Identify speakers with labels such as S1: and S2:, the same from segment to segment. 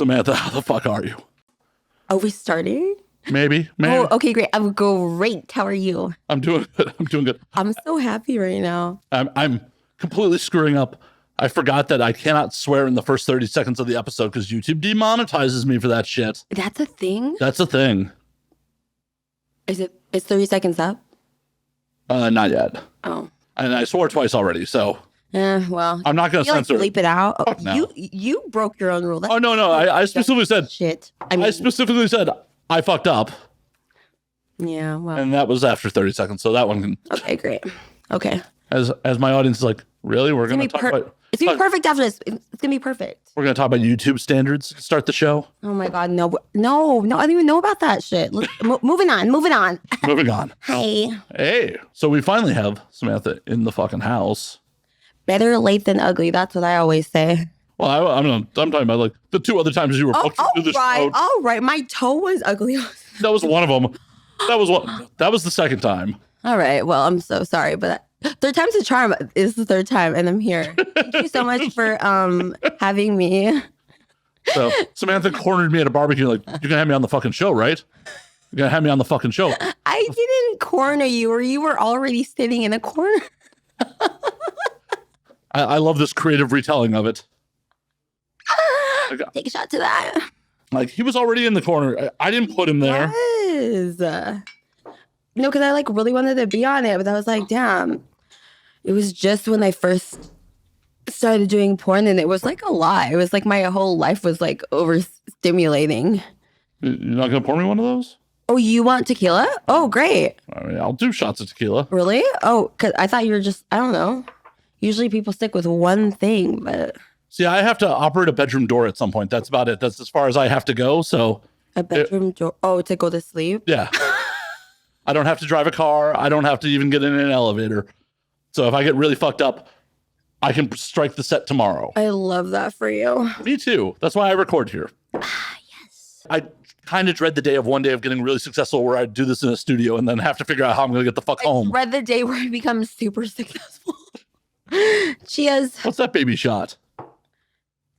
S1: Samantha, how the fuck are you?
S2: Are we starting?
S1: Maybe.
S2: Oh, okay, great. I'm great. How are you?
S1: I'm doing good.
S2: I'm so happy right now.
S1: I'm completely screwing up. I forgot that I cannot swear in the first 30 seconds of the episode because YouTube demonetizes me for that shit.
S2: That's a thing?
S1: That's a thing.
S2: It's 30 seconds up?
S1: Not yet.
S2: Oh.
S1: And I swore twice already, so.
S2: Well.
S1: I'm not going to censor
S2: bleep it out. Oh,
S1: no.
S2: You broke your own rule.
S1: That's no. I specifically said.
S2: Shit.
S1: I specifically said I fucked up.
S2: Yeah, well.
S1: And that was after 30 seconds, so that one can.
S2: Okay, great. Okay.
S1: As my audience is like, really? We're going to talk about.
S2: It's going to be perfect after this. It's going to be perfect.
S1: We're going to talk about YouTube standards to start the show.
S2: Oh my God. No. I don't even know about that shit. Moving on.
S1: Moving on.
S2: Hey.
S1: So we finally have Samantha in the fucking house.
S2: Better late than ugly. That's what I always say.
S1: Well, I'm talking about like the two other times you were booked to do the show.
S2: All right. My toe was ugly.
S1: That was one of them. That was the second time.
S2: All right. Well, I'm so sorry, but third time's a charm. It's the third time, and I'm here. Thank you so much for having me.
S1: So Samantha cornered me at a barbecue, like, you're gonna have me on the fucking show, right? You're gonna have me on the fucking show.
S2: I didn't corner you, or you were already sitting in a corner.
S1: I love this creative retelling of it.
S2: Take a shot to that.
S1: Like, he was already in the corner. I didn't put him there.
S2: Yes. No, because I like really wanted to be on it, but I was like, damn. It was just when I first started doing porn, and it was like a lot. It was like my whole life was like overstimulating.
S1: You're not gonna pour me one of those?
S2: Oh, you want tequila? Oh, great.
S1: I mean, I'll do shots of tequila.
S2: Really? Oh, because I thought you were just, I don't know. Usually people stick with one thing, but...
S1: See, I have to operate a bedroom door at some point. That's about it. That's as far as I have to go, so...
S2: A bedroom door? Oh, to go to sleep?
S1: Yeah. I don't have to drive a car. I don't have to even get in an elevator. So if I get really fucked up, I can strike the set tomorrow.
S2: I love that for you.
S1: Me too. That's why I record here.
S2: Yes.
S1: I kind of dread the day of one day of getting really successful where I do this in a studio and then have to figure out how I'm going to get the fuck home.
S2: I dread the day where I become super successful. Cheers.
S1: What's that baby shot?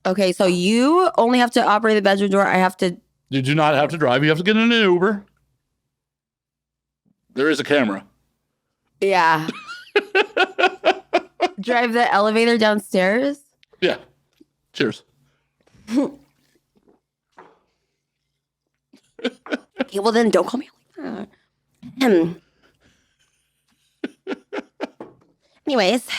S2: Okay, so you only have to operate the bedroom door. I have to...
S1: You do not have to drive. You have to get in an Uber. There is a camera.
S2: Yeah. Drive the elevator downstairs?
S1: Yeah. Cheers.
S2: Okay, well then don't call me like that. Anyways.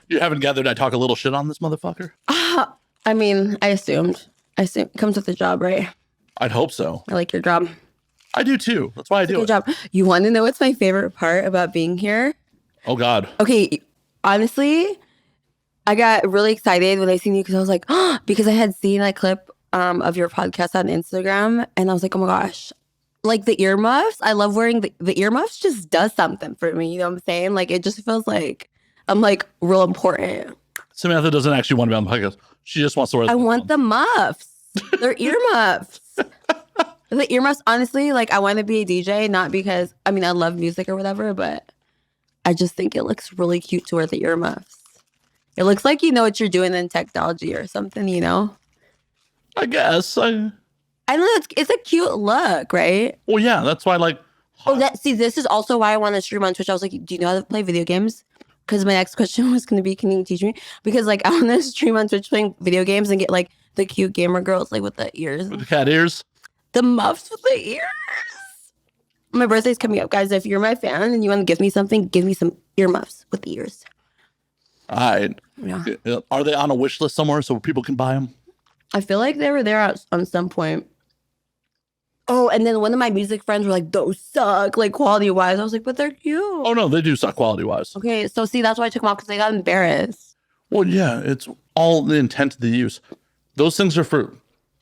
S1: You haven't gathered I talk a little shit on this motherfucker?
S2: I mean, I assumed. It comes with the job, right?
S1: I'd hope so.
S2: I like your job.
S1: I do too. That's why I do it.
S2: Good job. You want to know what's my favorite part about being here?
S1: Oh, God.
S2: Okay, honestly, I got really excited when I seen you because I was like, because I had seen a clip of your podcast on Instagram, and I was like, oh my gosh. Like the earmuffs, I love wearing the earmuffs just does something for me. You know what I'm saying? Like, it just feels like I'm like real important.
S1: Samantha doesn't actually want to be on the podcast. She just wants to wear
S2: I want the muffs. They're earmuffs. The earmuffs, honestly, like I want to be a DJ, not because, I mean, I love music or whatever, but I just think it looks really cute to wear the earmuffs. It looks like you know what you're doing in technology or something, you know?
S1: I guess. I
S2: know it's a cute look, right?
S1: Well, yeah, that's why, like...
S2: See, this is also why I want to stream on Twitch. I was like, do you know how to play video games? Because my next question was going to be, can you teach me? Because, like, I want to stream on Twitch playing video games and get, like, the cute gamer girls, like, with the ears.
S1: With the cat ears?
S2: The muffs with the ears. My birthday's coming up, guys. If you're my fan and you want to give me something, give me some earmuffs with the ears.
S1: All right.
S2: Yeah.
S1: Are they on a wish list somewhere so people can buy them?
S2: I feel like they were there on some point. Oh, and then one of my music friends were like, those suck, like quality-wise. I was like, but they're cute.
S1: Oh, no, they do suck quality-wise.
S2: Okay, so see, that's why I took them off, because I got embarrassed.
S1: Well, yeah, it's all the intent of the use. Those things are for...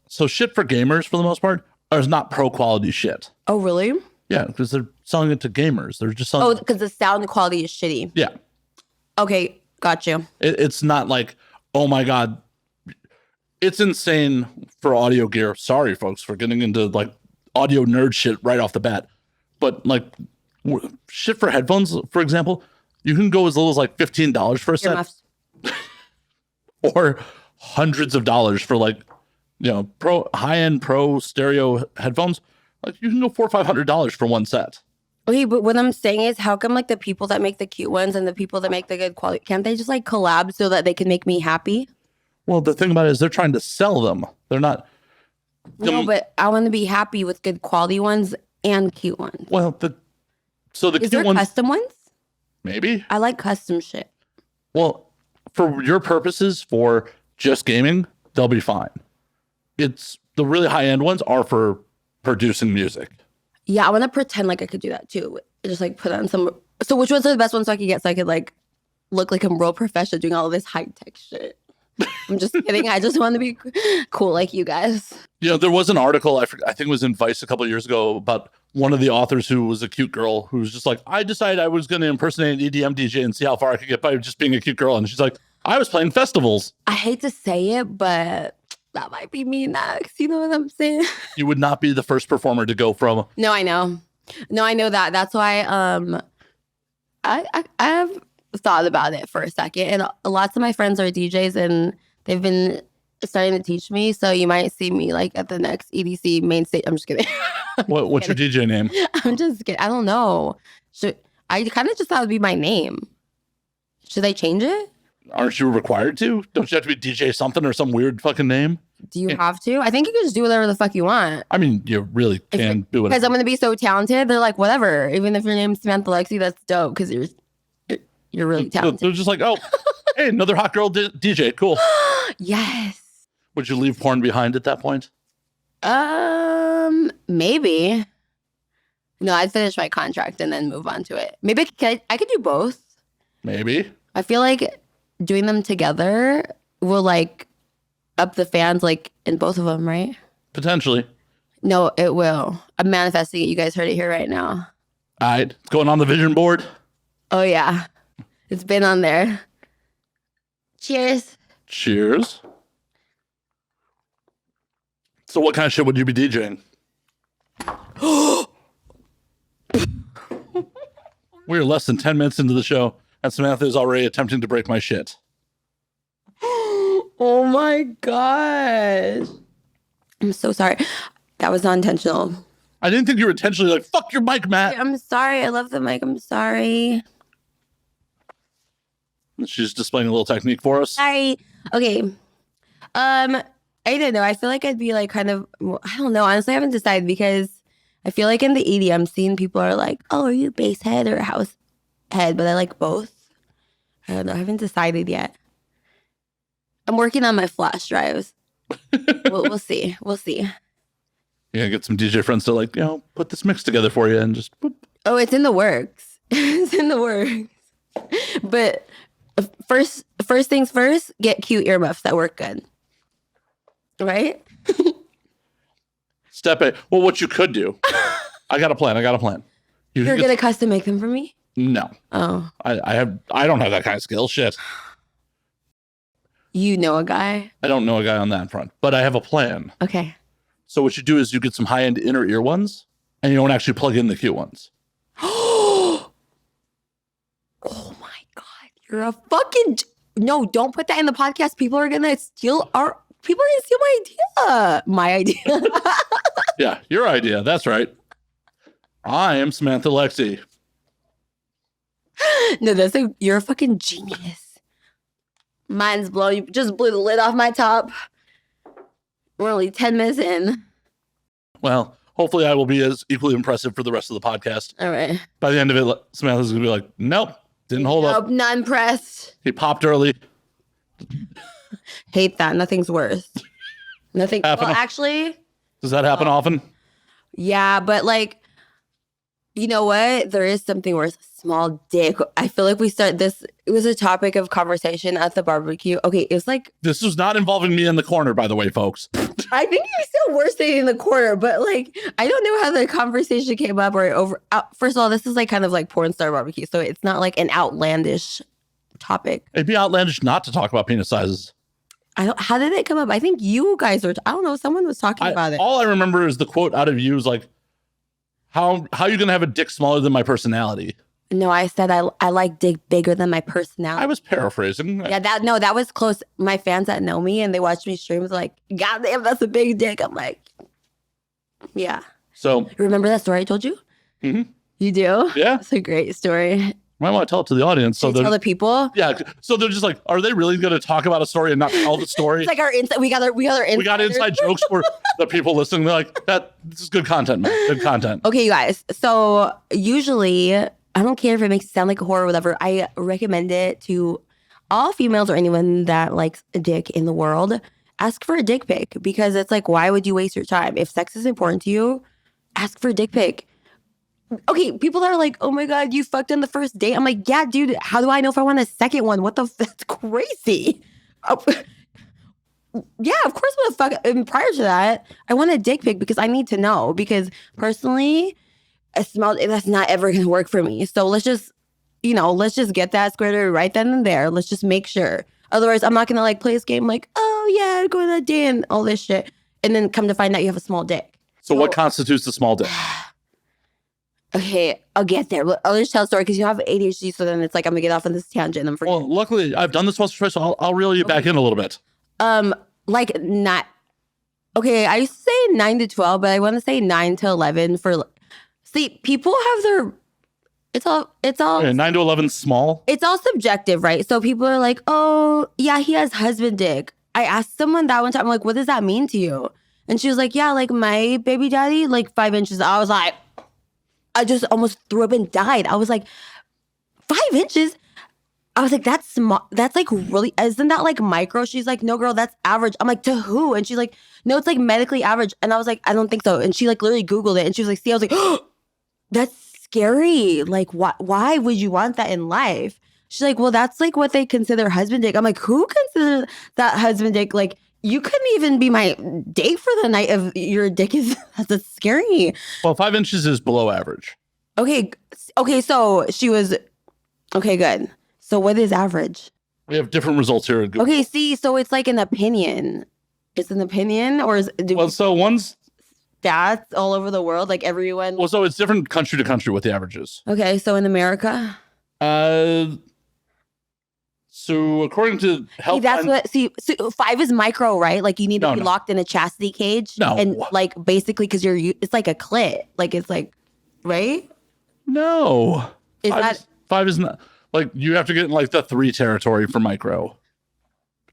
S1: So shit for gamers, for the most part, is not pro-quality shit.
S2: Oh, really?
S1: Yeah, because they're selling it to gamers. They're just selling...
S2: Oh, because the sound quality is shitty.
S1: Yeah.
S2: Okay, got you.
S1: It's not like, oh my God. It's insane for audio gear. Sorry, folks, for getting into, like, audio nerd shit right off the bat. But, like, shit for headphones, for example, you can go as little as, like, $15 for a set.
S2: Earmuffs.
S1: Or hundreds of dollars for, like, high-end pro stereo headphones, like you can go $400-$500 for one set.
S2: Okay, but what I'm saying is, how come like the people that make the cute ones and the people that make the good quality, can't they just like collab so that they can make me happy?
S1: Well, the thing about it is they're trying to sell them. They're not.
S2: No, but I want to be happy with good quality ones and cute ones.
S1: Well, the
S2: is there
S1: cute ones,
S2: custom ones?
S1: maybe.
S2: I like custom shit.
S1: Well, for your purposes, for just gaming, they'll be fine. It's the really high-end ones are for producing music.
S2: Yeah, I want to pretend like I could do that too. Just like put on some. So which ones are the best ones so I could get so I could like look like I'm real professional doing all of this high-tech shit? I'm just kidding. I just want to be cool like you guys.
S1: There was an article, I think it was in Vice a couple of years ago, about one of the authors who was a cute girl who was just like, I decided I was going to impersonate an EDM DJ and see how far I could get by just being a cute girl. And she's like, I was playing festivals.
S2: I hate to say it, but that might be me next. You know what I'm saying?
S1: You would not be the first performer to go from.
S2: No, I know. No, I know that. That's why I've thought about it for a second. And lots of my friends are DJs and they've been starting to teach me. So you might see me like at the next EDC main stage. I'm just kidding.
S1: What's your DJ name?
S2: I'm just kidding. I don't know. I kind of just thought it would be my name. Should I change it?
S1: Aren't you required to? Don't you have to be DJ something or some weird fucking name?
S2: Do you have to? I think you can just do whatever the fuck you want.
S1: I mean, you really can do it.
S2: Because I'm going to be so talented. They're like, whatever. Even if your name's Samantha Lexi, that's dope because you're really talented.
S1: They're just like, oh, hey, another hot girl DJ. Cool.
S2: Yes.
S1: Would you leave porn behind at that point?
S2: Maybe. No, I'd finish my contract and then move on to it. Maybe I could do both.
S1: Maybe.
S2: I feel like doing them together will like up the fans like in both of them, right?
S1: Potentially.
S2: No, it will. I'm manifesting it. You guys heard it here right now.
S1: All right. It's going on the vision board.
S2: Oh, yeah. It's been on there. Cheers.
S1: Cheers. So what kind of shit would you be DJing? We're less than 10 minutes into the show, and Samantha is already attempting to break my shit.
S2: Oh my gosh. I'm so sorry. That was not intentional.
S1: I didn't think you were intentionally like, fuck your mic, Matt.
S2: I'm sorry. I love the mic. I'm sorry.
S1: She's displaying a little technique for us.
S2: Sorry. Okay. I don't know. I feel like I'd be like kind of, I don't know. Honestly, I haven't decided because I feel like in the EDM scene, people are like, oh, are you bass head or house head? But I like both. I don't know. I haven't decided yet. I'm working on my flash drives. We'll see. We'll see.
S1: Yeah, get some DJ friends to like, put this mix together for you and just boop.
S2: Oh, it's in the works. It's in the works. But first things first, get cute earmuffs that work good. Right?
S1: Step A. Well, what you could do. I got a plan.
S2: You're going to custom make them for me?
S1: No.
S2: Oh.
S1: I don't have that kind of skill. Shit.
S2: You know a guy?
S1: I don't know a guy on that front, but I have a plan.
S2: Okay.
S1: So what you do is you get some high-end inner ear ones, and you don't actually plug in the cute ones.
S2: Oh my God. You're a fucking... No, don't put that in the podcast. People are going to steal my idea. My idea.
S1: Yeah, your idea. That's right. I am Samantha Lexi.
S2: No, you're a fucking genius. Mine's blown. You just blew the lid off my top. We're only 10 minutes in.
S1: Well, hopefully I will be as equally impressive for the rest of the podcast.
S2: All right.
S1: By the end of it, Samantha's going to be like, nope, didn't hold up.
S2: Nope, not impressed.
S1: He popped early.
S2: Hate that. Nothing's worse. Nothing. Well, actually.
S1: Does that happen often?
S2: Yeah, but like, you know what? There is something worse. Small dick. I feel like it was a topic of conversation at the barbecue. Okay, it was like.
S1: This was not involving me in the corner, by the way, folks.
S2: I think you're still worse than in the corner, but like, I don't know how the conversation came up first of all, this is like kind of like porn star barbecue. So it's not like an outlandish topic.
S1: It'd be outlandish not to talk about penis sizes.
S2: How did it come up? I think you guys were, I don't know, someone was talking about it.
S1: All I remember is the quote out of you is like, how are you going to have a dick smaller than my personality?
S2: No, I said I like dick bigger than my personality.
S1: I was paraphrasing.
S2: Yeah, that was close. My fans that know me and they watch me stream was like, God damn, that's a big dick. I'm like, yeah.
S1: So
S2: You remember that story I told you?
S1: Mhm.
S2: You do?
S1: Yeah.
S2: It's a great story.
S1: I want to tell it to the audience. So
S2: Tell the people.
S1: yeah. So they're just like, are they really going to talk about a story and not tell the story?
S2: It's like our inside. We got
S1: inside jokes for the people listening. They're like, this is good content, man. Good content.
S2: Okay, you guys. So usually, I don't care if it makes it sound like a horror or whatever. I recommend it to all females or anyone that likes a dick in the world. Ask for a dick pic because it's like, why would you waste your time? If sex is important to you, ask for a dick pic. Okay, people are like, oh my God, you fucked on the first date. I'm like, yeah, dude, how do I know if I want a second one? That's crazy. Oh, yeah, of course I'm gonna fuck. And prior to that, I want a dick pic because I need to know. Because personally, that's not ever gonna work for me. So let's just get that squared away right then and there. Let's just make sure. Otherwise, I'm not gonna like play this game like, oh yeah, go on that day and all this shit. And then come to find out you have a small dick.
S1: So what constitutes a small dick?
S2: Okay, I'll get there. I'll just tell a story because you have ADHD, so then it's like I'm gonna get off on this tangent and I'm forgetting.
S1: Well, luckily I've done this once or twice, so I'll reel you back in a little bit.
S2: Like not. Okay, I used to say 9 to 12, but I want to say 9 to 11 for. See, people have their. It's all.
S1: Okay, 9 to 11 small.
S2: It's all subjective, right? So people are like, oh yeah, he has husband dick. I asked someone that one time, I'm like, what does that mean to you? And she was like, yeah, like my baby daddy, like 5 inches. I was like. I just almost threw up and died. I was like, 5 inches? I was like, that's small. That's like really, isn't that like micro? She's like, no, girl, that's average. I'm like, to who? And she's like, no, it's like medically average. And I was like, I don't think so. And she like literally Googled it and she was like, see, I was like, oh, that's scary. Like, why would you want that in life? She's like, well, that's like what they consider husband dick. I'm like, who considers that husband dick? Like, you couldn't even be my date for the night if your dick is that's scary.
S1: Well, 5 inches is below average.
S2: Okay, so she was okay, good. So what is average?
S1: We have different results here.
S2: Okay, see, so it's like an opinion. It's an opinion, or
S1: so one's
S2: stats all over the world, like everyone.
S1: Well, so it's different country to country what the average is.
S2: Okay, so in America.
S1: So according to health,
S2: so 5 is micro, right? Like you need to be locked in a chastity cage.
S1: No,
S2: and like basically because it's like a clit, like it's like, right?
S1: No,
S2: is
S1: five is not like you have to get in like the 3 territory for micro.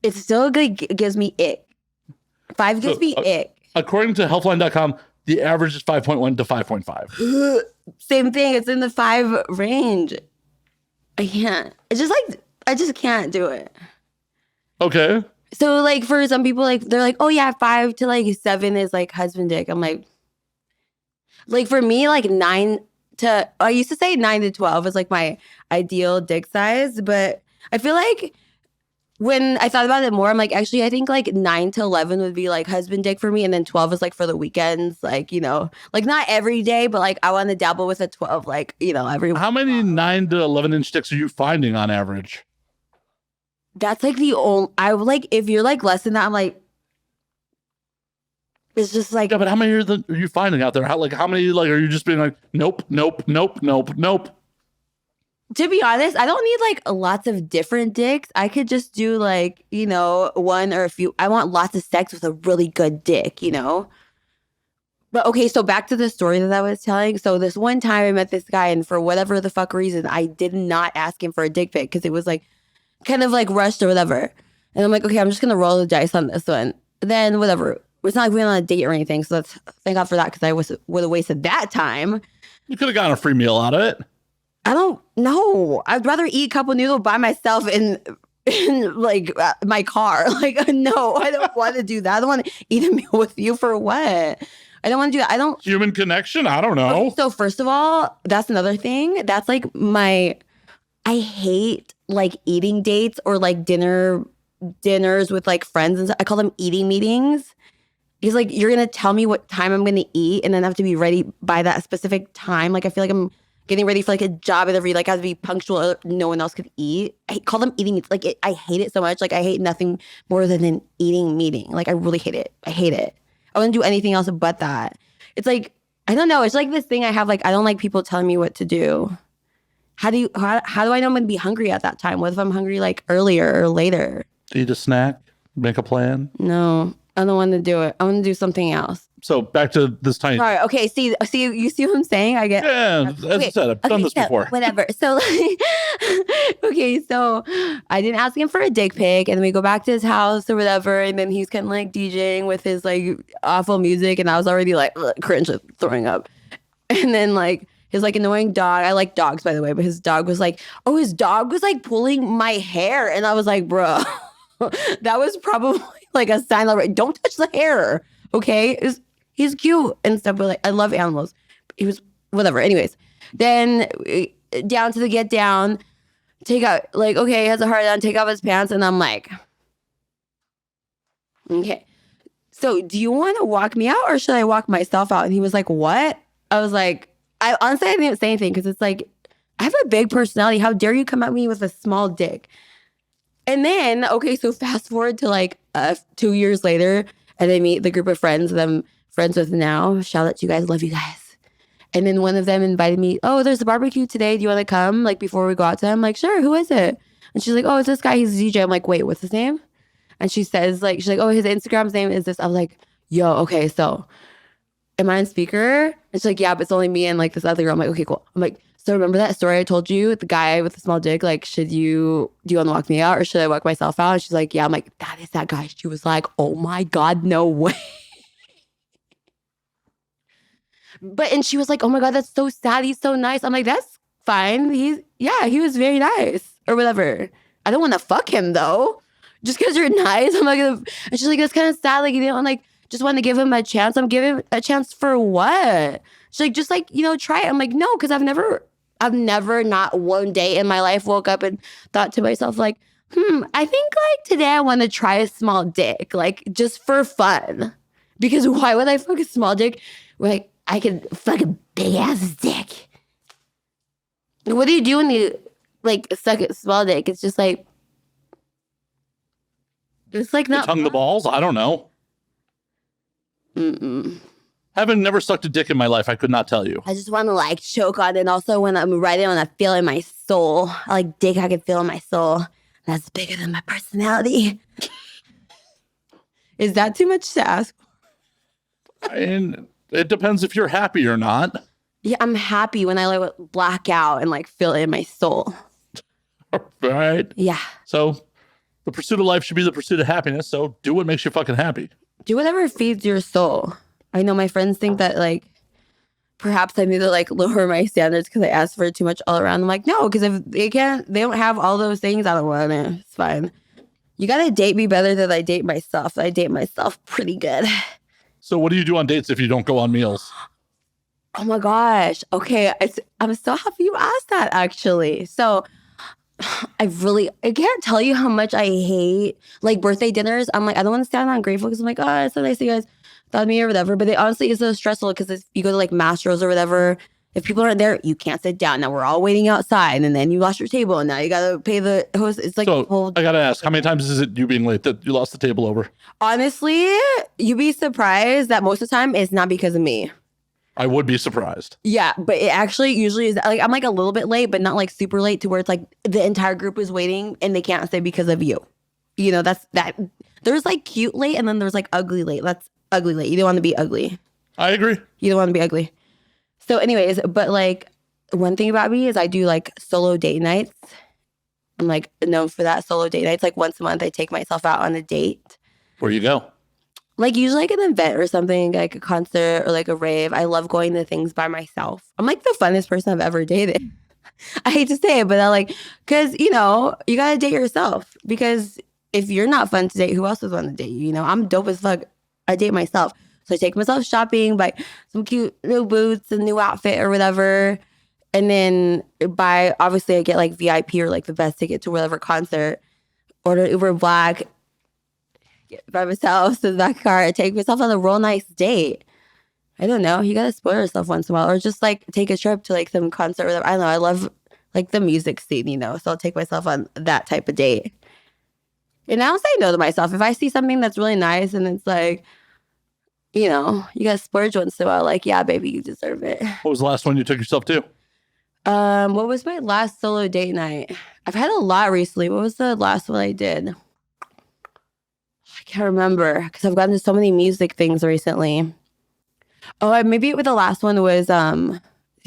S2: It still gives me ick. 5 gives me ick.
S1: According to healthline.com, the average is 5.1 to 5.5.
S2: Same thing. It's in the 5 range. I can't. I just can't do it.
S1: Okay.
S2: So like for some people, like they're like, oh yeah, 5 to like 7 is like husband dick. I'm like for me, like I used to say 9 to 12 is like my ideal dick size, but I feel like when I thought about it more, I'm like, actually, I think like 9 to 11 would be like husband dick for me. And then 12 is like for the weekends, like, like not every day, but like I want to dabble with a 12, like, every
S1: How many 9 to 11 inch dicks are you finding on average?
S2: That's like if you're like less than that, I'm like, it's just like.
S1: Yeah, but how many are you finding out there? How many like are you just being like, nope.
S2: To be honest, I don't need like lots of different dicks. I could just do like, one or a few. I want lots of sex with a really good dick, But okay, so back to the story that I was telling. So this one time I met this guy and for whatever the fuck reason, I did not ask him for a dick pic because it was like kind of like rushed or whatever. And I'm like, okay, I'm just going to roll the dice on this one. Then whatever. It's not like we went on a date or anything. So thank God for that because I would have wasted that time.
S1: You could have gotten a free meal out of it.
S2: I don't know. I'd rather eat a cup of noodle by myself in like my car. Like, no, I don't want to do that. I don't want to eat a meal with you for what? I don't want to do that. I don't.
S1: Human connection? I don't know.
S2: Okay, so first of all, that's another thing. That's like I hate like eating dates or like dinners with like friends and stuff. I call them eating meetings. Because like you're going to tell me what time I'm going to eat and then I have to be ready by that specific time. Like I feel like I'm getting ready for like a job interview, like I have to be punctual or no one else could eat. I call them eating meetings. Like I hate it so much. Like I hate nothing more than an eating meeting. Like I really hate it. I hate it. I wouldn't do anything else but that. It's like, I don't know. It's like this thing I have, like, I don't like people telling me what to do. How do I know I'm gonna be hungry at that time? What if I'm hungry like earlier or later?
S1: Eat a snack, make a plan.
S2: No, I don't want to do it. I want to do something else.
S1: So back to this tiny.
S2: Sorry. Okay. You see what I'm saying? I get.
S1: Yeah, as I said, I've done this before.
S2: Whatever. So like, okay. So I didn't ask him for a dick pic, and then we go back to his house or whatever, and then he's kind of like DJing with his like awful music, and I was already like cringe, throwing up, and then like. His like annoying dog. I like dogs, by the way, but his dog was like, pulling my hair. And I was like, bro, that was probably like a sign of, don't touch the hair. Okay. He's cute and stuff, but like, I love animals. He was whatever. Anyways, then down to the get down, take out, like, okay, he has a heart on, take off his pants. And I'm like, okay. So do you want to walk me out or should I walk myself out? And he was like, what? I was like, I honestly didn't say anything because it's like, I have a big personality. How dare you come at me with a small dick? And then, okay, so fast forward to like 2 years later, and I meet the group of friends that I'm friends with now. Shout out to you guys. Love you guys. And then one of them invited me, oh, there's a barbecue today. Do you want to come? Like before we go out to him? I'm like, sure. Who is it? And she's like, oh, it's this guy. He's a DJ. I'm like, wait, what's his name? And she says, like, she's like, oh, his Instagram's name is this. I was like, yo, okay, so am I on speaker? And she's like, yeah, but it's only me and like this other girl. I'm like, okay, cool. I'm like, so remember that story I told you, the guy with the small dick, like, do you want to walk me out or should I walk myself out? And she's like, yeah. I'm like, that is that guy. She was like, oh my God, no way. And she was like, oh my God, that's so sad. He's so nice. I'm like, that's fine. He was very nice or whatever. I don't want to fuck him though. Just because you're nice. I'm like, and she's like, that's kind of sad. Like, you didn't like, just want to give him a chance. I'm giving a chance for what? She's like, just like, try it. I'm like, no, because I've never not one day in my life woke up and thought to myself like, I think like today I want to try a small dick, like just for fun. Because why would I fuck a small dick? Like I could fuck a big ass dick. What do you do when you like suck a small dick? It's just like, it's like not
S1: tongue the balls. I don't know. Having never sucked a dick in my life, I could not tell you.
S2: I just want to like choke on it. And also when I'm riding on, I feel in my soul. I like dick I can feel in my soul. That's bigger than my personality. Is that too much to ask?
S1: And it depends if you're happy or not.
S2: Yeah, I'm happy when I like black out and like feel it in my soul.
S1: All right.
S2: Yeah.
S1: So the pursuit of life should be the pursuit of happiness. So do what makes you fucking happy. Do
S2: whatever feeds your soul. I know my friends think that like perhaps I need to like lower my standards because I ask for too much all around. I'm like, no, because if they don't have all those things, I don't want it. It's fine. You gotta date me better than I date myself. I date myself pretty good.
S1: So what do you do on dates if you don't go on meals?
S2: Oh my gosh. Okay. I'm so happy you asked that actually. So I can't tell you how much I hate like birthday dinners. I'm like, I don't want to sound ungrateful because I'm like, oh, it's so nice you guys thought of me or whatever. But it honestly is so stressful because if you go to like Mastro's or whatever, if people aren't there, you can't sit down. Now we're all waiting outside and then you lost your table and now you got to pay the host. It's like,
S1: so I got to ask, how many times is it you being late that you lost the table over?
S2: Honestly, you'd be surprised that most of the time it's not because of me.
S1: I would be surprised.
S2: Yeah, but it actually usually is like I'm like a little bit late, but not like super late to where it's like the entire group is waiting and they can't stay because of you. That's that. There's like cute late and then there's like ugly late. That's ugly late. You don't want to be ugly.
S1: I agree.
S2: You don't want to be ugly. So anyways, but like one thing about me is I do like solo date nights. I'm like known for that, solo date nights. Like once a month I take myself out on a date.
S1: Where you go?
S2: Like usually like an event or something, like a concert or like a rave. I love going to things by myself. I'm like the funnest person I've ever dated. I hate to say it, but I like, because, you got to date yourself. Because if you're not fun to date, who else is fun to date you? I'm dope as fuck. I date myself. So I take myself shopping, buy some cute new boots, a new outfit or whatever. And then obviously I get like VIP or like the best ticket to whatever concert. Order Uber Black. Get by myself to that car and take myself on a real nice date. I don't know. You gotta spoil yourself once in a while, or just like take a trip to like some concert or whatever. I don't know. I love like the music scene, so I'll take myself on that type of date. And I don't say no to myself. If I see something that's really nice and it's like, you gotta splurge once in a while. Like, yeah, baby, you deserve it.
S1: What was the last one you took yourself to?
S2: What was my last solo date night? I've had a lot recently. What was the last one I did? I can't remember because I've gotten to so many music things recently. Oh, maybe the last one was do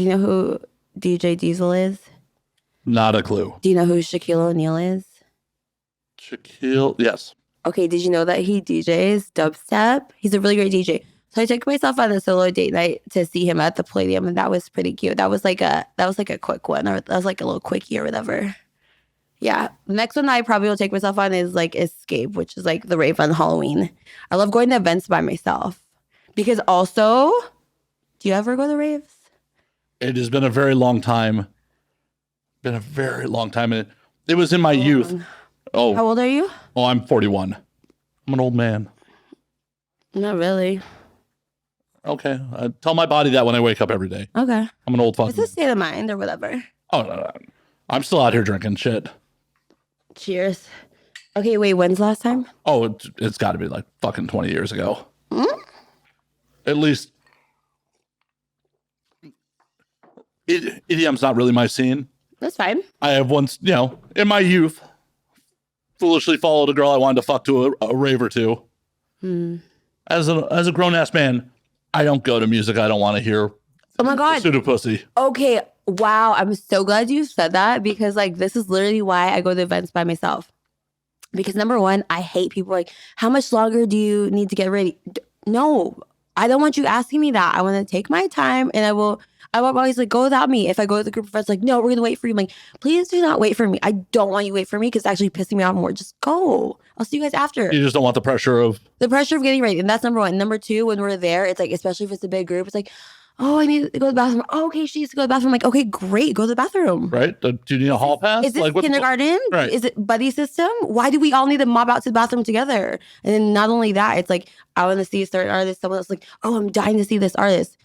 S2: you know who DJ Diesel is?
S1: Not a clue.
S2: Do you know who Shaquille O'Neal is?
S1: Shaquille, yes.
S2: Okay, did you know that he DJs dubstep? He's a really great DJ. So I took myself on a solo date night to see him at the Palladium, and that was pretty cute. That was like a quick one, or that was like a little quickie or whatever. Yeah. The next one I probably will take myself on is like Escape, which is like the rave on Halloween. I love going to events by myself. Because also, do you ever go to raves?
S1: It has been a very long time. Been a very long time. It was in my youth. Oh.
S2: How old are you?
S1: Oh, I'm 41. I'm an old man.
S2: Not really.
S1: Okay. Tell my body that when I wake up every day.
S2: Okay.
S1: I'm an old fuck.
S2: It's a state of mind or whatever.
S1: Oh, no. I'm still out here drinking shit.
S2: Cheers. Okay, wait, when's the last time?
S1: Oh, it's got to be like fucking 20 years ago. At least. EDM's not really my scene.
S2: That's fine.
S1: I have once, in my youth, foolishly followed a girl I wanted to fuck to a rave or two. As a grown-ass man, I don't go to music I don't want to hear.
S2: Oh my God.
S1: Pseudo pussy.
S2: Okay, wow. I'm so glad you said that because like this is literally why I go to events by myself. Because number one, I hate people like, how much longer do you need to get ready? No, I don't want you asking me that. I want to take my time and I will always like go without me. If I go with a group of friends, like, no, we're going to wait for you. I'm like, please do not wait for me. I don't want you to wait for me because it's actually pissing me off more. Just go. I'll see you guys after.
S1: You just don't want the pressure of
S2: getting ready. And that's number one. Number two, when we're there, it's like, especially if it's a big group, it's like, oh, I need to go to the bathroom. Oh, okay, she needs to go to the bathroom. I'm like, okay, great. Go to the bathroom.
S1: Right? Do you need a hall pass?
S2: Is this kindergarten?
S1: Right.
S2: Is it buddy system? Why do we all need to mob out to the bathroom together? And then not only that, it's like, I want to see a certain artist. Someone else like, oh, I'm dying to see this artist.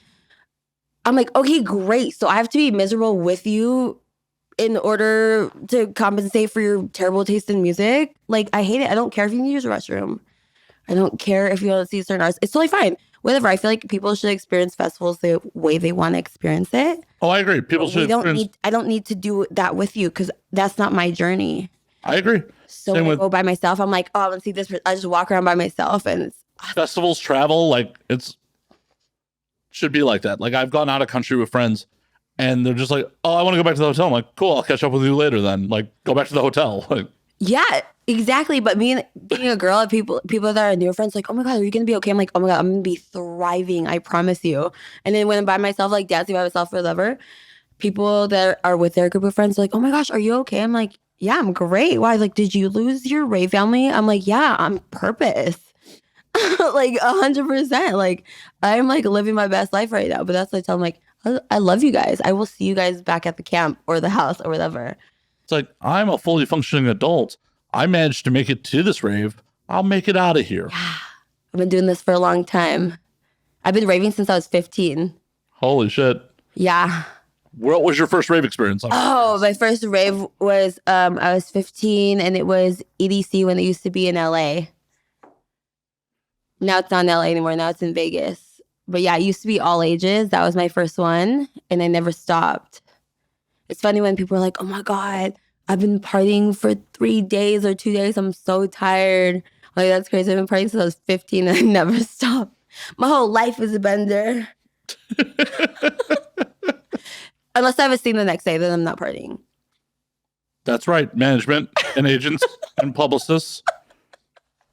S2: I'm like, okay, great. So I have to be miserable with you in order to compensate for your terrible taste in music? Like, I hate it. I don't care if you need to use the restroom. I don't care if you want to see certain artists. It's totally fine. Whatever. I feel like people should experience festivals the way they want to experience it.
S1: Oh, I agree. People should.
S2: I don't need to do that with you because that's not my journey.
S1: I agree.
S2: So when I go by myself, I'm like, oh, I want to see this. I just walk around by myself, and it's
S1: festivals, travel, like should be like that. Like I've gone out of country with friends, and they're just like, oh, I want to go back to the hotel. I'm like, cool, I'll catch up with you later. Then like, go back to the hotel. Like,
S2: yeah, exactly. But being a girl, and people that are new friends, like, oh my God, are you gonna be okay? I'm like, oh my God, I'm gonna be thriving. I promise you. And then when I'm by myself, like dancing by myself or whatever, people that are with their group of friends are like, oh my gosh, are you okay? I'm like, yeah, I'm great. Why? Like, did you lose your rave family? I'm like, yeah, on purpose. Like 100%. Like I'm like living my best life right now. But that's what I tell them, like, I love you guys. I will see you guys back at the camp or the house or whatever.
S1: It's like, I'm a fully functioning adult. I managed to make it to this rave. I'll make it out of here.
S2: Yeah. I've been doing this for a long time. I've been raving since I was 15.
S1: Holy shit.
S2: Yeah.
S1: What was your first rave experience?
S2: Oh, my first rave was, I was 15 and it was EDC when it used to be in LA. Now it's not in LA anymore. Now it's in Vegas. But yeah, it used to be all ages. That was my first one. And I never stopped. It's funny when people are like, oh my God, I've been partying for 3 days or 2 days. I'm so tired. Like, that's crazy. I've been partying since I was 15 and I never stopped. My whole life is a bender. Unless I have a scene the next day, then I'm not partying.
S1: That's right. Management and agents and publicists.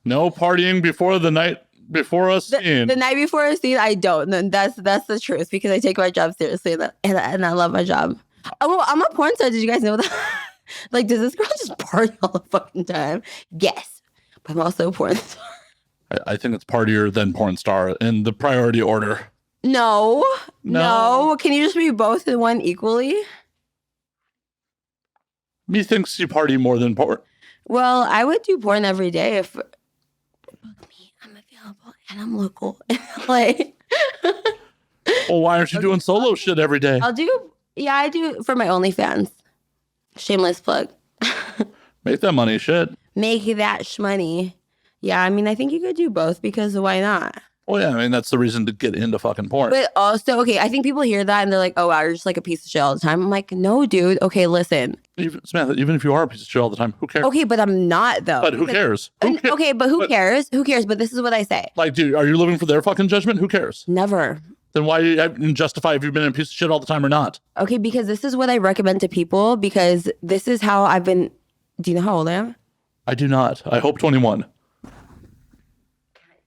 S1: No partying before the night before a scene.
S2: The night before a scene, I don't. And that's the truth because I take my job seriously and I love my job. Oh, I'm a porn star. Did you guys know that? Like, does this girl just party all the fucking time? Yes. But I'm also a porn star.
S1: I think it's partier than porn star in the priority order.
S2: No. Can you just be both in one equally?
S1: Methinks you party more than porn.
S2: Well, I would do porn every day if book me, I'm available and I'm local. Like,
S1: well, why aren't you doing solo shit every day?
S2: I do for my OnlyFans. Shameless plug.
S1: Make that money, shit.
S2: Make that shmoney. Yeah, I mean, I think you could do both because why not?
S1: Well, yeah, I mean, that's the reason to get into fucking porn.
S2: But also, okay, I think people hear that and they're like, oh, wow, you're just like a piece of shit all the time. I'm like, no, dude. Okay, listen.
S1: Samantha, even if you are a piece of shit all the time, who cares?
S2: Okay, but I'm not, though.
S1: But who cares?
S2: Okay, but who cares? Who cares? But this is what I say.
S1: Like, dude, are you living for their fucking judgment? Who cares?
S2: Never.
S1: Then why justify if you've been a piece of shit all the time or not?
S2: Okay, because this is what I recommend to people because this is how I've been. Do you know how old I am?
S1: I do not. I hope 21.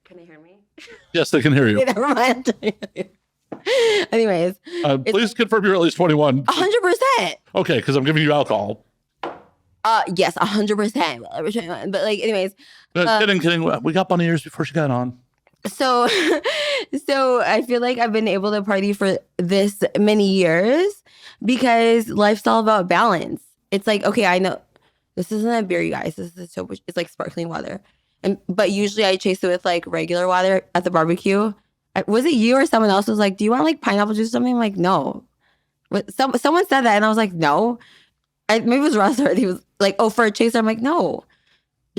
S2: Can they hear me?
S1: Yes, they can hear you.
S2: Never mind. Anyways.
S1: Please confirm you're at least 21.
S2: 100%.
S1: Okay, because I'm giving you alcohol.
S2: Yes, 100%. But like, anyways.
S1: Kidding. We got bunny ears before she got on.
S2: So I feel like I've been able to party for this many years because life's all about balance. It's like, okay, I know this isn't a beer, you guys. This is it's like sparkling water. But usually I chase it with like regular water at the barbecue. Was it you or someone else was like, do you want like pineapple juice or something? I'm like, no. Someone said that and I was like, no. Maybe it was Russ or he was like, oh, for a chaser. I'm like, no.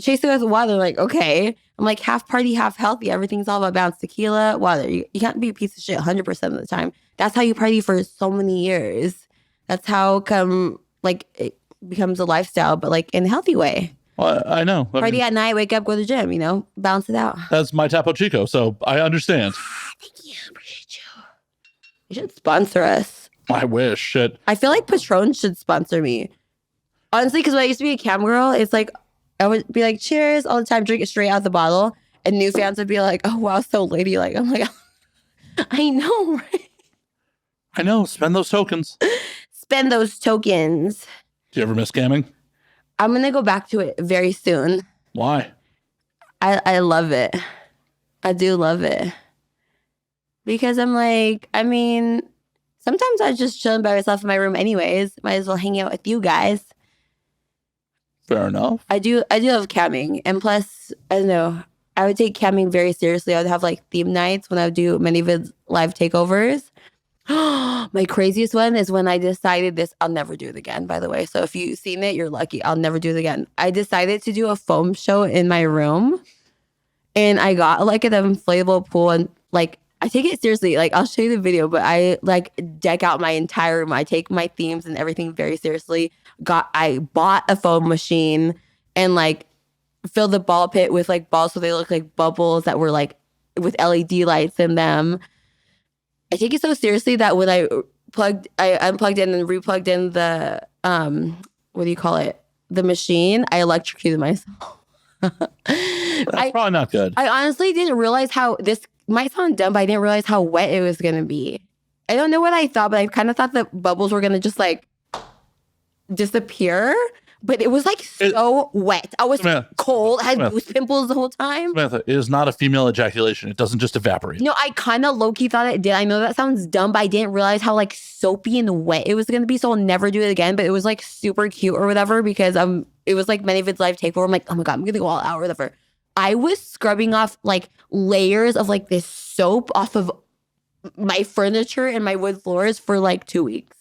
S2: Chase it with water. Like, okay. I'm like, half party, half healthy. Everything's all about balance. Tequila, water. You can't be a piece of shit 100% of the time. That's how you party for so many years. That's how come like it becomes a lifestyle, but like in a healthy way.
S1: Well, I know.
S2: Party at night, wake up, go to the gym, balance it out.
S1: That's my Tapo Chico, so I understand.
S2: Thank you. Appreciate you. You should sponsor us.
S1: I wish. Shit.
S2: I feel like Patron should sponsor me. Honestly, because when I used to be a cam girl, it's like, I would be like, cheers all the time, drink it straight out the bottle. And new fans would be like, oh, wow, so ladylike. I'm like, I know, right?
S1: I know. Spend those tokens.
S2: Spend those tokens.
S1: Do you ever miss scamming?
S2: I'm going to go back to it very soon.
S1: Why?
S2: I love it. I do love it. Because I'm like, I mean, sometimes I just chilling by myself in my room anyways. Might as well hang out with you guys.
S1: Fair enough.
S2: I do love camming. And plus, I don't know, I would take camming very seriously. I would have like theme nights when I would do many vid live takeovers. My craziest one is when I decided this. I'll never do it again, by the way. So if you've seen it, you're lucky. I'll never do it again. I decided to do a foam show in my room. And I got like an inflatable pool and like, I take it seriously. Like, I'll show you the video, but I like deck out my entire room. I take my themes and everything very seriously. I bought a foam machine and like filled the ball pit with like balls so they look like bubbles that were like with LED lights in them. I take it so seriously that when I unplugged in and replugged in the what do you call it? The machine, I electrocuted myself.
S1: That's probably not good.
S2: I honestly didn't realize how this might sound dumb, but I didn't realize how wet it was gonna be. I don't know what I thought, but I kind of thought the bubbles were gonna just like disappear. But it was like so wet. I was cold. I had pimples the whole time.
S1: Samantha, it is not a female ejaculation. It doesn't just evaporate.
S2: No, I kind of low-key thought it did. I know that sounds dumb, but I didn't realize how like soapy and wet it was going to be. So I'll never do it again. But it was like super cute or whatever because it was like many of its live takeover. I'm like, oh my God, I'm going to go all out or whatever. I was scrubbing off like layers of like this soap off of my furniture and my wood floors for like 2 weeks.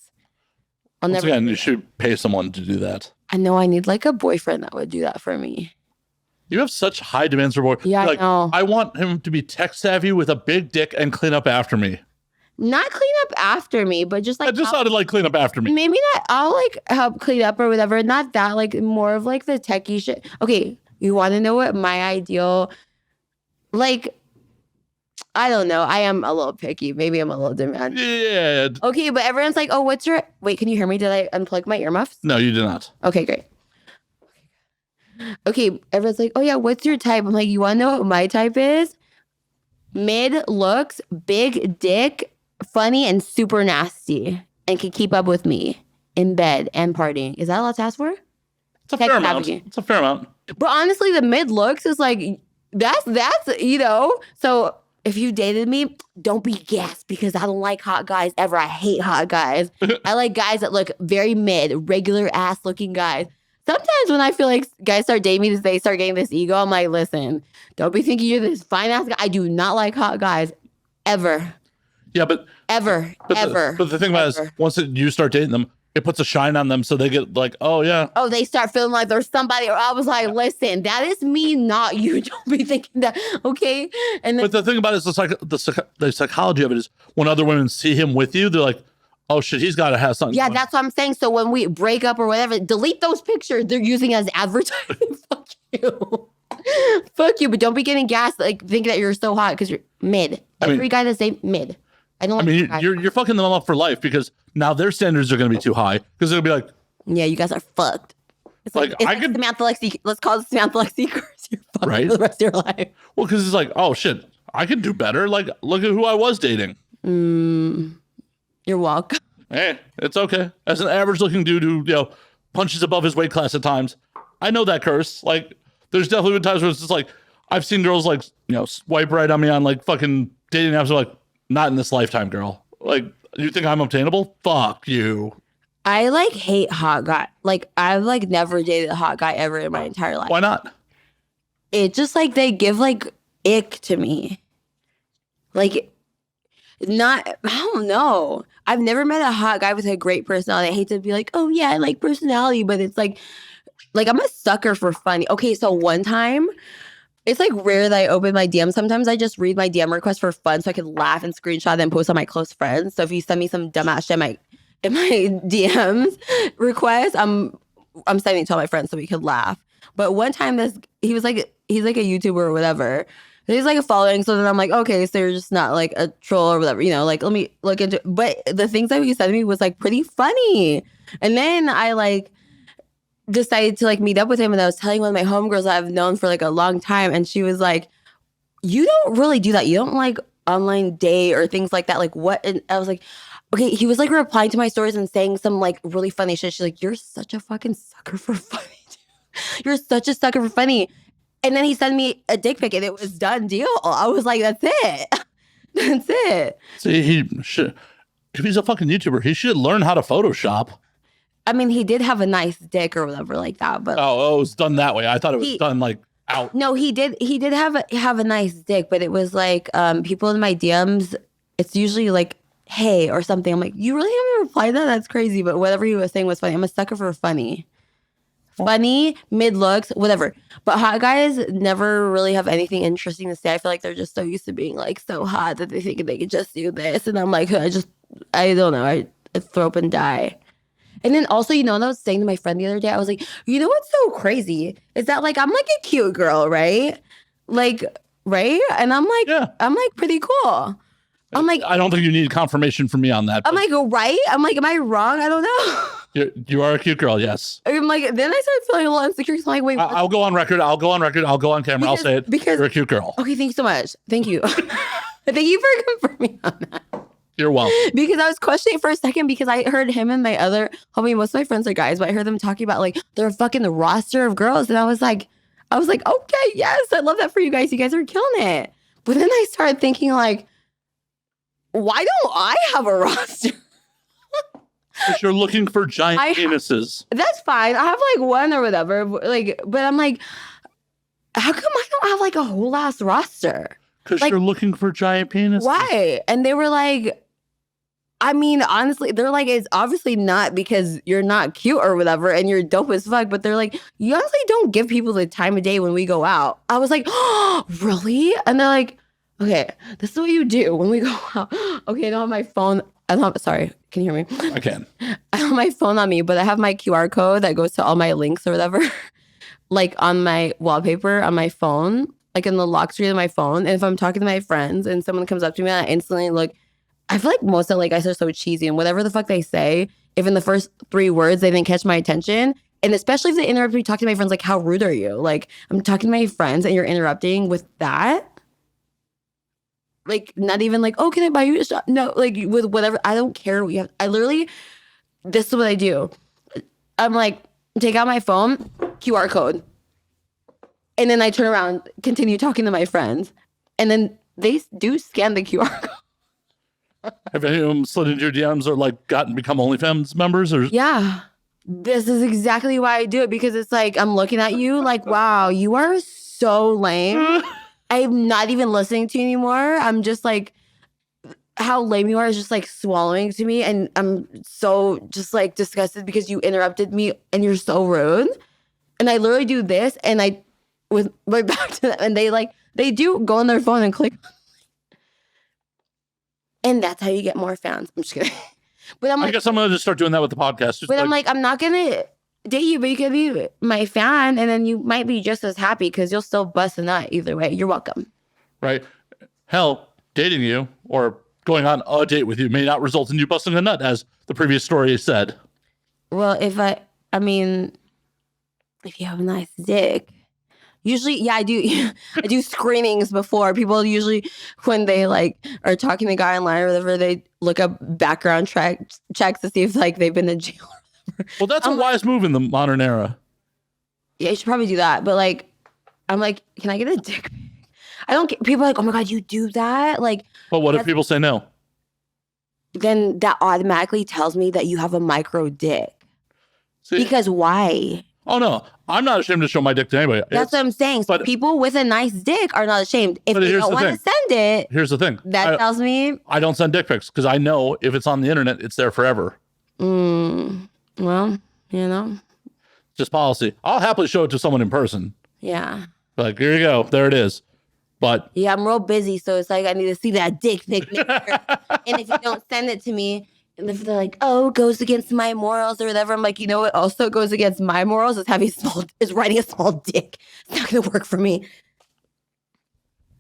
S1: Once again, you should pay someone to do that.
S2: I know I need like a boyfriend that would do that for me.
S1: You have such high demands for boy.
S2: Yeah,
S1: like,
S2: I know.
S1: I want him to be tech savvy with a big dick and clean up after me.
S2: Not clean up after me, but just like...
S1: I just sounded like clean up after me.
S2: Maybe not. I'll like help clean up or whatever. Not that, like more of like the techie shit. Okay, you want to know what my ideal... Like... I don't know. I am a little picky. Maybe I'm a little demand.
S1: Yeah.
S2: Okay, but everyone's like, oh, what's your... Wait, can you hear me? Did I unplug my earmuffs?
S1: No, you did not.
S2: Okay, great. Okay, everyone's like, oh yeah, what's your type? I'm like, you want to know what my type is? Mid looks, big dick, funny, and super nasty. And can keep up with me in bed and partying. Is that a lot to ask for?
S1: It's a fair amount. It's a fair amount.
S2: But honestly, the mid looks is like, that's so... If you dated me, don't be gassed because I don't like hot guys ever. I hate hot guys. I like guys that look very mid, regular ass looking guys. Sometimes when I feel like guys start dating me, they start getting this ego. I'm like, listen, don't be thinking you're this fine ass guy. I do not like hot guys ever.
S1: Yeah, but
S2: ever.
S1: But the thing about it is, once you start dating them, it puts a shine on them, so they get like, oh yeah.
S2: Oh, they start feeling like there's somebody. Or I was like, listen, that is me, not you. Don't be thinking that, okay? And then,
S1: But the thing about it is the psychology of it is when other women see him with you, they're like, oh shit, he's got to have something.
S2: yeah, that's what I'm saying. So when we break up or whatever, delete those pictures. They're using as advertising. Fuck you. Fuck you. But don't be getting gassed, like thinking that you're so hot because you're mid. Every guy that's mid. I don't.
S1: I mean, you're fucking them up for life because now their standards are going to be too high because they'll be like,
S2: yeah, you guys are fucked. It's like I could Samantha Lexi. Let's call it Samantha Lexi curse. You're fucked
S1: right
S2: for the rest of your life.
S1: Well, because it's like, oh shit, I could do better. Like, look at who I was dating.
S2: You're welcome.
S1: Hey, it's okay. As an average-looking dude who punches above his weight class at times, I know that curse. Like, there's definitely been times where it's just like I've seen girls like swipe right on me on like fucking dating apps. Are like, not in this lifetime, girl. Like, you think I'm obtainable? Fuck you.
S2: I like hate hot guy. Like I've like never dated a hot guy ever in my entire life.
S1: Why not?
S2: It just like they give like ick to me. Like not, I don't know. I've never met a hot guy with a great personality. I hate to be like, oh yeah, I like personality, but it's like I'm a sucker for funny. Okay, so one time, it's like rare that I open my DM. Sometimes I just read my DM request for fun so I can laugh and screenshot and post on my close friends. So if you send me some dumbass shit in my DMs request, I'm sending it to all my friends so we could laugh. But one time he's like a YouTuber or whatever. He's like a following, so then I'm like, okay, so you're just not like a troll or whatever, like let me look into. But the things that he said to me was like pretty funny, and then I like decided to like meet up with him, and I was telling one of my homegirls that I've known for like a long time, and she was like, "You don't really do that. You don't like online date or things like that. Like what?" And I was like, "Okay." He was like replying to my stories and saying some like really funny shit. She's like, "You're such a fucking sucker for funny. You're such a sucker for funny." And then he sent me a dick pic and it was done deal. I was like, that's it. That's it.
S1: See, he should, if he's a fucking YouTuber, he should learn how to Photoshop.
S2: I mean, he did have a nice dick or whatever like that, but
S1: oh, it was done that way. I thought it was done like out.
S2: No, he did have a nice dick, but it was like people in my DMs, it's usually like, hey, or something. I'm like, you really haven't replied to that? That's crazy. But whatever he was saying was funny. I'm a sucker for funny. Funny, mid looks, whatever. But hot guys never really have anything interesting to say. I feel like they're just so used to being like so hot that they think they could just do this. And I'm like, I don't know. I throw up and die. And then also, what I was saying to my friend the other day? I was like, you know what's so crazy? Is that like, I'm like a cute girl, right? Like, right? And I'm like, yeah. I'm like pretty cool. I'm like,
S1: I don't think you need confirmation from me on that.
S2: I'm like, right? I'm like, am I wrong? I don't know.
S1: You are a cute girl, yes.
S2: I'm like, then I started feeling a little insecure. So I'm like, wait.
S1: I'll go on record. I'll go on camera. Because, I'll say it. Because you're a cute girl.
S2: Okay, thank you so much. Thank you. Thank you for confirming on that.
S1: You're welcome.
S2: Because I was questioning for a second because I heard him and my other homie, most of my friends are guys, but I heard them talking about like their fucking roster of girls. And I was like, okay, yes, I love that for you guys. You guys are killing it. But then I started thinking like, why don't I have a roster?
S1: Because you're looking for giant penises.
S2: That's fine. I have like one or whatever. Like, but I'm like, how come I don't have like a whole ass roster?
S1: Because
S2: like,
S1: you're looking for giant penises.
S2: Why? And they were like, I mean, honestly, they're like, it's obviously not because you're not cute or whatever and you're dope as fuck. But they're like, you honestly don't give people the time of day when we go out. I was like, oh, really? And they're like, okay, this is what you do when we go out. Okay, I don't have my phone. Sorry, can you hear me?
S1: I can.
S2: I don't have my phone on me, but I have my QR code that goes to all my links or whatever, like on my wallpaper on my phone, like in the lock screen of my phone. And if I'm talking to my friends and someone comes up to me and I instantly look, I feel like most of like guys are so cheesy and whatever the fuck they say, if in the first 3 words they didn't catch my attention, and especially if they interrupt me talking to my friends, like how rude are you? Like I'm talking to my friends and you're interrupting with that. Like, not even like, oh, can I buy you a shot? No, like, with whatever. I don't care what you have. This is what I do. I'm like, take out my phone, QR code. And then I turn around, continue talking to my friends. And then they do scan the QR code.
S1: Have any of them slid into your DMs or like become OnlyFans members? Or
S2: yeah. This is exactly why I do it. Because it's like, I'm looking at you like, wow, you are so lame. I'm not even listening to you anymore. I'm just like, how lame you are is just like swallowing to me, and I'm so just like disgusted because you interrupted me and you're so rude. And I literally do this, and I with my back to them, and they do go on their phone and click, and that's how you get more fans. I'm just kidding, but
S1: I guess I'm gonna just start doing that with the podcast. Just
S2: but I'm like, I'm not gonna date you, but you can be my fan, and then you might be just as happy because you'll still bust a nut either way. You're welcome.
S1: Right? Hell, dating you or going on a date with you may not result in you busting a nut, as the previous story said.
S2: Well, I mean, if you have a nice dick, usually, yeah, I do. I do screenings before. People usually, when they like are talking to the guy online or whatever, they look up background checks to see if like they've been to jail.
S1: Well, that's a wise move in the modern era.
S2: Yeah, you should probably do that. But like, I'm like, can I get a dick pic? I don't get, people are like, oh my God, you do that? Like,
S1: But what if people say no?
S2: Then that automatically tells me that you have a micro dick.
S1: See?
S2: Because why?
S1: Oh no, I'm not ashamed to show my dick to anybody.
S2: That's what I'm saying. So people with a nice dick are not ashamed. If they don't want to send it,
S1: here's the thing.
S2: That tells me
S1: I don't send dick pics because I know if it's on the internet, it's there forever.
S2: Well, you know,
S1: just policy. I'll happily show it to someone in person.
S2: Yeah.
S1: Like, here you go. There it is. But
S2: yeah, I'm real busy, so it's like I need to see that dick pic. And if you don't send it to me, and if they're like, "Oh, it goes against my morals" or whatever, I'm like, you know what? Also goes against my morals is writing a small dick. It's not gonna work for me.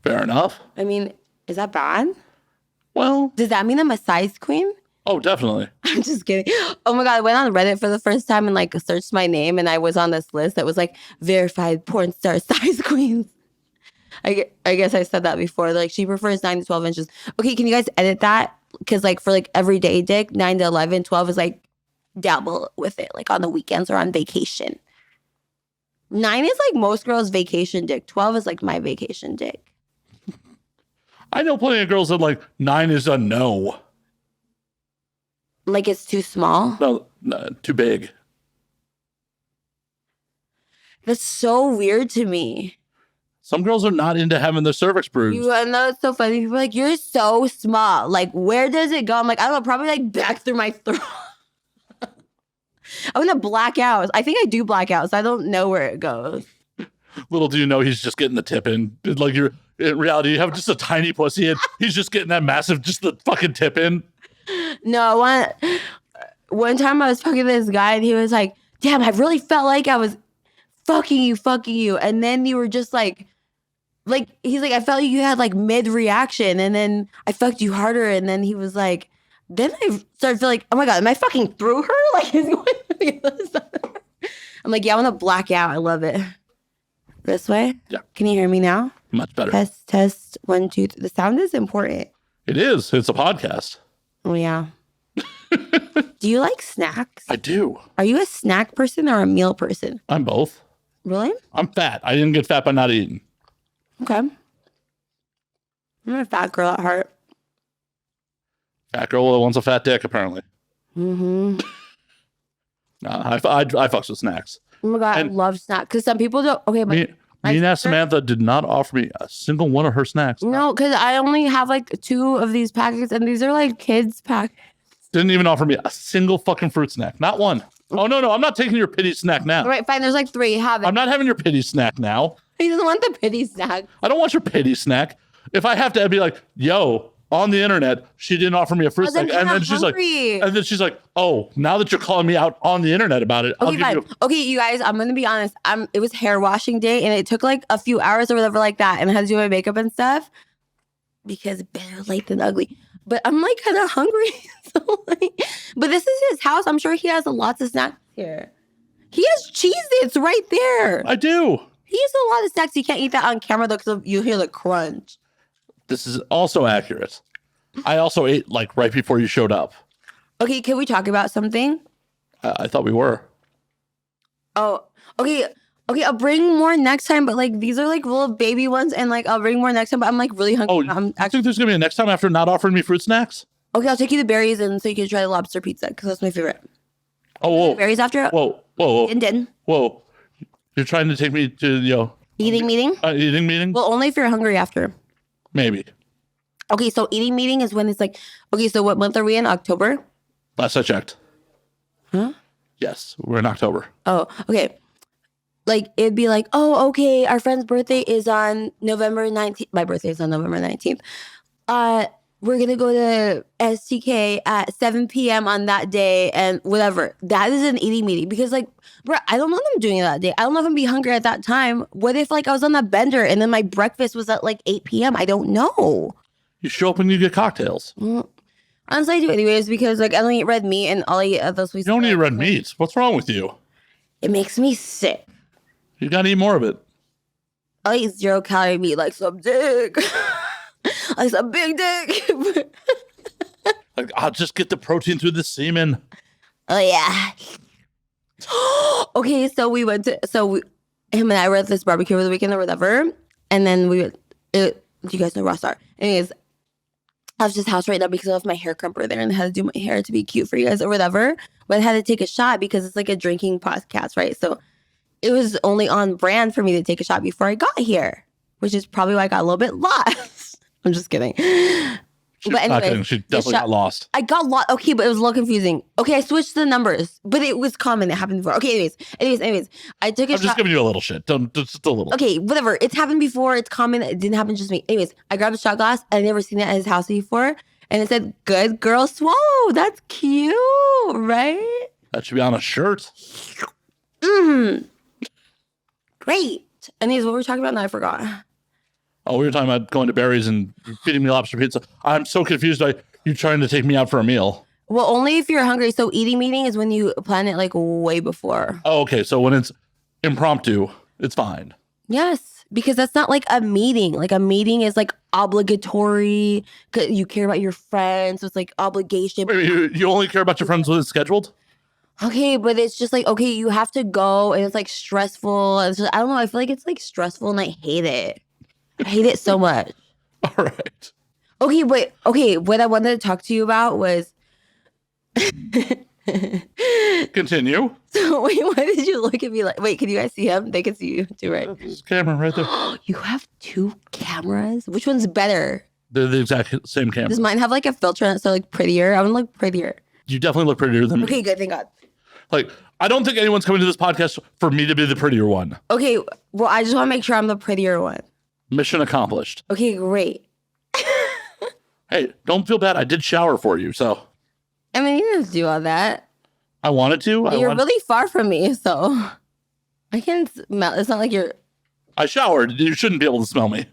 S1: Fair enough.
S2: I mean, is that bad?
S1: Well,
S2: does that mean I'm a size queen?
S1: Oh, definitely.
S2: I'm just kidding. Oh my God, I went on Reddit for the first time and like searched my name, and I was on this list that was like verified porn star size queens. I guess I said that before. Like, she prefers 9 to 12 inches. Okay, can you guys edit that? Because like for like everyday dick, 9 to 11, 12 is like dabble with it, like on the weekends or on vacation. 9 is like most girls' vacation dick. 12 is like my vacation dick.
S1: I know plenty of girls that like 9 is a no.
S2: Like it's too small?
S1: No, too big.
S2: That's so weird to me.
S1: Some girls are not into having their cervix bruised.
S2: I know, it's so funny. People are like, you're so small. Like, where does it go? I'm like, I don't know, probably like back through my throat. I'm gonna black out. I think I do black out, so I don't know where it goes.
S1: Little do you know, he's just getting the tip in. Like, you're in reality, you have just a tiny pussy, and he's just getting that massive, just the fucking tip in.
S2: No, one time I was fucking this guy, and he was like, damn, I really felt like I was fucking you. And then you were just like, he's like, I felt like you had like mid reaction, and then I fucked you harder, and then he was like, then I started feeling like, oh my God, am I fucking through her? Like, he's going to the other side. I'm like, yeah, I want to black out. I love it. This way?
S1: Yeah.
S2: Can you hear me now?
S1: Much better.
S2: Test 1, 2, 3. The sound is important.
S1: It is. It's a podcast.
S2: Oh yeah. Do you like snacks?
S1: I do.
S2: Are you a snack person or a meal person?
S1: I'm both.
S2: Really?
S1: I'm fat. I didn't get fat by not eating.
S2: Okay. I'm a fat girl at heart.
S1: Fat girl that wants a fat dick, apparently.
S2: Mm-hmm.
S1: I fucks with snacks.
S2: Oh my God, I love snacks. Because some people don't. Okay, but
S1: me and Samantha did not offer me a single one of her snacks.
S2: No, because I only have like 2 of these packets, and these are like kids' packets.
S1: Didn't even offer me a single fucking fruit snack. Not one. Oh, no. I'm not taking your pity snack now.
S2: All right, fine. There's like 3. Have it.
S1: I'm not having your pity snack now.
S2: He doesn't want the pity snack.
S1: I don't want your pity snack. If I have to, I'd be like, yo, on the internet, she didn't offer me a fruit snack. And then she's like, oh, now that you're calling me out on the internet about it,
S2: okay, fine. Okay, you guys, I'm going to be honest. It was hair washing day, and it took like a few hours or whatever like that, and I had to do my makeup and stuff because better late than ugly. But I'm like kind of hungry. So like, but this is his house. I'm sure he has lots of snacks here. He has Cheez-Its right there.
S1: I do.
S2: He has a lot of snacks. You can't eat that on camera though because you hear the crunch.
S1: This is also accurate. I also ate like right before you showed up.
S2: Okay, can we talk about something?
S1: I thought we were.
S2: Oh, okay. Okay, I'll bring more next time, but like these are like little baby ones, and like I'll bring more next time, but I'm like really hungry.
S1: Oh, I think there's gonna be a next time after not offering me fruit snacks?
S2: Okay, I'll take you to Berries and so you can try the lobster pizza because that's my favorite.
S1: Oh, whoa.
S2: Berries after?
S1: Whoa.
S2: Din.
S1: Whoa. You're trying to take me to,
S2: Eating meeting?
S1: Eating meeting?
S2: Well, only if you're hungry after.
S1: Maybe.
S2: Okay, so eating meeting is when it's like, okay, so what month are we in? October?
S1: Last I checked.
S2: Huh?
S1: Yes, we're in October.
S2: Oh, okay. Like, it'd be like, oh, okay, our friend's birthday is on November 19th. My birthday is on November 19th. We're going to go to STK at 7 p.m. on that day and whatever. That is an eating meeting because, like, bro, I don't know what I'm doing that day. I don't know if I'm be hungry at that time. What if, like, I was on that bender and then my breakfast was at, like, 8 p.m.? I don't know.
S1: You show up and you get cocktails.
S2: Honestly, I do anyways because, like, I don't eat red meat and all I eat are those sweet.
S1: You don't eat red meat. What's wrong with you?
S2: It makes me sick.
S1: You gotta eat more of it.
S2: I eat 0-calorie meat like some dick. Like some big dick.
S1: Like, I'll just get the protein through the semen.
S2: Oh, yeah. Okay, so him and I were at this barbecue over the weekend or whatever. And then do you guys know Ross Star? Anyways, I was just house right now because I left my hair crumper there and I had to do my hair to be cute for you guys or whatever. But I had to take a shot because it's like a drinking podcast, right? So it was only on brand for me to take a shot before I got here, which is probably why I got a little bit lost. I'm just kidding. But anyway,
S1: she definitely got lost.
S2: I got lost. Okay, but it was a little confusing. Okay, I switched the numbers, but it was common. It happened before. Okay, anyways, I took a shot.
S1: I'm just giving you a little shit. Just a little.
S2: Okay, whatever. It's happened before. It's common. It didn't happen just to me. Anyways, I grabbed a shot glass. I never seen it at his house before, and it said "Good girl swallow." That's cute, right?
S1: That should be on a shirt.
S2: Great. Anyways, what were we talking about now? I forgot.
S1: Oh, we were talking about going to Barry's and feeding me lobster pizza. I'm so confused by you trying to take me out for a meal.
S2: Well, only if you're hungry. So eating meeting is when you plan it like way before.
S1: Oh, okay. So when it's impromptu, it's fine.
S2: Yes, because that's not like a meeting. Like a meeting is like obligatory. You care about your friends. So it's like obligation.
S1: Wait, you only care about your friends when it's scheduled?
S2: Okay, but it's just like, okay, you have to go and it's like stressful. It's just, I don't know. I feel like it's like stressful and I hate it. I hate it so much.
S1: All right.
S2: Okay, but what I wanted to talk to you about was
S1: Continue.
S2: So wait, why did you look at me like wait, can you guys see him? They can see you too, right?
S1: There's a camera right there.
S2: You have 2 cameras? Which one's better?
S1: They're the exact same camera.
S2: Does mine have like a filter on it so like prettier? I want to look prettier.
S1: You definitely look prettier than me.
S2: Okay, good, thank God.
S1: Like, I don't think anyone's coming to this podcast for me to be the prettier one.
S2: Okay, well, I just want to make sure I'm the prettier one.
S1: Mission accomplished.
S2: Okay, great.
S1: Hey, don't feel bad. I did shower for you, so.
S2: I mean, you didn't have to do all that.
S1: I wanted to.
S2: You're really far from me, so I can't smell. It's not like you're.
S1: I showered. You shouldn't be able to smell me.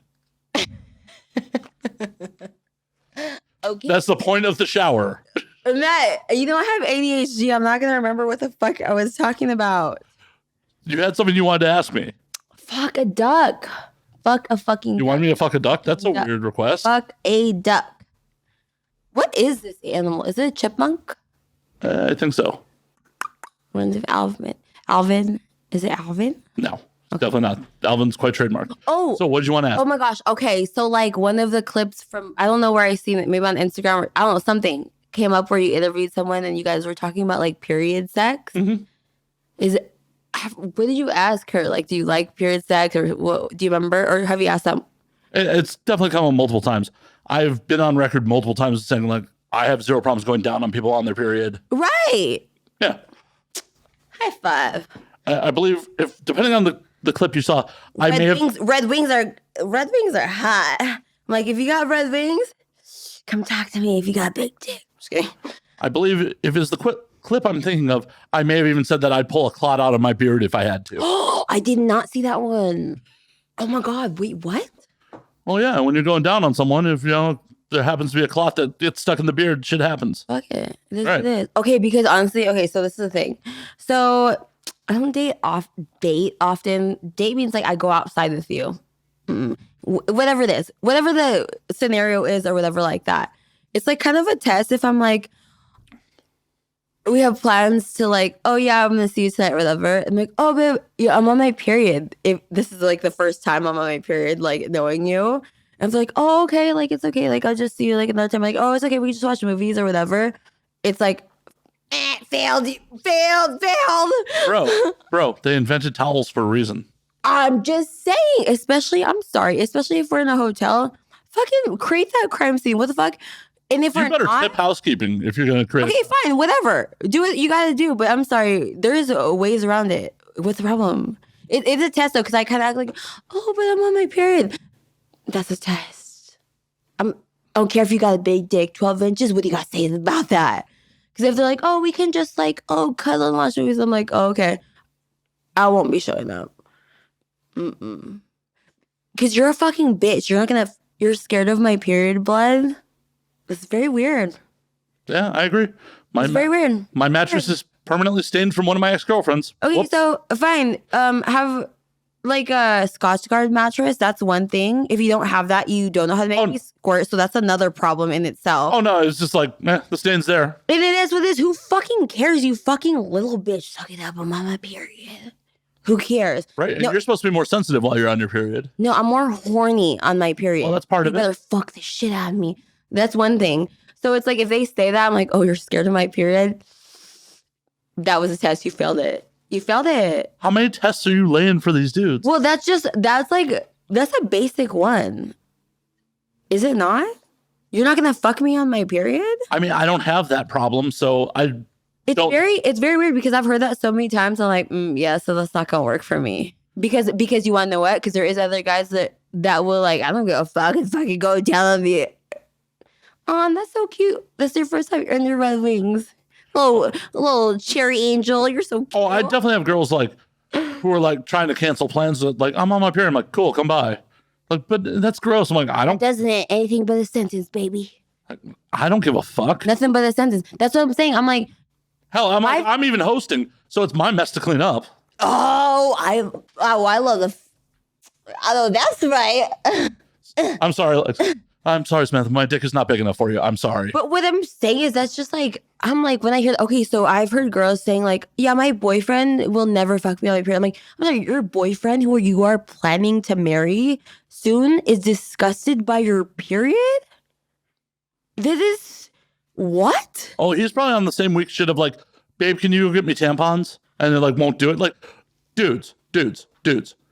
S2: Okay.
S1: That's the point of the shower.
S2: Matt, you know I have ADHD. I'm not going to remember what the fuck I was talking about.
S1: You had something you wanted to ask me.
S2: Fuck a duck. Fuck a fucking
S1: You
S2: duck.
S1: wanted me to fuck a duck? That's a weird request.
S2: Fuck a duck. What is this animal? Is it a chipmunk?
S1: I think so.
S2: Runs of Alvin. Alvin? Is it Alvin?
S1: No, definitely not. Alvin's quite trademarked.
S2: Oh.
S1: So what did you want to ask?
S2: Oh my gosh. Okay. So like one of the clips from, I don't know where I seen it, maybe on Instagram or I don't know, something came up where you interviewed someone and you guys were talking about like period sex.
S1: Mm-hmm.
S2: Is it, what did you ask her? Like, do you like period sex or what, do you remember? Or have you asked them?
S1: It's definitely come up multiple times. I've been on record multiple times saying like, I have zero problems going down on people on their period.
S2: Right.
S1: Yeah.
S2: High five.
S1: I believe if depending on the clip you saw,
S2: Red wings are hot. I'm like, if you got red wings, come talk to me if you got big dick. Just kidding.
S1: I believe if it's the clip I'm thinking of, I may have even said that I'd pull a clot out of my beard if I had to.
S2: Oh, I did not see that one. Oh my God. Wait, what?
S1: Well, yeah, when you're going down on someone, if there happens to be a clot that gets stuck in the beard, shit happens.
S2: Fuck it. It is. Okay, because honestly, okay, so this is the thing. So I don't date often. Date means like I go outside with you. Whatever it is. Whatever the scenario is or whatever like that. It's like kind of a test if I'm like, we have plans to like, oh yeah, I'm going to see you tonight or whatever. I'm like, oh babe, yeah, I'm on my period. If this is like the first time I'm on my period, like knowing you. And it's like, oh, okay, like it's okay. Like I'll just see you like another time. Like, oh, it's okay. We can just watch movies or whatever. It's like, failed.
S1: Bro, they invented towels for a reason.
S2: I'm just saying, especially if we're in a hotel, fucking create that crime scene. What the fuck? And if
S1: You
S2: we're
S1: better
S2: not,
S1: tip housekeeping if you're going to create.
S2: okay, fine, whatever. Do what you gotta do. But I'm sorry, there's ways around it. What's the problem? It's a test though, because I kind of act like, oh, but I'm on my period. That's a test. I don't care if you got a big dick, 12 inches. What do you got to say about that? Because if they're like, oh, we can just like, oh, cuddle and watch movies, I'm like, oh, okay. I won't be showing up. Because you're a fucking bitch. You're scared of my period blood. It's very weird.
S1: Yeah, I agree.
S2: It's very weird.
S1: My mattress is permanently stained from one of my ex-girlfriends.
S2: Okay,
S1: Whoops.
S2: so fine. Have like a Scotch Guard mattress. That's one thing. If you don't have that, you don't know how to make me squirt. So that's another problem in itself.
S1: Oh no, it's just like, the stain's there.
S2: And it is what it is. Who fucking cares? You fucking little bitch. Suck it up. I'm on my period. Who cares?
S1: Right, and
S2: No,
S1: you're supposed to be more sensitive while you're on your period.
S2: no, I'm more horny on my period.
S1: Well, that's part of
S2: you better fuck the shit out of me. That's one thing. So it's like if they say that, I'm like, oh, you're scared of my period? That was a test. You failed it. You failed it.
S1: How many tests are you laying for these dudes?
S2: Well, that's a basic one. Is it not? You're not gonna fuck me on my period?
S1: I mean, I don't have that problem, so
S2: It's very weird because I've heard that so many times. I'm like, yeah, so that's not gonna work for me. Because you wanna know what? Because there is other guys that will like, I don't give a fuck and fucking go down on me. Oh, that's so cute. That's your first time earning your red wings. Little cherry angel. You're so cute.
S1: Oh, I definitely have girls like who are like trying to cancel plans. Like, I'm on my period. I'm like, cool, come by. Like, but that's gross. I'm like, I don't.
S2: Doesn't it? Anything but a sentence, baby.
S1: I don't give a fuck.
S2: Nothing but a sentence. That's what I'm saying. I'm like,
S1: hell, I'm even hosting, so it's my mess to clean up.
S2: oh, I love the. I know that's right.
S1: I'm sorry, Lex. I'm sorry, Samantha. My dick is not big enough for you. I'm sorry.
S2: But what I'm saying is that's just like, I'm like, when I hear, okay, so I've heard girls saying like, yeah, my boyfriend will never fuck me on my period. I'm like, your boyfriend who you are planning to marry soon is disgusted by your period? This is what?
S1: Oh, he's probably on the same week shit of like, babe, can you go get me tampons? And they like won't do it. Like, dudes.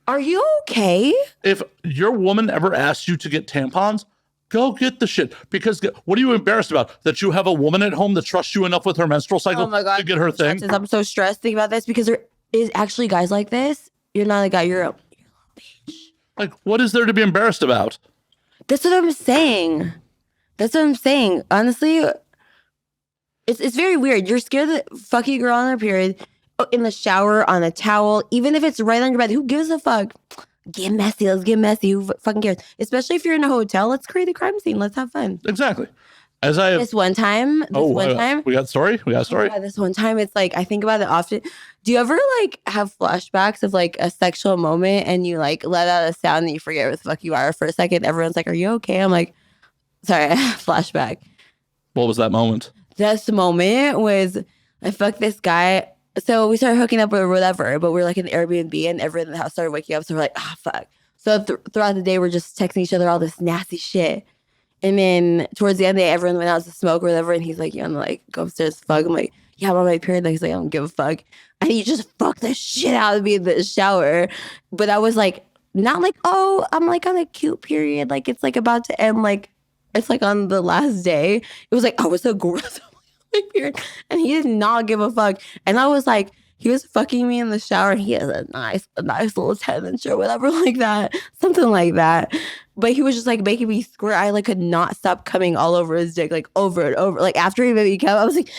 S2: Are you okay?
S1: If your woman ever asks you to get tampons, go get the shit. Because what are you embarrassed about? That you have a woman at home that trusts you enough with her menstrual cycle to get her thing?
S2: I'm so stressed thinking about this because there is actually guys like this. You're not a guy, you're a little bitch.
S1: Like, what is there to be embarrassed about?
S2: That's what I'm saying. Honestly, it's very weird. You're scared that fucking girl on her period, in the shower, on a towel, even if it's right on your bed. Who gives a fuck? Get messy. Let's get messy. Who fucking cares? Especially if you're in a hotel. Let's create a crime scene. Let's have fun.
S1: Exactly. As I have.
S2: This one time.
S1: We got a story?
S2: Yeah, this one time, it's like, I think about it often. Do you ever like have flashbacks of like a sexual moment and you like let out a sound and you forget where the fuck you are for a second? Everyone's like, are you okay? I'm like, sorry, flashback.
S1: What was that moment?
S2: This moment was I fucked this guy. So we started hooking up or whatever, but we're like in Airbnb and everyone in the house started waking up. So we're like, fuck. So throughout the day, we're just texting each other all this nasty shit. And then towards the end of the day, everyone went out to smoke or whatever. And he's like, you want to like go upstairs to fuck? I'm like, yeah, I'm on my period. And he's like, I don't give a fuck. And he just fucked the shit out of me in the shower. But I was like, not like, oh, I'm like on a cute period. Like it's like about to end. Like it's like on the last day. It was like, oh, it's so gross. Period. And he did not give a fuck. And I was like, he was fucking me in the shower and he has a nice little 10-inch or whatever like that. Something like that. But he was just like making me squirt. I like could not stop coming all over his dick, like over and over. Like after he made me come, I was like,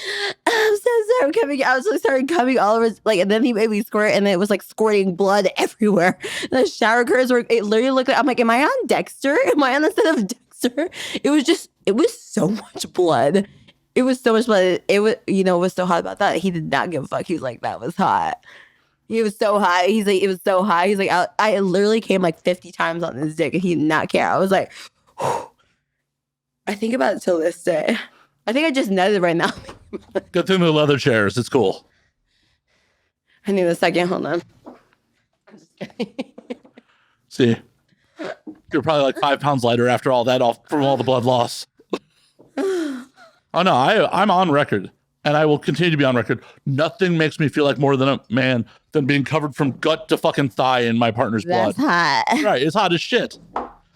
S2: I'm so sorry I'm coming. I was like started coming all over his, like, and then he made me squirt and then it was like squirting blood everywhere. And the shower curtains were, it literally looked like, I'm like, am I on Dexter? Am I on the set of Dexter? It was so much blood. It was so much blood. It was, it was so hot about that. He did not give a fuck. He was like, that was hot. He was so hot. He's like, it was so hot. He's like, I literally came like 50 times on his dick and he did not care. I was like, whew. I think about it till this day. I think I just nutted right now.
S1: Good thing the leather chairs. It's cool.
S2: I need a second. Hold on. I'm just kidding.
S1: See, you're probably like 5 pounds lighter after all that from all the blood loss. Oh, no, I'm on record, and I will continue to be on record. Nothing makes me feel like more than a man than being covered from gut to fucking thigh in my partner's blood.
S2: That's hot.
S1: Right, it's hot as shit.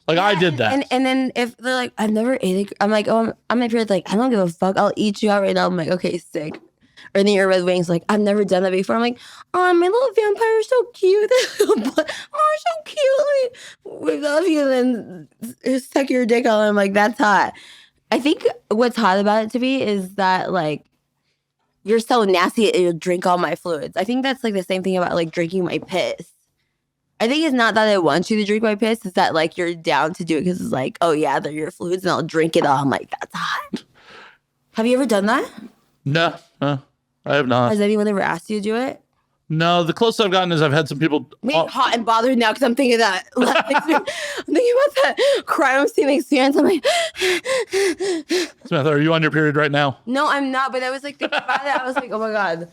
S1: Like I did that.
S2: And then if they're like, I've never ate it, I'm like, oh, I'm my period's like, I don't give a fuck. I'll eat you out right now. I'm like, okay, sick. Or then your Red Wings like, I've never done that before. I'm like, oh, my little vampire is so cute. Oh, so cute. We love you. And then suck your dick on. I'm like, that's hot. I think what's hot about it to me is that like you're so nasty you'll drink all my fluids. I think that's like the same thing about like drinking my piss. I think it's not that I want you to drink my piss. It's that like you're down to do it because it's like, oh yeah, they're your fluids and I'll drink it all. I'm like, that's hot. Have you ever done that?
S1: No, I have not.
S2: Has anyone ever asked you to do it?
S1: No, the closest I've gotten is I've had some people.
S2: I'm hot and bothered now because I'm thinking that. I'm thinking about that crime scene experience. I'm like,
S1: Samantha, are you on your period right now?
S2: no, I'm not. But I was like thinking about it. I was like, oh my God.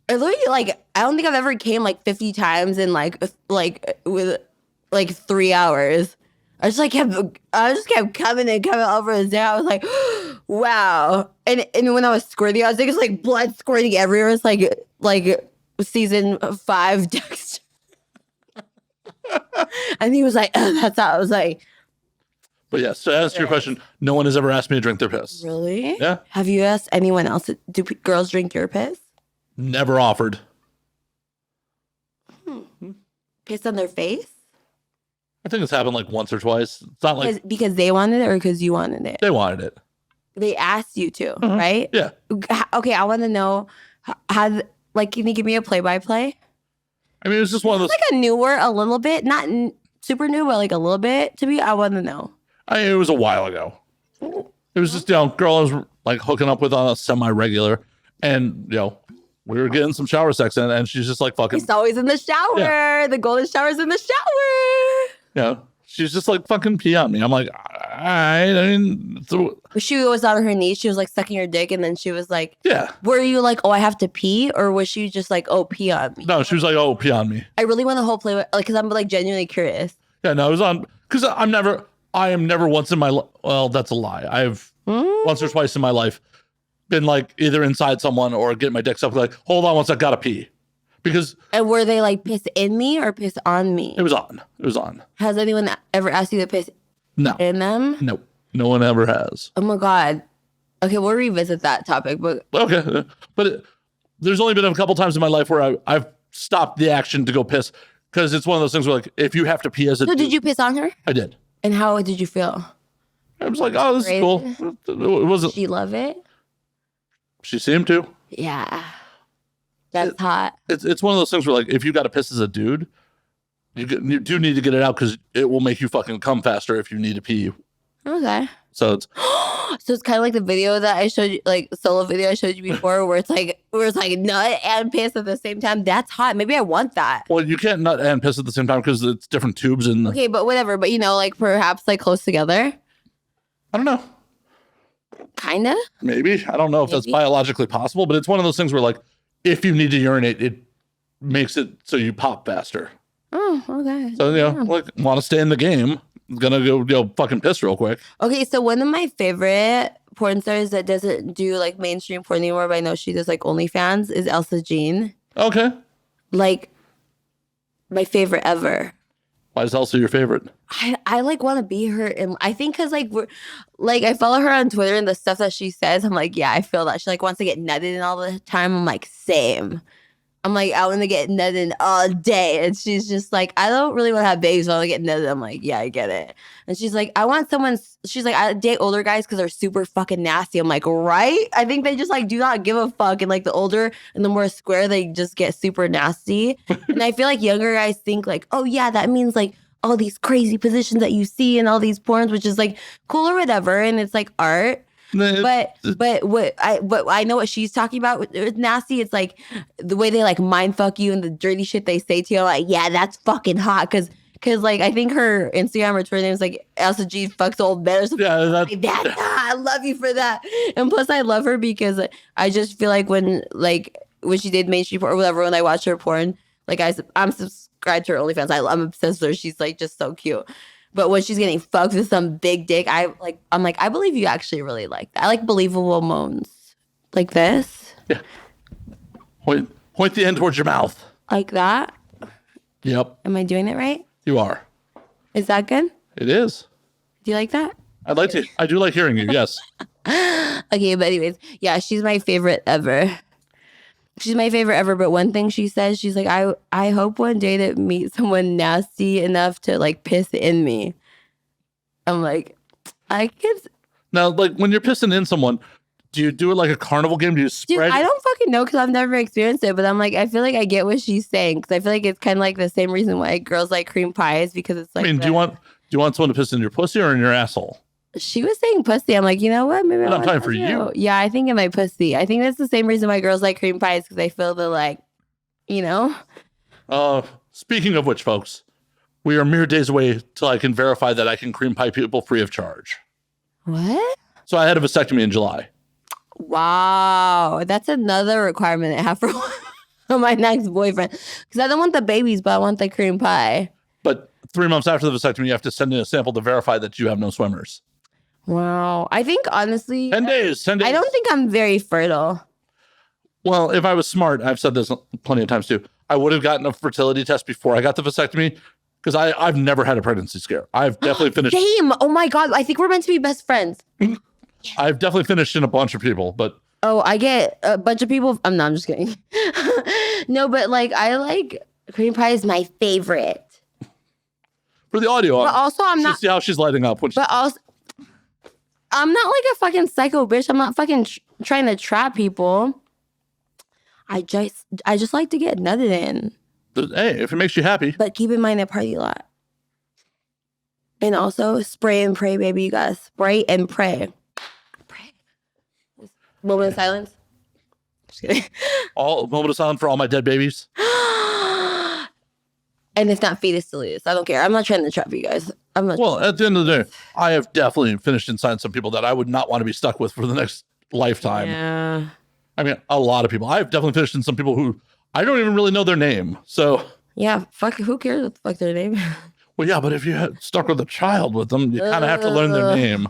S2: I literally like, I don't think I've ever came like 50 times in like with like 3 hours. I just kept coming over his day. I was like, wow. And when I was squirting, I was thinking it's like blood squirting everywhere. It's like season 5 Dexter. And he was like, that's how I was like.
S1: But yes, to answer your question, no one has ever asked me to drink their piss.
S2: Really?
S1: Yeah.
S2: Have you asked anyone else? Do girls drink your piss?
S1: Never offered.
S2: Piss on their face?
S1: I think it's happened like once or twice. It's not like
S2: because they wanted it or because you wanted it?
S1: they wanted it.
S2: They asked you to, right?
S1: Yeah.
S2: Okay, I want to know how. Like, can you give me a play-by-play?
S1: I mean, it was just one of those.
S2: Like a newer, a little bit, not super new, but like a little bit. To me, I want to know.
S1: It was a while ago. It was just girl I was like hooking up with on a semi-regular, and we were getting some shower sex in, and she's just like fucking.
S2: It's always in the shower. Yeah. The golden shower's in the shower.
S1: Yeah, she's just like fucking pee on me. I'm like, all right. I mean,
S2: she was on her knees. She was like sucking your dick, and then she was like,
S1: yeah.
S2: Were you like, oh, I have to pee, or was she just like, oh, pee on me?
S1: No, she was like, oh, pee on me.
S2: I really want the whole play, like, because I'm like genuinely curious.
S1: Yeah, no, it was on because I am never once in my well, that's a lie. I've once or twice in my life been like either inside someone or getting my dick sucked. Like, hold on, once I gotta pee. Because
S2: and were they like piss in me or piss on me?
S1: It was on. It was on.
S2: Has anyone ever asked you to piss in them?
S1: Nope. No one ever has.
S2: Oh my God. Okay, we'll revisit that topic. But
S1: okay, but there's only been a couple times in my life where I've stopped the action to go piss because it's one of those things where like if you have to pee as a.
S2: So did you piss on her?
S1: I did.
S2: And how did you feel?
S1: I was like, oh, this is cool. It wasn't.
S2: Did she love it?
S1: She seemed to.
S2: Yeah. That's hot.
S1: It's one of those things where like if you got to piss as a dude, you do need to get it out because it will make you fucking come faster if you need to pee.
S2: Okay.
S1: So it's
S2: kind of like the video that I showed you, like solo video I showed you before, where it's like nut and piss at the same time. That's hot. Maybe I want that.
S1: Well, you can't nut and piss at the same time because it's different tubes and.
S2: Okay, but whatever. But like perhaps like close together.
S1: I don't know.
S2: Kinda.
S1: Maybe. I don't know if that's biologically possible, but it's one of those things where like if you need to urinate, it makes it so you pop faster.
S2: Oh, okay.
S1: So like want to stay in the game. Gonna go fucking piss real quick.
S2: Okay, so one of my favorite porn stars that doesn't do like mainstream porn anymore, but I know she does like OnlyFans, is Elsa Jean.
S1: Okay.
S2: Like my favorite ever.
S1: Why is Elsa your favorite?
S2: I like want to be her, and I think because like we're like I follow her on Twitter and the stuff that she says, I'm like, yeah, I feel that she like wants to get nutted in all the time. I'm like, same. I'm like, I want to get nutted all day. And she's just like, I don't really want to have babies. So I want to get nutted. I'm like, yeah, I get it. And she's like, she's like, I date older guys because they're super fucking nasty. I'm like, right? I think they just like do not give a fuck. And like the older and the more square, they just get super nasty. And I feel like younger guys think like, oh yeah, that means like all these crazy positions that you see in all these porns, which is like cool or whatever. And it's like art. But I know what she's talking about with nasty. It's like the way they like mind fuck you and the dirty shit they say to you. I'm like, yeah, that's fucking hot. Cause like I think her Instagram or Twitter name is like Elsa G fucks old men or something. Yeah, that's hot. I love you for that. And plus I love her because I just feel like when she did mainstream porn or whatever, when I watch her porn, like I'm subscribed to her OnlyFans. I'm obsessed with her. She's like just so cute. But when she's getting fucked with some big dick, I'm like, I believe you actually really like that. I like believable moans. Like this.
S1: Yeah. Point the end towards your mouth.
S2: Like that?
S1: Yep.
S2: Am I doing it right?
S1: You are.
S2: Is that good?
S1: It is.
S2: Do you like that?
S1: I'd like to. I do like hearing you. Yes.
S2: Okay, but anyways, yeah, she's my favorite ever. She's my favorite ever. But one thing she says, she's like, I hope one day to meet someone nasty enough to like piss in me. I'm like, I could.
S1: Now, like when you're pissing in someone, do you do it like a carnival game? Do you spread?
S2: Dude, I don't fucking know because I've never experienced it. But I'm like, I feel like I get what she's saying because I feel like it's kind of like the same reason why girls like cream pies because it's like.
S1: I mean, do you want someone to piss in your pussy or in your asshole?
S2: She was saying pussy. I'm like, you know what? Maybe
S1: I'm talking for you.
S2: Yeah, I think in my pussy. I think that's the same reason why girls like cream pies because they feel the like, you know.
S1: Speaking of which, folks, we are mere days away till I can verify that I can cream pie people free of charge.
S2: What?
S1: So I had a vasectomy in July.
S2: Wow, that's another requirement I have for my next boyfriend because I don't want the babies, but I want the cream pie.
S1: But 3 months after the vasectomy, you have to send in a sample to verify that you have no swimmers.
S2: Wow. I think honestly
S1: 10 days. I
S2: don't think I'm very fertile.
S1: Well, if I was smart, I've said this plenty of times too, I would have gotten a fertility test before I got the vasectomy because I've never had a pregnancy scare. I've definitely finished.
S2: Same. Oh my God. I think we're meant to be best friends.
S1: I've definitely finished in a bunch of people, but.
S2: Oh, I get a bunch of people. I'm just kidding. No, but like I like cream pie is my favorite.
S1: For the audio,
S2: but also I'm not.
S1: See how she's lighting up.
S2: But also, I'm not like a fucking psycho bitch. I'm not fucking trying to trap people. I just like to get nutted in.
S1: Hey, if it makes you happy.
S2: But keep in mind I party a lot. And also spray and pray, baby. You gotta spray and pray. Pray. Moment of silence. Just kidding.
S1: Moment of silence for all my dead babies.
S2: And if not fetus deletus, I don't care. I'm not trying to trap you guys.
S1: Well, at the end of the day, I have definitely finished inside some people that I would not want to be stuck with for the next lifetime.
S2: Yeah.
S1: I mean, a lot of people. I've definitely finished in some people who I don't even really know their name. So
S2: yeah, fuck. Who cares what the fuck their name?
S1: Well, yeah, but if you had stuck with a child with them, you kind of have to learn their name.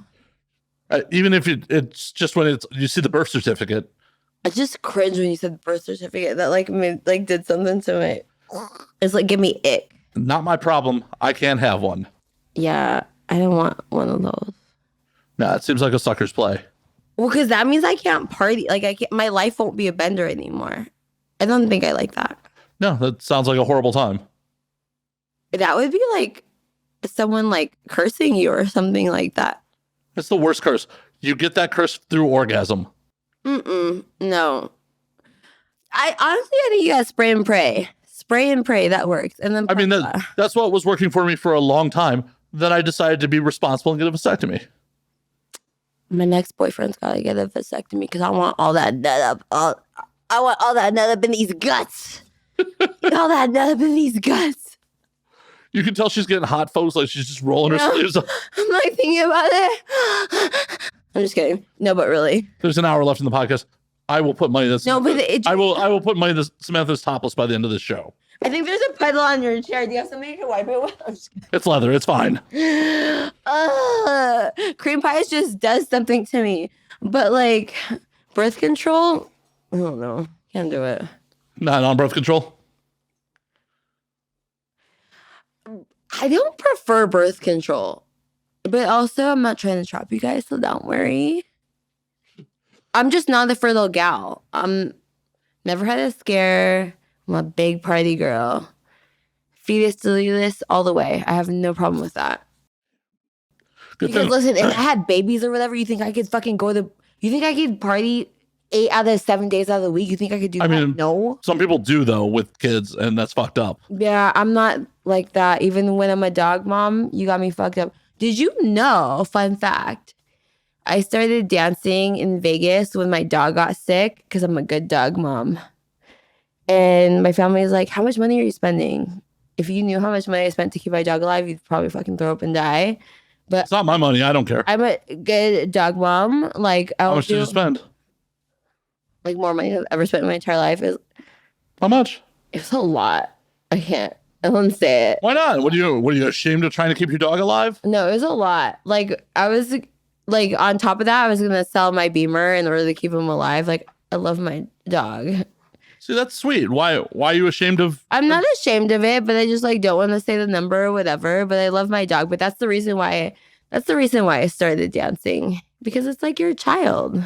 S1: Even if it's just when you see the birth certificate.
S2: I just cringe when you said birth certificate. That like did something to my. It's like give me ick.
S1: Not my problem. I can't have one.
S2: Yeah, I don't want one of those.
S1: Nah, it seems like a sucker's play.
S2: Well, because that means I can't party. Like my life won't be a bender anymore. I don't think I like that.
S1: No, that sounds like a horrible time.
S2: That would be like someone like cursing you or something like that.
S1: It's the worst curse. You get that curse through orgasm.
S2: No. I think you gotta spray and pray. Spray and pray, that works. And then
S1: I mean, that's what was working for me for a long time. Then I decided to be responsible and get a vasectomy.
S2: My next boyfriend's gotta get a vasectomy because I want all that nut up. I want all that nut up in these guts. All that nut up in these guts.
S1: You can tell she's getting hot, folks. Like she's just rolling her sleeves up.
S2: I'm like thinking about it. I'm just kidding. No, but really.
S1: There's an hour left in the podcast. I will put money this.
S2: No, but
S1: I will put money this Samantha's topless by the end of this show.
S2: I think there's a puddle on your chair. Do you have something you can wipe it with?
S1: It's leather. It's fine.
S2: Cream pies just does something to me. But like birth control, I don't know. Can't do it.
S1: Not on birth control.
S2: I don't prefer birth control. But also I'm not trying to trap you guys, so don't worry. I'm just not a fertile gal. Never had a scare. I'm a big party girl. Fetus deletus all the way. I have no problem with that. Because listen, if I had babies or whatever, you think I could fucking you think I could party 8 out of 7 days out of the week? You think I could do that? I mean, no.
S1: Some people do though with kids, and that's fucked up.
S2: Yeah, I'm not like that. Even when I'm a dog mom, you got me fucked up. Did you know, fun fact, I started dancing in Vegas when my dog got sick because I'm a good dog mom. And my family was like, how much money are you spending? If you knew how much money I spent to keep my dog alive, you'd probably fucking throw up and die. But
S1: it's not my money. I don't care.
S2: I'm a good dog mom. Like,
S1: how much did you spend?
S2: Like more money I've ever spent in my entire life.
S1: How much?
S2: It's a lot. I won't say it.
S1: Why not? What are you ashamed of trying to keep your dog alive?
S2: No, it was a lot. Like I was like on top of that, I was gonna sell my Beamer in order to keep him alive. Like I love my dog.
S1: See, that's sweet. Why are you ashamed of?
S2: I'm not ashamed of it, but I just like don't want to say the number or whatever. But I love my dog. But that's the reason why. That's the reason why I started dancing, because it's like you're a child,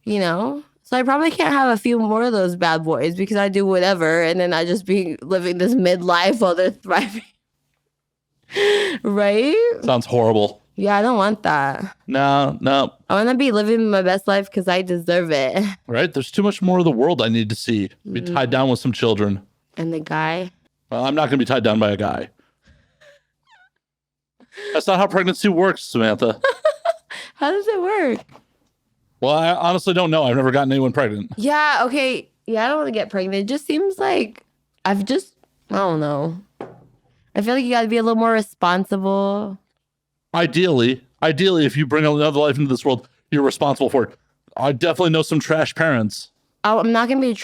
S2: you know. So I probably can't have a few more of those bad boys because I do whatever, and then I just be living this midlife while they're thriving. Right?
S1: Sounds horrible.
S2: Yeah, I don't want that.
S1: No.
S2: I want to be living my best life because I deserve it.
S1: Right? There's too much more of the world I need to see. Be tied down with some children.
S2: And the guy?
S1: Well, I'm not going to be tied down by a guy. That's not how pregnancy works, Samantha.
S2: How does it work?
S1: Well, I honestly don't know. I've never gotten anyone pregnant.
S2: Yeah, okay. Yeah, I don't want to get pregnant. It just seems like I don't know. I feel like you got to be a little more responsible.
S1: Ideally, if you bring another life into this world, you're responsible for it. I definitely know some trash parents.
S2: I'm not going to be a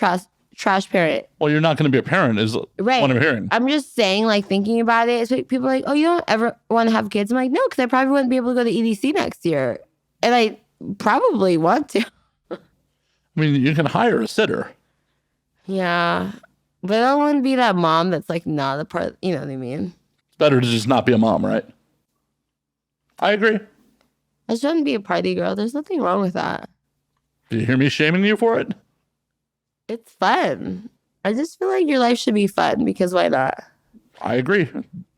S2: trash parent.
S1: Well, you're not going to be a parent is
S2: right.
S1: What I'm hearing.
S2: I'm just saying, like, thinking about it. It's like people are like, oh, you don't ever want to have kids? I'm like, no, because I probably wouldn't be able to go to EDC next year. And I probably want to.
S1: I mean, you can hire a sitter.
S2: Yeah. But I don't want to be that mom that's like not a part, you know what I mean?
S1: It's better to just not be a mom, right? I agree.
S2: I just want to be a party girl. There's nothing wrong with that.
S1: Do you hear me shaming you for it?
S2: It's fun. I just feel like your life should be fun because why not?
S1: I agree.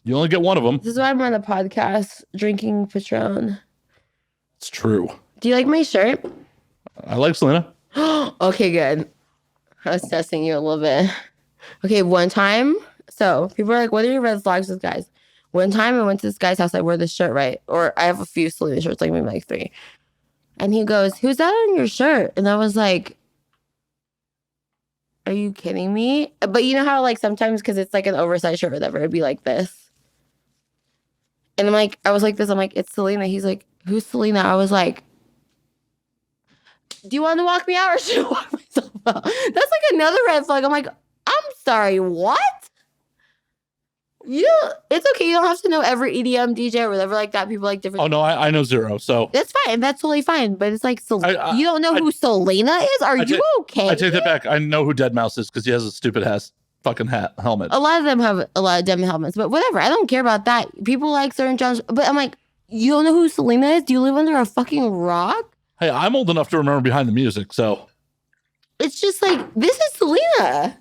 S1: You only get one of them.
S2: This is why I'm on a podcast drinking Patron.
S1: It's true.
S2: Do you like my shirt?
S1: I like Selena.
S2: Okay, good. I was testing you a little bit. Okay, one time. So people are like, what are your red flags with guys? One time I went to this guy's house. I wore this shirt, right? Or I have a few Selena shirts, like maybe like 3. And he goes, who's that on your shirt? And I was like, are you kidding me? But you know how like sometimes because it's like an oversized shirt or whatever, it'd be like this. And I'm like, I was like this. I'm like, it's Selena. He's like, who's Selena? I was like, do you want to walk me out or should I walk myself out? That's like another red flag. I'm like, I'm sorry, what? It's okay. You don't have to know every EDM DJ or whatever like that. People like different.
S1: Oh, no, I know zero. So
S2: that's fine. That's totally fine. But it's like, you don't know who Selena is? Are you okay?
S1: I take that back. I know who deadmau5 is because he has a stupid ass fucking helmet.
S2: A lot of them have a lot of dumb helmets, but whatever. I don't care about that. People like certain genres. But I'm like, you don't know who Selena is? Do you live under a fucking rock?
S1: Hey, I'm old enough to remember behind the music, so.
S2: It's just like, this is Selena.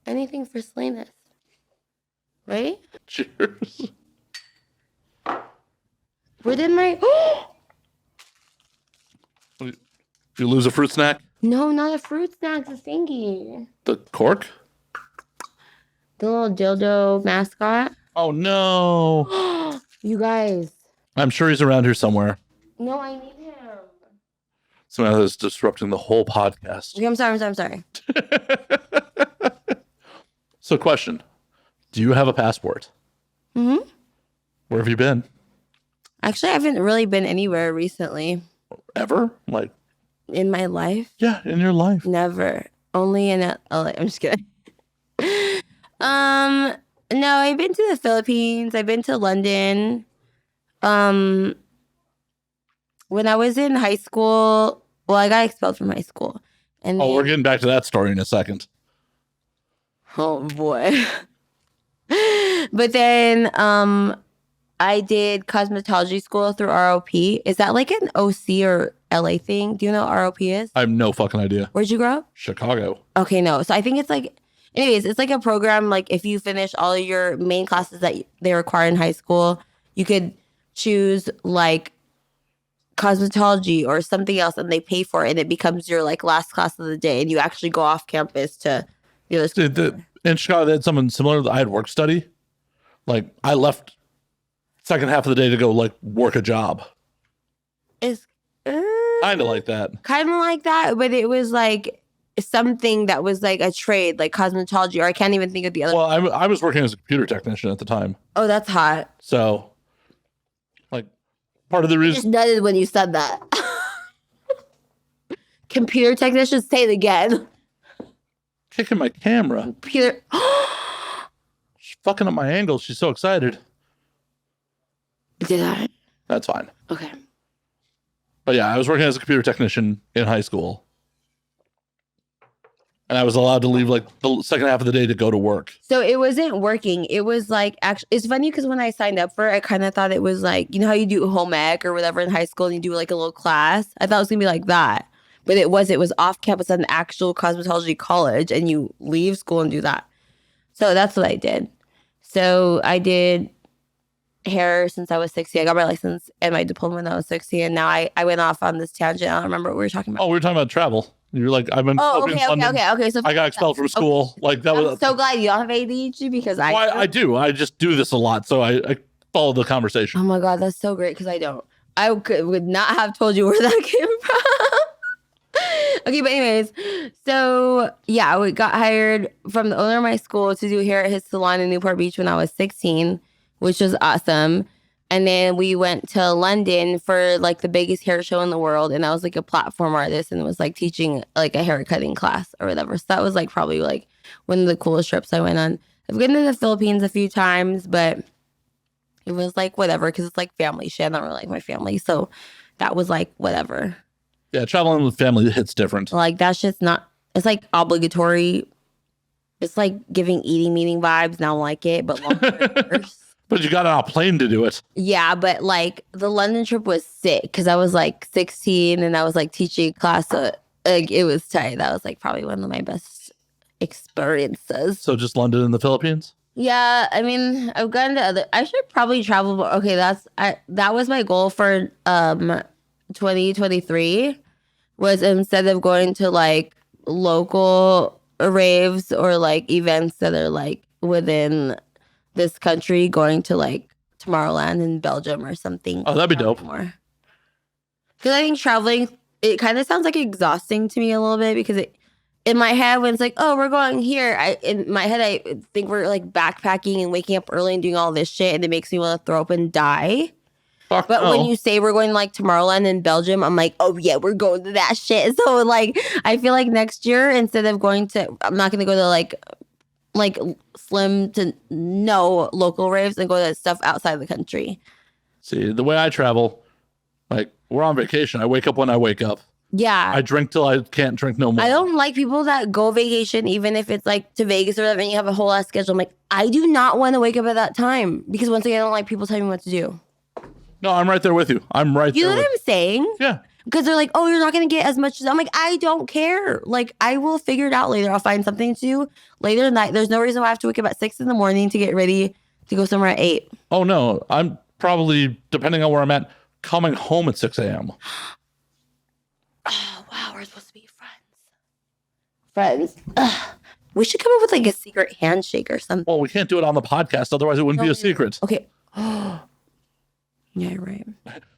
S2: Anything for Selena. Right?
S1: Cheers.
S2: Where did my...
S1: Did you lose a fruit snack?
S2: No, not a fruit snack. It's a thingy.
S1: The cork?
S2: The little dildo mascot.
S1: Oh, no.
S2: You guys.
S1: I'm sure he's around here somewhere.
S2: No, I need him.
S1: Samantha's disrupting the whole podcast.
S2: Okay, I'm sorry.
S1: So, question. Do you have a passport?
S2: Mm-hmm.
S1: Where have you been?
S2: Actually, I haven't really been anywhere recently.
S1: Ever? Like
S2: in my life?
S1: Yeah, in your life.
S2: Never. Only in LA. I'm just kidding. No, I've been to the Philippines. I've been to London. When I was in high school, well, I got expelled from high school. And
S1: we're getting back to that story in a second.
S2: Oh boy. But then I did cosmetology school through ROP. Is that like an OC or LA thing? Do you know what ROP is?
S1: I have no fucking idea.
S2: Where'd you grow up?
S1: Chicago.
S2: Okay, no. So I think it's like, anyways, it's like a program, like if you finish all of your main classes that they require in high school, you could choose like cosmetology or something else and they pay for it and it becomes your like last class of the day and you actually go off campus to
S1: in Chicago, they had something similar. I had work study. Like I left second half of the day to go like work a job.
S2: It's
S1: kind of like that.
S2: Kind of like that, but it was like something that was like a trade, like cosmetology, or I can't even think of the other.
S1: Well, I was working as a computer technician at the time.
S2: Oh, that's hot.
S1: So, like, part of the reason.
S2: I just nutted when you said that. Computer technician, say it again.
S1: Kicking my camera.
S2: Computer.
S1: She's fucking up my angles. She's so excited.
S2: Did I?
S1: That's fine.
S2: Okay.
S1: But yeah, I was working as a computer technician in high school. And I was allowed to leave like the second half of the day to go to work.
S2: So it wasn't working. It was like, actually, it's funny because when I signed up for it, I kind of thought it was like, you know how you do home ec or whatever in high school and you do like a little class? I thought it was going to be like that. But it was off campus at an actual cosmetology college and you leave school and do that. So that's what I did. So I did hair since I was 16. I got my license and my diploma when I was 16. And now I went off on this tangent. I don't remember what we were talking about.
S1: Oh, we were talking about travel. You're like, I've been.
S2: Oh, okay. So
S1: I got expelled from school. Like that
S2: I'm
S1: was.
S2: so glad you don't have ADHD because
S1: I do. I just do this a lot, so I follow the conversation.
S2: Oh my god, that's so great because I don't. Would not have told you where that came from. Okay, but anyways, so yeah, we got hired from the owner of my school to do hair at his salon in Newport Beach when I was 16, which was awesome. And then we went to London for like the biggest hair show in the world. And I was like a platform artist and was like teaching like a hair cutting class or whatever. So that was like probably like one of the coolest trips I went on. I've been to the Philippines a few times, but it was like whatever because it's like family shit. I don't really like my family. So that was like whatever.
S1: Yeah, traveling with family hits different.
S2: Like that shit's not, it's like obligatory. It's like giving eating meeting vibes. And I don't like it, but long term.
S1: But you got on a plane to do it.
S2: Yeah, but like the London trip was sick because I was like 16 and I was like teaching a class. So like it was tight. That was like probably one of my best experiences.
S1: So just London and the Philippines?
S2: Yeah, I mean, I've gone to other. I should probably travel. But okay, that was my goal for 2023. Was instead of going to like local raves or like events that are like within this country, going to like Tomorrowland in Belgium or something.
S1: Oh, that'd be dope.
S2: More. Because I think traveling, it kind of sounds like exhausting to me a little bit because in my head, when it's like, oh, we're going here, in my head, I think we're like backpacking and waking up early and doing all this shit and it makes me want to throw up and die.
S1: Fuck
S2: but
S1: no.
S2: When you say we're going to like Tomorrowland in Belgium, I'm like, oh yeah, we're going to that shit. So like, I feel like next year, instead of going to, I'm not going to go to like slim to no local raves and go to stuff outside the country.
S1: See, the way I travel, like we're on vacation. I wake up when I wake up.
S2: Yeah.
S1: I drink till I can't drink no more.
S2: I don't like people that go vacation, even if it's like to Vegas or whatever, and you have a whole ass schedule. I'm like, I do not want to wake up at that time because once again, I don't like people telling me what to do.
S1: No, I'm right there with you. I'm right there.
S2: You know what I'm saying?
S1: Yeah.
S2: Because they're like, oh, you're not going to get as much as I'm like, I don't care. Like, I will figure it out later. I'll find something to do later in the night. There's no reason why I have to wake up at 6 a.m. to get ready to go somewhere at 8.
S1: Oh, no. I'm probably, depending on where I'm at, coming home at 6 a.m.
S2: Oh, wow. We're supposed to be friends. Ugh. We should come up with like a secret handshake or something.
S1: Well, we can't do it on the podcast. Otherwise, it wouldn't be a secret.
S2: Okay. Yeah, you're right.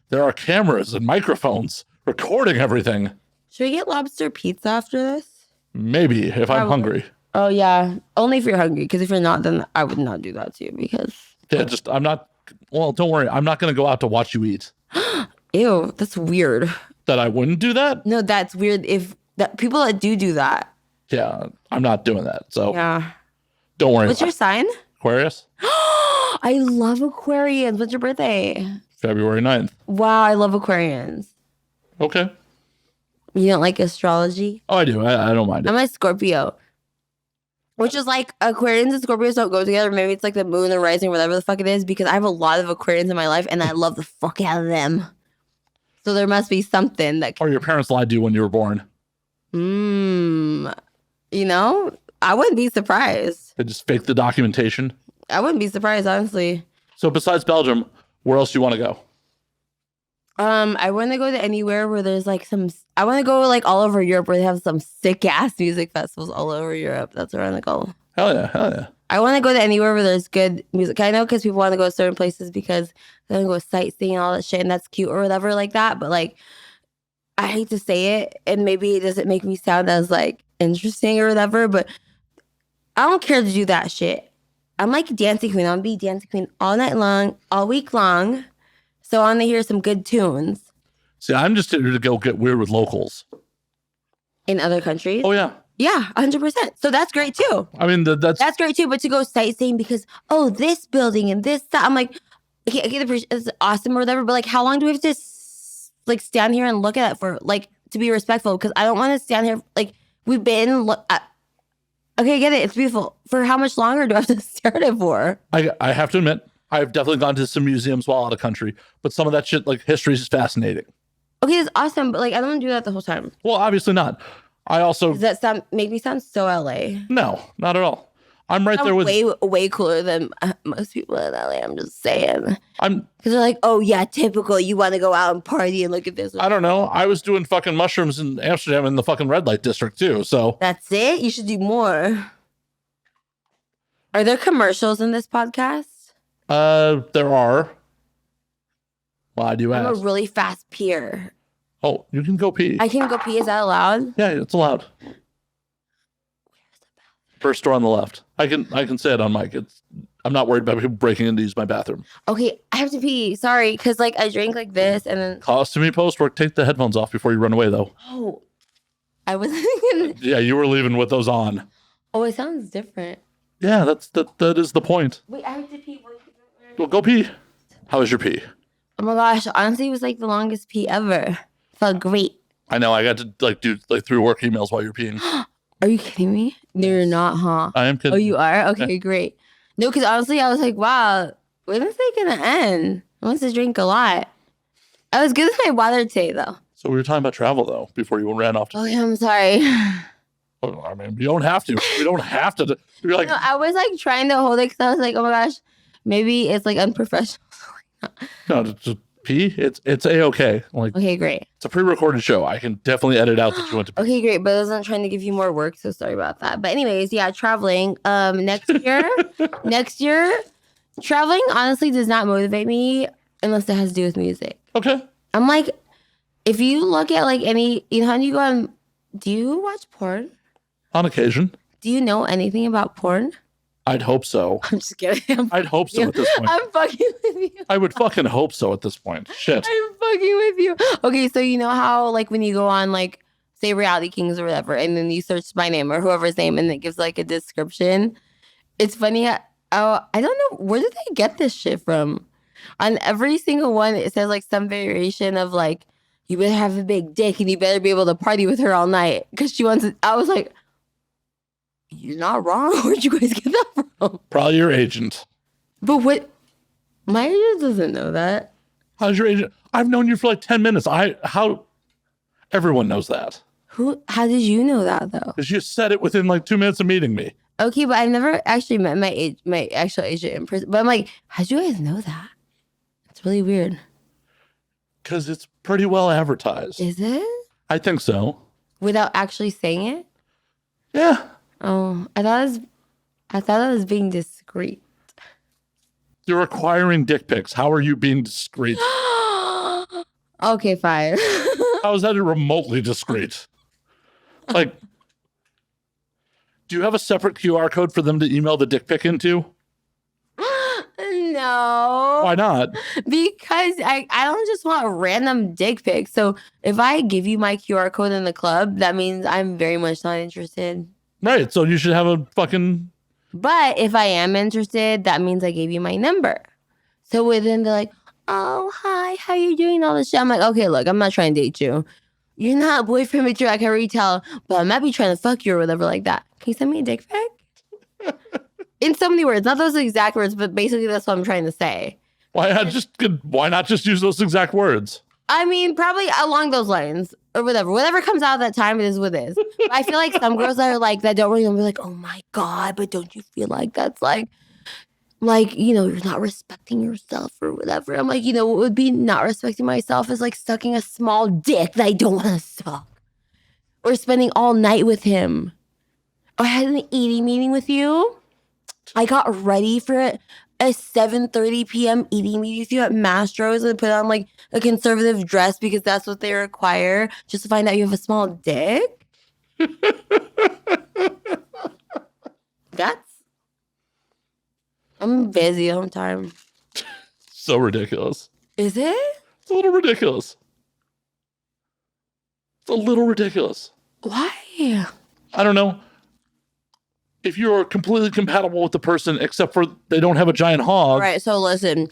S1: There are cameras and microphones recording everything.
S2: Should we get lobster pizza after this?
S1: Maybe, if I'm hungry.
S2: Oh, yeah. Only if you're hungry. Because if you're not, then I would not do that to you. Because...
S1: Yeah, I'm not... Well, don't worry. I'm not going to go out to watch you eat.
S2: Ew, that's weird.
S1: That I wouldn't do that?
S2: No, that's weird. People that do that.
S1: Yeah, I'm not doing that. So
S2: yeah.
S1: Don't worry.
S2: What's your sign?
S1: Aquarius.
S2: I love Aquarians. What's your birthday?
S1: February 9th.
S2: Wow, I love Aquarians.
S1: Okay.
S2: You don't like astrology?
S1: Oh, I do. I don't mind it.
S2: I'm a Scorpio. Which is like Aquarians and Scorpios don't go together. Maybe it's like the moon or rising or whatever the fuck it is, because I have a lot of Aquarians in my life and I love the fuck out of them. So there must be something that...
S1: Or your parents lied to you when you were born.
S2: You know, I wouldn't be surprised.
S1: They just faked the documentation.
S2: I wouldn't be surprised, honestly.
S1: So besides Belgium, where else do you want to go?
S2: I want to go to anywhere where there's like I want to go like all over Europe where they have some sick ass music festivals all over Europe. That's where I want to go.
S1: Hell yeah, hell yeah.
S2: I want to go to anywhere where there's good music. I know because people want to go to certain places because they want to go sightseeing and all that shit, and that's cute or whatever like that. But like, I hate to say it, and maybe it doesn't make me sound as like interesting or whatever, but I don't care to do that shit. I'm like a dancing queen. I'm gonna be dancing queen all night long, all week long. So I want to hear some good tunes.
S1: See, I'm just here to go get weird with locals.
S2: In other countries?
S1: Oh, yeah.
S2: Yeah, 100%. So that's great too.
S1: I mean, that's
S2: great too. But to go sightseeing because, oh, this building and this, that, I'm like, okay, I get the it's awesome or whatever, but like, how long do we have to like stand here and look at it for, like, to be respectful? Because I don't want to stand here, like, we've been Okay, I get it. It's beautiful. For how much longer do I have to stare at it for?
S1: I have to admit, I've definitely gone to some museums while out of country, but some of that shit, like history, is fascinating.
S2: Okay, it's awesome, but like I don't do that the whole time.
S1: Well, obviously not. I also
S2: Does that make me sound so LA?
S1: no, not at all. I'm right
S2: I'm
S1: there with.
S2: way cooler than most people in LA. I'm just saying.
S1: I'm.
S2: Because they're like, oh yeah, typical. You want to go out and party and look at this.
S1: I don't know. I was doing fucking mushrooms in Amsterdam in the fucking red light district too. So
S2: that's it. You should do more. Are there commercials in this podcast?
S1: There are. Why do you
S2: I'm
S1: ask?
S2: a really fast peer.
S1: Oh, you can go pee.
S2: I can go pee. Is that allowed?
S1: Yeah, it's allowed. First door on the left. I can say it on mic. I'm not worried about people breaking in to use my bathroom.
S2: Okay, I have to pee. Sorry, because like I drink like this and then.
S1: Call us to me post work. Take the headphones off before you run away, though.
S2: Oh, I was thinking.
S1: Yeah, you were leaving with those on.
S2: Oh, it sounds different.
S1: Yeah, that is the point.
S2: Wait, I have to pee.
S1: Well, go pee. How was your pee?
S2: Oh my gosh, honestly, it was like the longest pee ever. Felt great.
S1: I know. I got to like do like 3 work emails while you're peeing.
S2: Are you kidding me? No, you're not, huh?
S1: I am kidding.
S2: Oh, you are? Okay, great. No, because honestly, I was like, wow, when is it going to end? I want to drink a lot. I was good with my water today, though.
S1: So we were talking about travel, though, before you ran off.
S2: Okay, I'm sorry.
S1: Oh, I mean, you don't have to. We don't have to. You're like,
S2: No, I was like trying to hold it because I was like, oh my gosh, maybe it's like unprofessional.
S1: no, just pee. It's a-okay. Like,
S2: Okay, great.
S1: it's a pre-recorded show. I can definitely edit out that you went to pee.
S2: Okay, great. But I wasn't trying to give you more work, so sorry about that. But anyways, yeah, traveling. Next year, traveling honestly does not motivate me unless it has to do with music.
S1: Okay.
S2: I'm like, if you look at like any, you know, how you go on, do you watch porn?
S1: On occasion.
S2: Do you know anything about porn?
S1: I'd hope so.
S2: I'm just kidding.
S1: I'd hope so at this point.
S2: I'm fucking with you.
S1: I would fucking hope so at this point. Shit.
S2: I'm fucking with you. Okay, so you know how like when you go on like say Reality Kings or whatever, and then you search my name or whoever's name, and it gives like a description. It's funny. I don't know where did they get this shit from. On every single one, it says like some variation of like you better have a big dick and you better be able to party with her all night because she wants it. I was like, you're not wrong. Where'd you guys get that from?
S1: Probably your agent.
S2: But what? My agent doesn't know that.
S1: How's your agent? I've known you for like 10 minutes. Everyone knows that.
S2: How did you know that though?
S1: Because you said it within like 2 minutes of meeting me.
S2: Okay, but I've never actually met my actual agent in person. But I'm like, how'd you guys know that? It's really weird.
S1: Because it's pretty well advertised.
S2: Is it?
S1: I think so.
S2: Without actually saying it?
S1: Yeah.
S2: Oh, I thought I was being discreet.
S1: You're acquiring dick pics. How are you being discreet?
S2: Okay, fine.
S1: How is that remotely discreet? Like, do you have a separate QR code for them to email the dick pic into?
S2: No.
S1: Why not?
S2: Because I don't just want random dick pics. So if I give you my QR code in the club, that means I'm very much not interested.
S1: Right. So you should have a fucking...
S2: But if I am interested, that means I gave you my number. So within they're like, oh, hi, how you doing? All this shit. I'm like, okay, look, I'm not trying to date you. You're not boyfriend material, I can already tell, but I might be trying to fuck you or whatever like that. Can you send me a dick pic? In so many words, not those exact words, but basically that's what I'm trying to say.
S1: Why not just use those exact words?
S2: I mean, probably along those lines or whatever. Whatever comes out at that time, it is what it is. But I feel like some girls that are like, that don't really know, be like, oh my God, but don't you feel like that's like, you know, you're not respecting yourself or whatever. I'm like, you know, what would be not respecting myself is like sucking a small dick that I don't want to suck. Or spending all night with him. Or I had an eating meeting with you. I got ready for it. A 7:30 p.m. eating meeting with you at Mastro's and put on like a conservative dress because that's what they require just to find out you have a small dick. I'm busy all the time.
S1: So ridiculous.
S2: Is it?
S1: It's a little ridiculous. It's a little ridiculous.
S2: Why?
S1: I don't know. If you're completely compatible with the person, except for they don't have a giant hog.
S2: All right, so listen.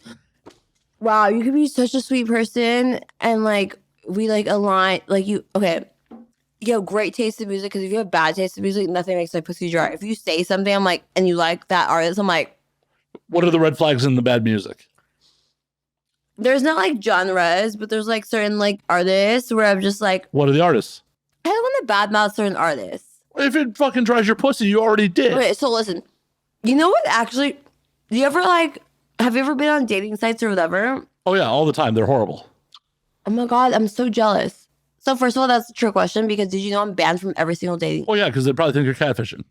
S2: Wow, you could be such a sweet person and like we like align, like you, okay. you have great taste in music, because if you have bad taste in music, nothing makes my pussy dry. If you say something, I'm like, and you like that artist, I'm like,
S1: What are the red flags in the bad music?
S2: there's not like genres, but there's like certain like artists where I'm just like,
S1: What are the artists?
S2: I don't want to badmouth certain artists.
S1: If it fucking dries your pussy, you already did.
S2: Okay, so listen, you know what? Actually, do you ever like? Have you ever been on dating sites or whatever?
S1: Oh yeah, all the time. They're horrible.
S2: Oh my god, I'm so jealous. So first of all, that's a trick question, because did you know I'm banned from every single dating?
S1: Oh yeah, because they probably think you're catfishing.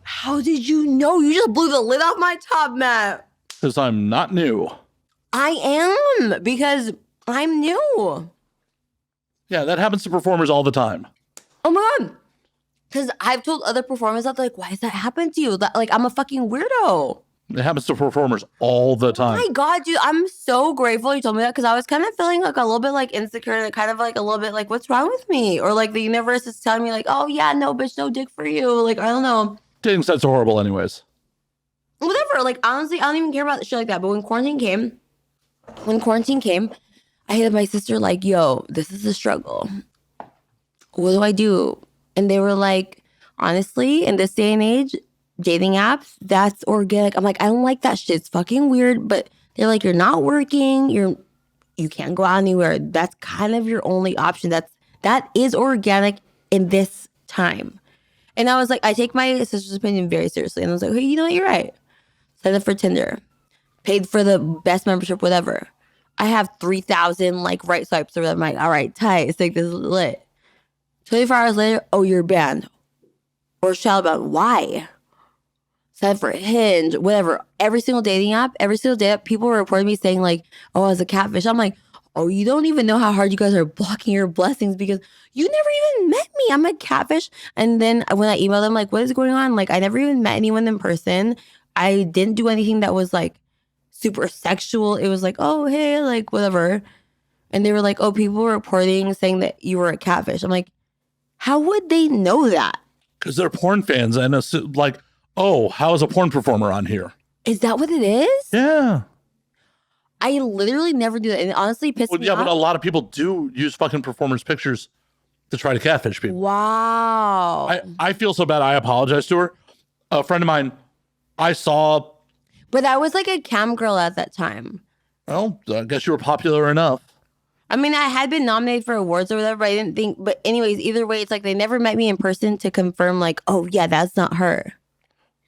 S2: How did you know? You just blew the lid off my top, Matt.
S1: Because I'm not new.
S2: I am, because I'm new.
S1: Yeah, that happens to performers all the time.
S2: Oh my god. Because I've told other performers that, like, why does that happen to you? That, like, I'm a fucking weirdo.
S1: It happens to performers all the
S2: Oh
S1: time.
S2: my god, dude, I'm so grateful you told me that, because I was kind of feeling like a little bit like insecure and kind of like a little bit like, what's wrong with me? Or like the universe is telling me like, oh yeah, no bitch, no dick for you. Like, I don't know.
S1: Dating sites are horrible anyways.
S2: Whatever. Like, honestly, I don't even care about shit like that. But when quarantine came, I hit up my sister like, yo, this is a struggle. What do I do? And they were like, honestly, in this day and age, dating apps, that's organic. I'm like, I don't like that shit. It's fucking weird. But they're like, you're not working. You can't go out anywhere. That's kind of your only option. That is organic in this time. And I was like, I take my sister's opinion very seriously. And I was like, hey, you know what? You're right. Signed up for Tinder. Paid for the best membership, whatever. I have 3,000 like right swipes or whatever. I'm like, all right, tight. It's like, this is lit. 24 hours later, oh, you're banned. Or shadow banned. Why? Signed up for Hinge, whatever. Every single dating app, people were reporting me saying like, oh, I was a catfish. I'm like, oh, you don't even know how hard you guys are blocking your blessings, because you never even met me. I'm a catfish. And then when I emailed them, like, what is going on? Like, I never even met anyone in person. I didn't do anything that was like super sexual. It was like, oh, hey, like whatever. And they were like, oh, people were reporting saying that you were a catfish. I'm like, how would they know that?
S1: Because they're porn fans and like, oh, how is a porn performer on here?
S2: Is that what it is?
S1: Yeah.
S2: I literally never do that. And it honestly pissed me off.
S1: But a lot of people do use fucking performers' pictures to try to catfish people.
S2: Wow.
S1: I feel so bad. I apologize to her. A friend of mine, I saw.
S2: But I was like a cam girl at that time.
S1: Well, I guess you were popular enough.
S2: I mean, I had been nominated for awards or whatever, but I didn't think. But anyways, either way, it's like they never met me in person to confirm like, oh, yeah, that's not her.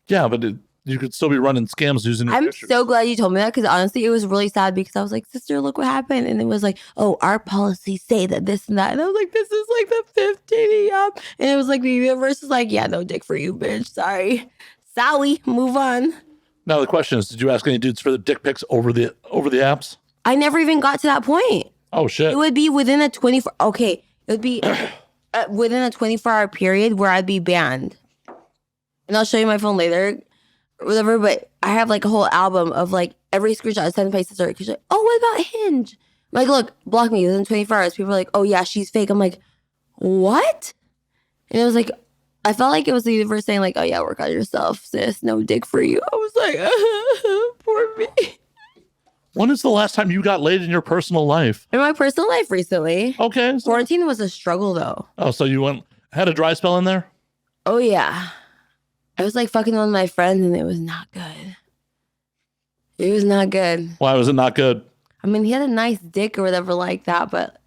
S1: Yeah, but you could still be running scams using your pictures.
S2: So glad you told me that, because honestly, it was really sad, because I was like, sister, look what happened. And it was like, oh, our policies say that this and that. And I was like, this is like the 15th up. And it was like the universe is like, yeah, no dick for you, bitch. Sorry. Move on.
S1: Now the question is, did you ask any dudes for the dick pics over the apps?
S2: I never even got to that point.
S1: Oh, shit.
S2: It would be within a 24... Okay, it would be within a 24-hour period where I'd be banned. And I'll show you my phone later, or whatever, but I have like a whole album of like every screenshot I send to my sister, because she's like, oh, what about Hinge? I'm like, look, block me within 24 hours. People are like, oh yeah, she's fake. I'm like, what? And it was like, I felt like it was the universe saying like, oh yeah, work on yourself, sis. No dick for you. I was like, poor me.
S1: When is the last time you got laid in your personal life?
S2: In my personal life recently.
S1: Okay.
S2: Quarantine was a struggle though.
S1: Oh, so you had a dry spell in there?
S2: Oh yeah. I was like fucking one of my friends and it was not good. It was not good.
S1: Why was it not good?
S2: I mean, he had a nice dick or whatever like that, but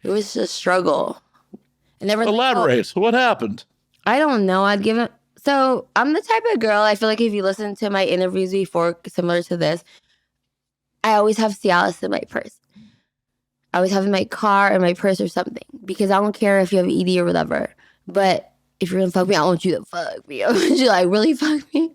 S2: it was just a struggle. And
S1: Elaborate. What happened?
S2: I don't know. I'd give it. So I'm the type of girl, I feel like if you listen to my interviews before, similar to this, I always have Cialis in my purse. I always have in my car or my purse or something, because I don't care if you have ED or whatever. But if you're gonna fuck me, I want you to fuck me. I want you to like really fuck me.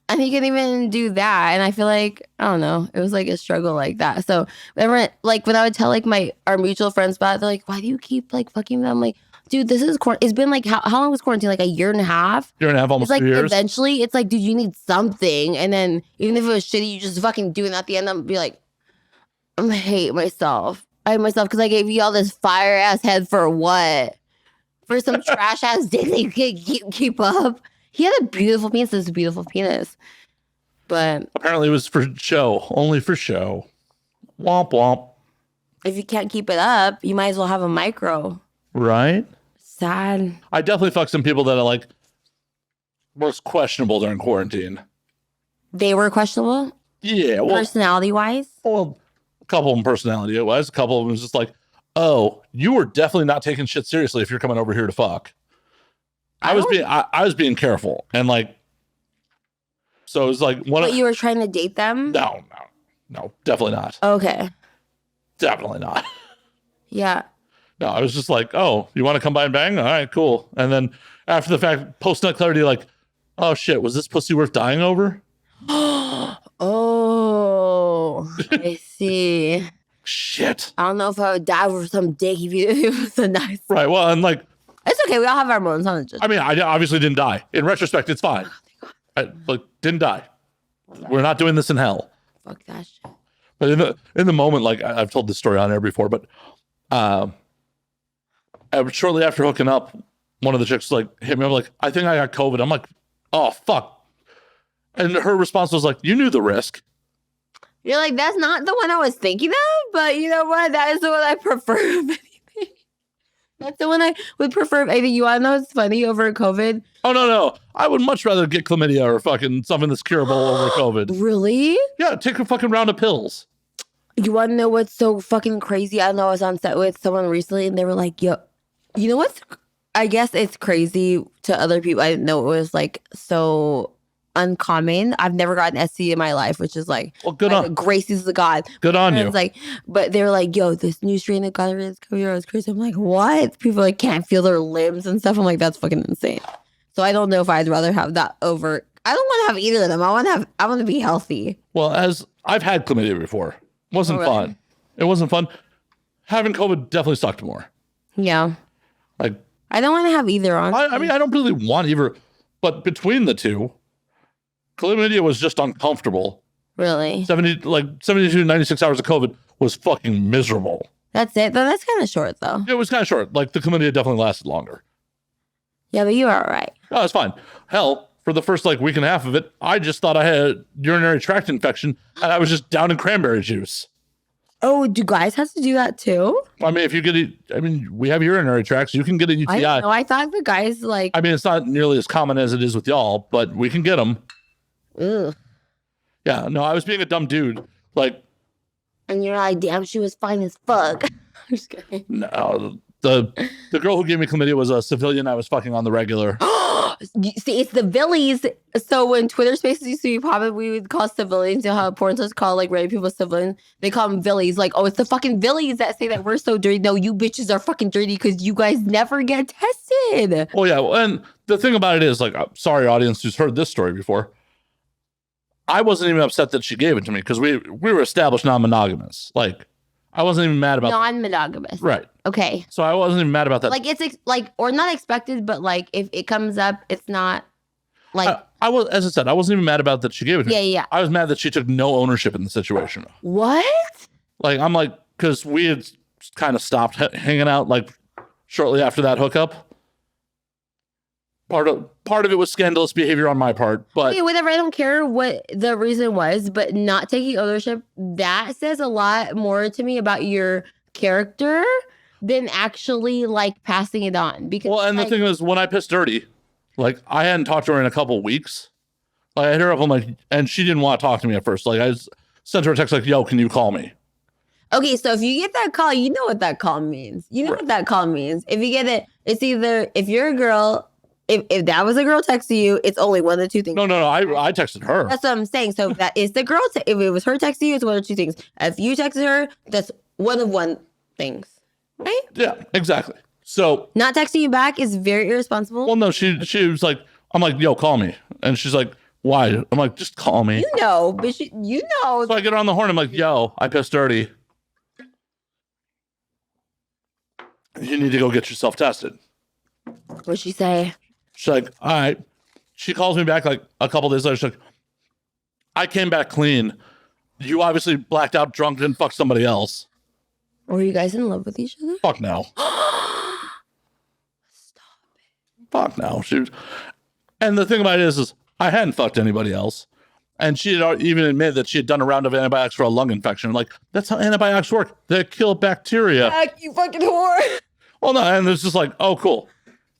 S2: And he can even do that. And I feel like, I don't know, it was like a struggle like that. So whenever, like when I would tell like our mutual friends about it, they're like, why do you keep like fucking them? I'm like, dude, this is it's been like, how long was quarantine? Like a year and a half?
S1: Year and a half, almost
S2: it's like
S1: 2 years.
S2: Eventually, it's like, dude, you need something. And then even if it was shitty, you just fucking do it. And at the end, I'm be like, I'm gonna hate myself. I hate myself because I gave you all this fire ass head for what? For some trash ass dick that you can't keep up. He had a beautiful penis. It's a beautiful penis. But
S1: apparently it was for show. Only for show. Womp womp.
S2: If you can't keep it up, you might as well have a micro.
S1: Right?
S2: Sad.
S1: I definitely fucked some people that are like was questionable during quarantine.
S2: They were questionable?
S1: Yeah. Well,
S2: personality-wise?
S1: Well, a couple of them personality-wise. A couple of them was just like, oh, you were definitely not taking shit seriously if you're coming over here to fuck. I was being careful. And like, so it was like
S2: But you were trying to date them?
S1: No, definitely not.
S2: Okay.
S1: Definitely not.
S2: Yeah.
S1: No, I was just like, oh, you want to come by and bang? All right, cool. And then after the fact, post-nut clarity, like, oh shit, was this pussy worth dying over?
S2: Oh, I see.
S1: Shit.
S2: I don't know if I would die over some dick if it was a nice.
S1: Right. Well, and like,
S2: it's okay. We all have our moments.
S1: I mean, I obviously didn't die. In retrospect, it's fine. I didn't die. We're not doing this in hell.
S2: Fuck that shit.
S1: But in the moment, like I've told this story on air before, but shortly after hooking up, one of the chicks like hit me up like, I think I got COVID. I'm like, oh fuck. And her response was like, you knew the risk.
S2: You're like, that's not the one I was thinking of, but you know what? That is the one I prefer of anything. That's the one I would prefer of anything. You want to know what's funny over COVID?
S1: Oh, no. I would much rather get chlamydia or fucking something that's curable over COVID.
S2: Really?
S1: Yeah, take a fucking round of pills.
S2: You want to know what's so fucking crazy? I know I was on set with someone recently and they were like, yo, you know what's, I guess it's crazy to other people. I didn't know it was like so uncommon. I've never gotten SC in my life, which is like,
S1: well, good on
S2: grace is the God.
S1: Good on you.
S2: It's like, but they were like, yo, this new strain of gonorrhea is crazy. I'm like, what? People like can't feel their limbs and stuff. I'm like, that's fucking insane. So I don't know if I'd rather have that over. I don't want to have either of them. I want to be healthy.
S1: Well, as I've had chlamydia before, wasn't fun. It wasn't fun. Having COVID definitely sucked more.
S2: Yeah.
S1: Like
S2: I don't want to have either on.
S1: I mean, I don't really want either, but between the two, chlamydia was just uncomfortable.
S2: Really?
S1: 72 to 96 hours of COVID was fucking miserable.
S2: That's it. That's kind of short though.
S1: It was kind of short. Like the chlamydia definitely lasted longer.
S2: Yeah, but you were all right.
S1: Oh, it's fine. Hell, for the first like week and a half of it, I just thought I had a urinary tract infection and I was just down in cranberry juice.
S2: Oh, do guys have to do that too?
S1: I mean, if you get it, I mean, we have urinary tracts. You can get a UTI.
S2: I know. I thought the guys like.
S1: I mean, it's not nearly as common as it is with y'all, but we can get them.
S2: Ugh.
S1: Yeah, no, I was being a dumb dude. Like,
S2: and you're like, damn, she was fine as fuck. I'm just kidding.
S1: No, the girl who gave me chlamydia was a civilian I was fucking on the regular.
S2: See, it's the villies. So when Twitter Spaces used to be popping, we would call civilians. You know how porn stars call like rape people civilians? They call them villies. Like, oh, it's the fucking villies that say that we're so dirty. No, you bitches are fucking dirty because you guys never get tested.
S1: Oh yeah, and the thing about it is, like, sorry, audience who's heard this story before. I wasn't even upset that she gave it to me because we were established non-monogamous. Like, I wasn't even mad about
S2: non-monogamous.
S1: Right.
S2: Okay.
S1: So I wasn't even mad about that.
S2: Like it's like or not expected, but like if it comes up, it's not like
S1: I was, as I said, I wasn't even mad about that she gave it to me.
S2: Yeah.
S1: I was mad that she took no ownership in the situation.
S2: What?
S1: Like I'm like because we had kind of stopped hanging out like shortly after that hookup. Part of it was scandalous behavior on my part, but
S2: okay, whatever. I don't care what the reason was, but not taking ownership, that says a lot more to me about your character than actually like passing it on. Because
S1: well, and
S2: like,
S1: the thing is, when I pissed dirty, like I hadn't talked to her in a couple weeks. Like I hit her up, I'm like, and she didn't want to talk to me at first. Like I just sent her a text like, "Yo, can you call me?"
S2: Okay, so if you get that call, you know what that call means. You know what that call means. If you get it, it's either if you're a girl. If that was a girl texting you, it's only one of two things.
S1: No. I texted her.
S2: That's what I'm saying. So if that is the girl. If it was her texting you, it's one of two things. If you texted her, that's one of one things, right?
S1: Yeah, exactly. So
S2: not texting you back is very irresponsible.
S1: Well, no, she was like, I'm like, yo, call me, and she's like, why? I'm like, just call me.
S2: You know, but you know.
S1: So I get her on the horn. I'm like, yo, I pissed dirty. You need to go get yourself tested.
S2: What'd she say?
S1: She's like, all right. She calls me back like a couple days later. She's like, I came back clean. You obviously blacked out, drunk, and fucked somebody else.
S2: Were you guys in love with each other?
S1: Fuck no.
S2: Stop it.
S1: Fuck no. And the thing about it is I hadn't fucked anybody else. And she had even admitted that she had done a round of antibiotics for a lung infection. Like, that's how antibiotics work. They kill bacteria.
S2: Heck, you fucking whore.
S1: Well, no, and it's just like, oh, cool.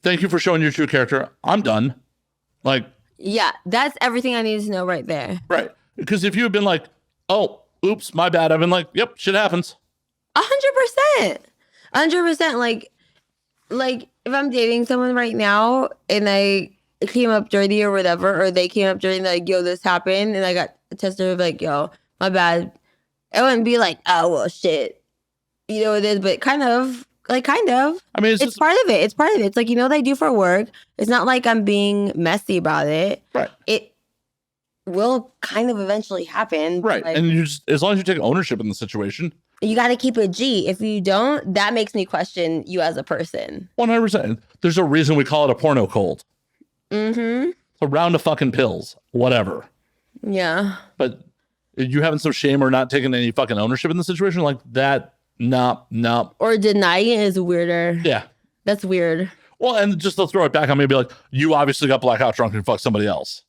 S1: Thank you for showing your true character. I'm done. Like,
S2: yeah, that's everything I needed to know right there.
S1: right. Because if you had been like, oh, oops, my bad. I've been like, yep, shit happens.
S2: 100%. 100%. Like if I'm dating someone right now and I came up dirty or whatever, or they came up dirty and like, yo, this happened, and I got tested like, yo, my bad. I wouldn't be like, oh, well, shit. You know what it is, but kind of. I mean, it's part of it. It's part of it. It's like, you know what I do for work. It's not like I'm being messy about it.
S1: Right.
S2: It will kind of eventually happen.
S1: Right.
S2: Like,
S1: and you just, as long as you take ownership in the situation.
S2: You got to keep it G. If you don't, that makes me question you as a person.
S1: 100%. There's a reason we call it a porno cold.
S2: Mm-hmm.
S1: A round of fucking pills. Whatever.
S2: Yeah.
S1: But you having some shame or not taking any fucking ownership in the situation like that, no.
S2: Or denying it is weirder.
S1: Yeah.
S2: That's weird.
S1: Well, and just to throw it back on me and be like, you obviously got blackout drunk and fucked somebody else.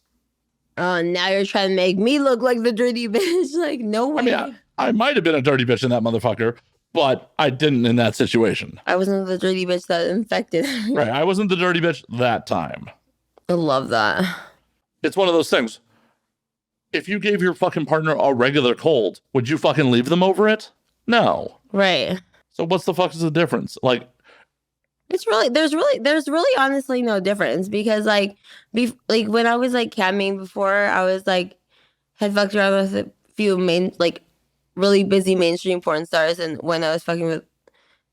S2: Oh, now you're trying to make me look like the dirty bitch. Like, no way.
S1: I mean, I might have been a dirty bitch in that motherfucker, but I didn't in that situation.
S2: I wasn't the dirty bitch that infected.
S1: Right. I wasn't the dirty bitch that time.
S2: I love that.
S1: It's one of those things. If you gave your fucking partner a regular cold, would you fucking leave them over it? No.
S2: Right.
S1: So what's the fuck is the difference? Like,
S2: there's really honestly no difference, because like when I was like camming before, I was like had fucked around with a few really busy mainstream porn stars, and when I was fucking with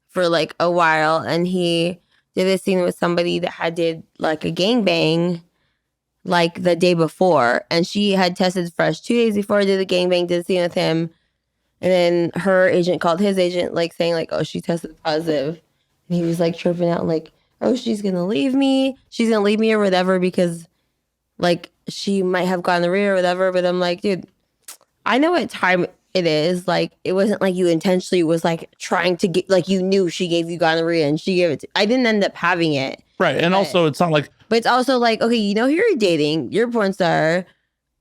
S2: for like a while, and he did this scene with somebody that did like a gangbang like the day before, and she had tested fresh 2 days before I did the gangbang, did a scene with him, and then her agent called his agent like saying like, oh, she tested positive. And he was like tripping out like, oh, she's gonna leave me or whatever, because like she might have gonorrhea or whatever. But I'm like, dude, I know what time it is. Like, it wasn't like you intentionally was like trying to get, like, you knew she gave you gonorrhea and she gave it to, I didn't end up having it.
S1: Right. And also it's not like,
S2: but it's also like, okay, you know who you're dating, you're a porn star,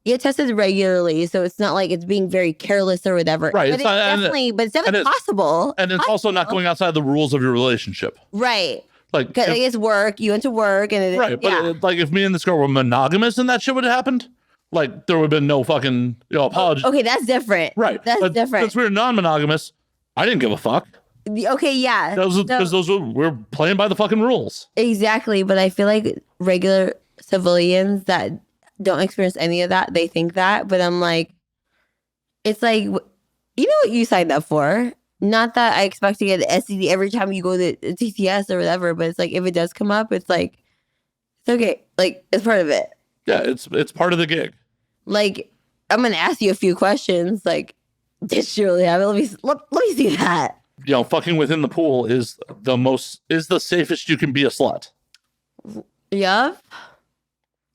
S2: you get tested regularly, so it's not like it's being very careless or whatever.
S1: Right.
S2: But it's definitely possible.
S1: And it's also not going outside the rules of your relationship.
S2: Right.
S1: Like,
S2: because it's work. You went to work, and
S1: right. But like, if me and this girl were monogamous and that shit would have happened, like, there would have been no fucking apology.
S2: Okay, that's different.
S1: Right.
S2: That's different.
S1: Since we were non-monogamous, I didn't give a fuck.
S2: Okay, yeah.
S1: Because we're playing by the fucking rules.
S2: Exactly. But I feel like regular civilians that don't experience any of that, they think that. But I'm like, it's like, you know what you signed up for. Not that I expect to get an STD every time you go to TTS or whatever, but it's like, if it does come up, it's like, it's okay. Like, it's part of it.
S1: Yeah, it's part of the gig. Like,
S2: I'm going to ask you a few questions. Like, did she really have it? Let me see that.
S1: Fucking within the pool is the safest you can be a slut.
S2: Yeah.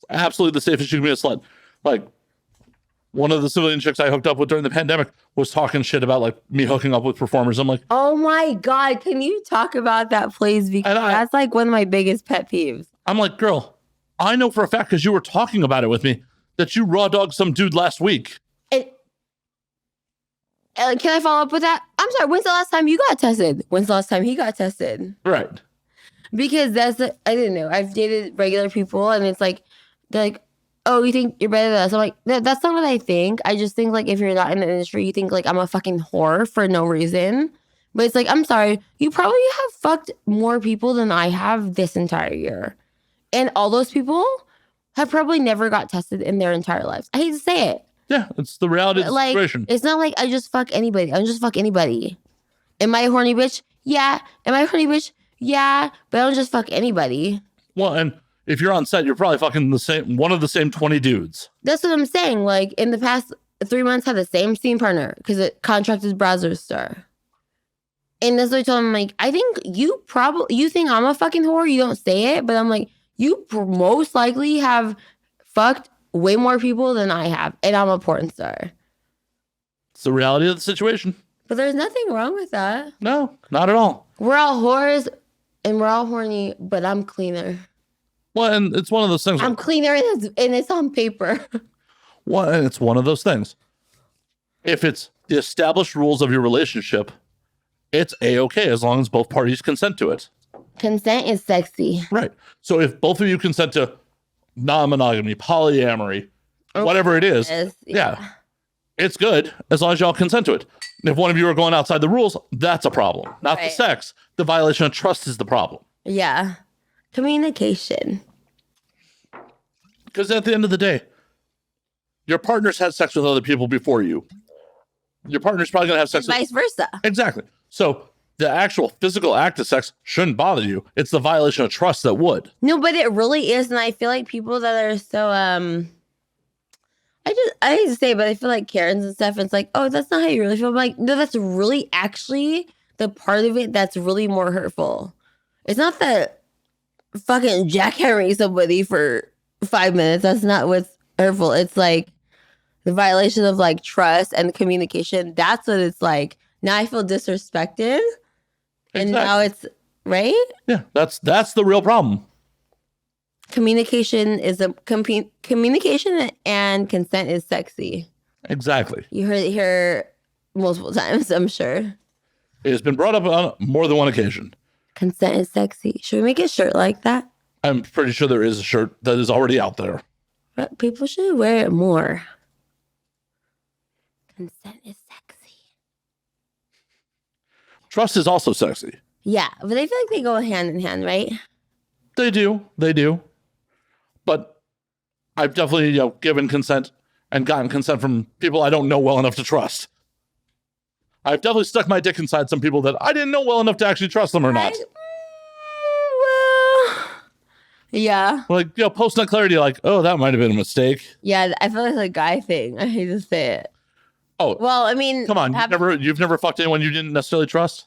S1: Absolutely the safest you can be a slut. Like, one of the civilian chicks I hooked up with during the pandemic was talking shit about like me hooking up with performers. I'm like,
S2: oh my God, can you talk about that, please? Because that's like one of my biggest pet peeves.
S1: I'm like, girl, I know for a fact, because you were talking about it with me, that you raw dogged some dude last week.
S2: And can I follow up with that? I'm sorry, when's the last time you got tested? When's the last time he got tested?
S1: Right.
S2: Because I didn't know. I've dated regular people, and it's like, they're like, oh, you think you're better than us? I'm like, that's not what I think. I just think like, if you're not in the industry, you think like I'm a fucking whore for no reason. But it's like, I'm sorry, you probably have fucked more people than I have this entire year. And all those people have probably never got tested in their entire lives. I hate to say it.
S1: Yeah, it's the reality of the situation.
S2: It's not like I just fuck anybody. I don't just fuck anybody. Am I a horny bitch? Yeah. Am I a horny bitch? Yeah. But I don't just fuck anybody.
S1: Well, and if you're on set, you're probably fucking one of the same 20 dudes.
S2: That's what I'm saying. Like, in the past 3 months, had the same scene partner because it contracted browser star. And that's what I told him. Like, I think you think I'm a fucking whore. You don't say it, but I'm like, you most likely have fucked way more people than I have, and I'm a porn star.
S1: It's the reality of the situation.
S2: But there's nothing wrong with that.
S1: No, not at all.
S2: We're all whores, and we're all horny, but I'm cleaner.
S1: Well, and it's one of those things.
S2: I'm cleaner, and it's on paper.
S1: Well, and it's one of those things. If it's the established rules of your relationship, it's a-okay as long as both parties consent to it.
S2: Consent is sexy.
S1: Right. So if both of you consent to non-monogamy, polyamory, whatever it is, yeah, it's good as long as y'all consent to it. And if one of you are going outside the rules, that's a problem. Not the sex. The violation of trust is the problem.
S2: Yeah. Communication.
S1: Because at the end of the day, your partner's had sex with other people before you. Your partner's probably going to have sex
S2: vice versa.
S1: Exactly. So the actual physical act of sex shouldn't bother you. It's the violation of trust that would.
S2: No, but it really is. And I feel like people that are so, I hate to say it, but I feel like Karens and stuff, it's like, oh, that's not how you really feel. I'm like, no, that's really actually the part of it that's really more hurtful. It's not that fucking jackhammering somebody for 5 minutes. That's not what's hurtful. It's like the violation of like trust and communication. That's what it's like. Now I feel disrespected. And now it's right.
S1: Yeah, that's the real problem.
S2: Communication is communication and consent is sexy.
S1: Exactly.
S2: You heard it here multiple times, I'm sure.
S1: It has been brought up on more than one occasion.
S2: Consent is sexy. Should we make a shirt like that?
S1: I'm pretty sure there is a shirt that is already out there.
S2: But people should wear it more. Consent is sexy.
S1: Trust is also sexy.
S2: Yeah, but I feel like they go hand in hand, right?
S1: They do. But I've definitely, given consent and gotten consent from people I don't know well enough to trust. I've definitely stuck my dick inside some people that I didn't know well enough to actually trust them or not.
S2: Well, yeah.
S1: Like, post-nut clarity, like, oh, that might have been a mistake.
S2: Yeah, I feel like it's a guy thing. I hate to say it.
S1: Oh.
S2: Well, I mean.
S1: Come on, you've never fucked anyone you didn't necessarily trust?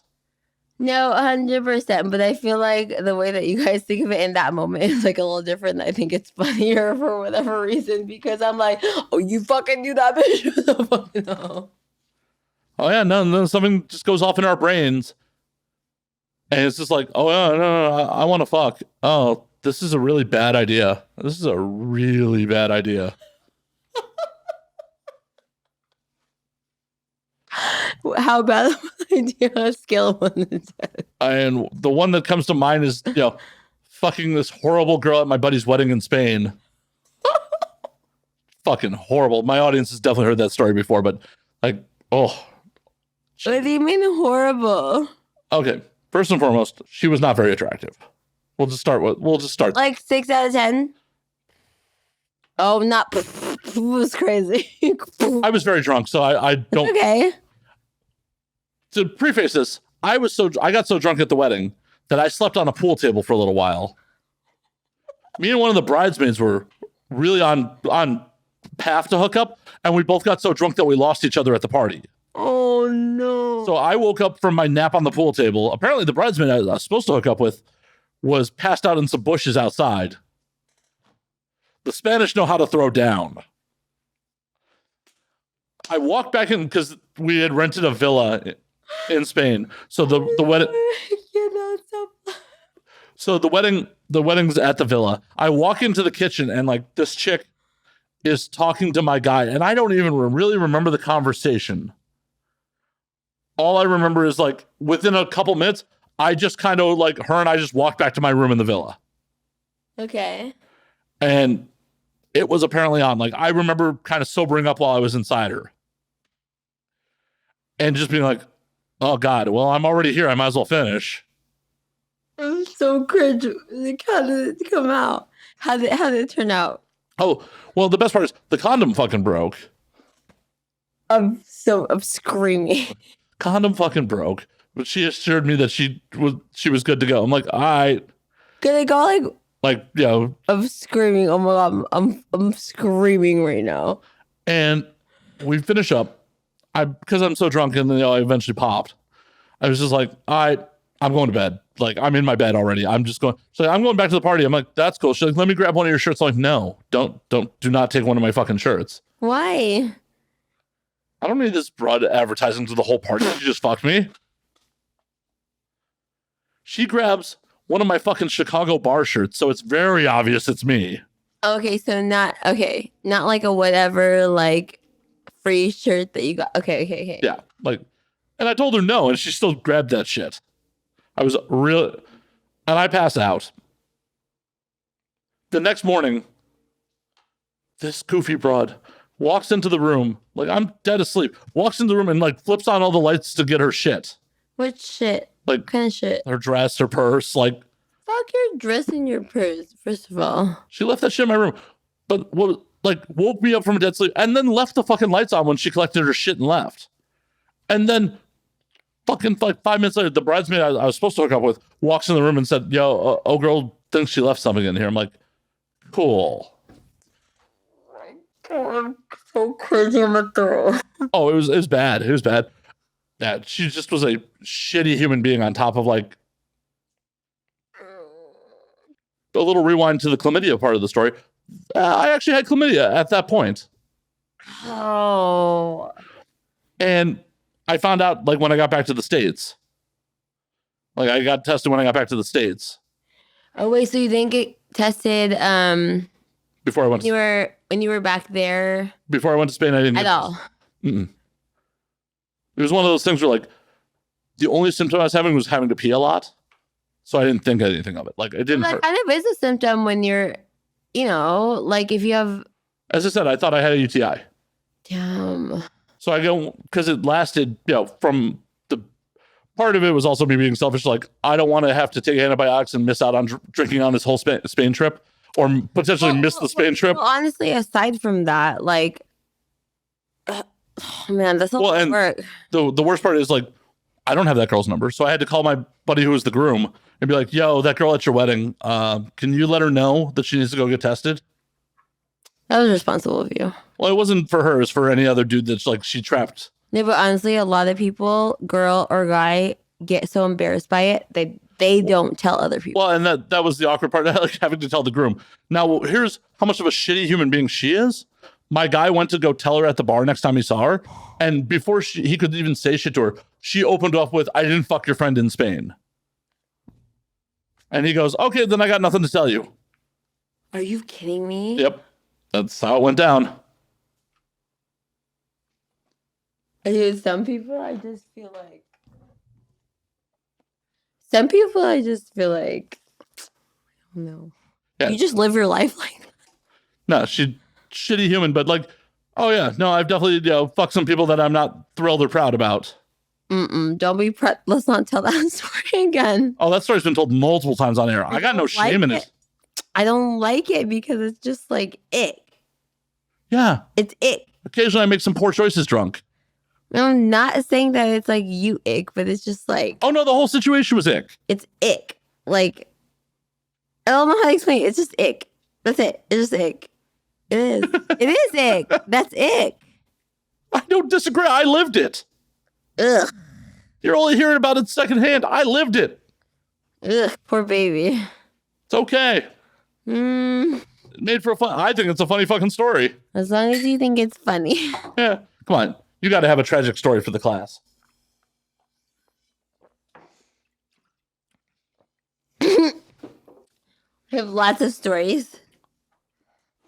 S2: No, 100%. But I feel like the way that you guys think of it in that moment is like a little different. I think it's funnier for whatever reason because I'm like, oh, you fucking knew that bitch. No.
S1: Oh, yeah, no, something just goes off in our brains. And it's just like, oh, no, I want to fuck. Oh, this is a really bad idea. This is a really bad idea.
S2: How bad of an idea on a scale of 1 to 10?
S1: And the one that comes to mind is, fucking this horrible girl at my buddy's wedding in Spain. Fucking horrible. My audience has definitely heard that story before, but like, oh.
S2: What do you mean horrible?
S1: Okay. First and foremost, she was not very attractive. We'll just start.
S2: Like 6 out of 10? Oh, not. It was crazy.
S1: I was very drunk, so I don't.
S2: Okay.
S1: To preface this, I got so drunk at the wedding that I slept on a pool table for a little while. Me and one of the bridesmaids were really on path to hook up, and we both got so drunk that we lost each other at the party.
S2: Oh no.
S1: So I woke up from my nap on the pool table. Apparently the bridesmaid I was supposed to hook up with was passed out in some bushes outside. The Spanish know how to throw down. I walked back in because we had rented a villa in Spain. So the wedding. So the wedding's at the villa. I walk into the kitchen and like this chick is talking to my guy, and I don't even really remember the conversation. All I remember is like within a couple minutes, I just kind of like her and I just walked back to my room in the villa.
S2: Okay.
S1: And it was apparently on. Like I remember kind of sobering up while I was inside her. And just being like, oh God, well, I'm already here. I might as well finish.
S2: I'm so cringe. Like, how did it come out? How did it turn out?
S1: Oh, well, the best part is the condom fucking broke.
S2: I'm screaming.
S1: Condom fucking broke. But she assured me that she was good to go. I'm like, all right.
S2: Good to go,
S1: like,
S2: I'm screaming. Oh my God, I'm screaming right now.
S1: And we finish up. Because I'm so drunk and I eventually popped. I was just like, all right, I'm going to bed. Like, I'm in my bed already. I'm just going. So I'm going back to the party. I'm like, that's cool. She's like, let me grab one of your shirts. I'm like, no, do not take one of my fucking shirts.
S2: Why?
S1: I don't need this broad advertising to the whole party. She just fucked me. She grabs one of my fucking Chicago bar shirts, so it's very obvious it's me.
S2: Okay, so not like a whatever like free shirt that you got. Okay.
S1: Yeah, like, and I told her no, and she still grabbed that shit. I was real, and I passed out. The next morning, this goofy broad walks into the room, like I'm dead asleep, walks into the room and like flips on all the lights to get her shit.
S2: What shit?
S1: Like
S2: What kind of shit?
S1: her dress, her purse, like.
S2: Fuck your dress and your purse, first of all.
S1: She left that shit in my room, but what, like, woke me up from a dead sleep and then left the fucking lights on when she collected her shit and left. And then fucking like 5 minutes later, the bridesmaid I was supposed to hook up with walks in the room and said, yo, oh girl thinks she left something in here. I'm like, cool.
S2: I'm so crazy on the throat.
S1: Oh, it was bad. It was bad. Yeah, she just was a shitty human being on top of like a little rewind to the chlamydia part of the story. I actually had chlamydia at that point.
S2: Oh.
S1: And I found out like when I got back to the States. Like I got tested when I got back to the States.
S2: Oh wait, so you didn't get tested
S1: Before I went
S2: when you were back there
S1: before I went to Spain, I didn't
S2: at all.
S1: Mm-mm. It was one of those things where like the only symptom I was having was having to pee a lot. So I didn't think anything of it. Like it didn't hurt.
S2: That kind of is a symptom when you're, like if you have.
S1: As I said, I thought I had a UTI.
S2: Damn.
S1: So I go, because it lasted, from the part of it was also me being selfish. Like, I don't want to have to take antibiotics and miss out on drinking on this whole Spain trip or potentially miss the Spain trip.
S2: Well, honestly, aside from that, like, man, that's a lot of work.
S1: The worst part is, like, I don't have that girl's number. So I had to call my buddy who was the groom and be like, yo, that girl at your wedding, can you let her know that she needs to go get tested?
S2: That was responsible of you.
S1: Well, it wasn't for her. It was for any other dude that's like she trapped.
S2: No, but honestly, a lot of people, girl or guy, get so embarrassed by it they don't tell other people.
S1: Well, and that was the awkward part, like having to tell the groom. Now, here's how much of a shitty human being she is. My guy went to go tell her at the bar next time he saw her, and before he could even say shit to her, she opened up with, "I didn't fuck your friend in Spain." And he goes, "Okay, then I got nothing to tell you."
S2: Are you kidding me?
S1: Yep. That's how it went down.
S2: Dude, some people I just feel like, no. Yeah. You just live your life like that.
S1: No, she's shitty human, but like, oh yeah, no, I've definitely, fucked some people that I'm not thrilled or proud about.
S2: Don't be let's not tell that story again.
S1: Oh, that story's been told multiple times on air. I got no shame in it.
S2: I don't like it because it's just like ick.
S1: Yeah.
S2: It's ick.
S1: Occasionally I make some poor choices drunk.
S2: I'm not saying that it's like you ick, but it's just like.
S1: Oh no, the whole situation was ick.
S2: It's ick. Like, I don't know how to explain it. It's just ick. That's it. It's just ick. It is. It is ick. That's ick.
S1: I don't disagree. I lived it.
S2: Ugh.
S1: You're only hearing about it secondhand. I lived it.
S2: Ugh, poor baby.
S1: It's okay. It made for I think it's a funny fucking story.
S2: As long as you think it's funny.
S1: Yeah. Come on. You got to have a tragic story for the class.
S2: I have lots of stories.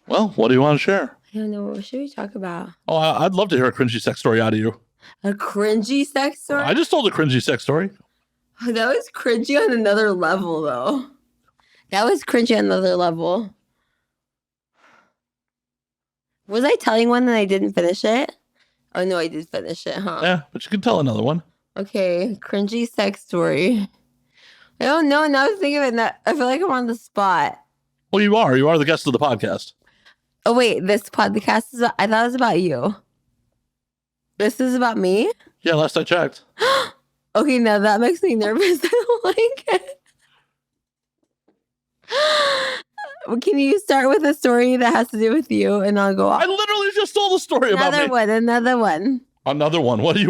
S1: Well, what do you want to share?
S2: I don't know. What should we talk about?
S1: Oh, I'd love to hear a cringy sex story out of you.
S2: A cringy sex story?
S1: I just told a cringy sex story.
S2: Oh, that was cringy on another level, though. That was cringy on another level. Was I telling one and I didn't finish it? Oh, no, I did finish it, huh?
S1: Yeah, but you can tell another one.
S2: Okay, cringy sex story. I don't know. Now I think of it, I feel like I'm on the spot.
S1: Well, you are. You are the guest of the podcast.
S2: Oh, wait, this podcast is I thought it was about you. This is about me?
S1: Yeah, last I checked.
S2: Okay, now that makes me nervous. I don't like it. Can you start with a story that has to do with you, and I'll go off?
S1: I literally just told a story about me.
S2: Another one.
S1: Another one. What do you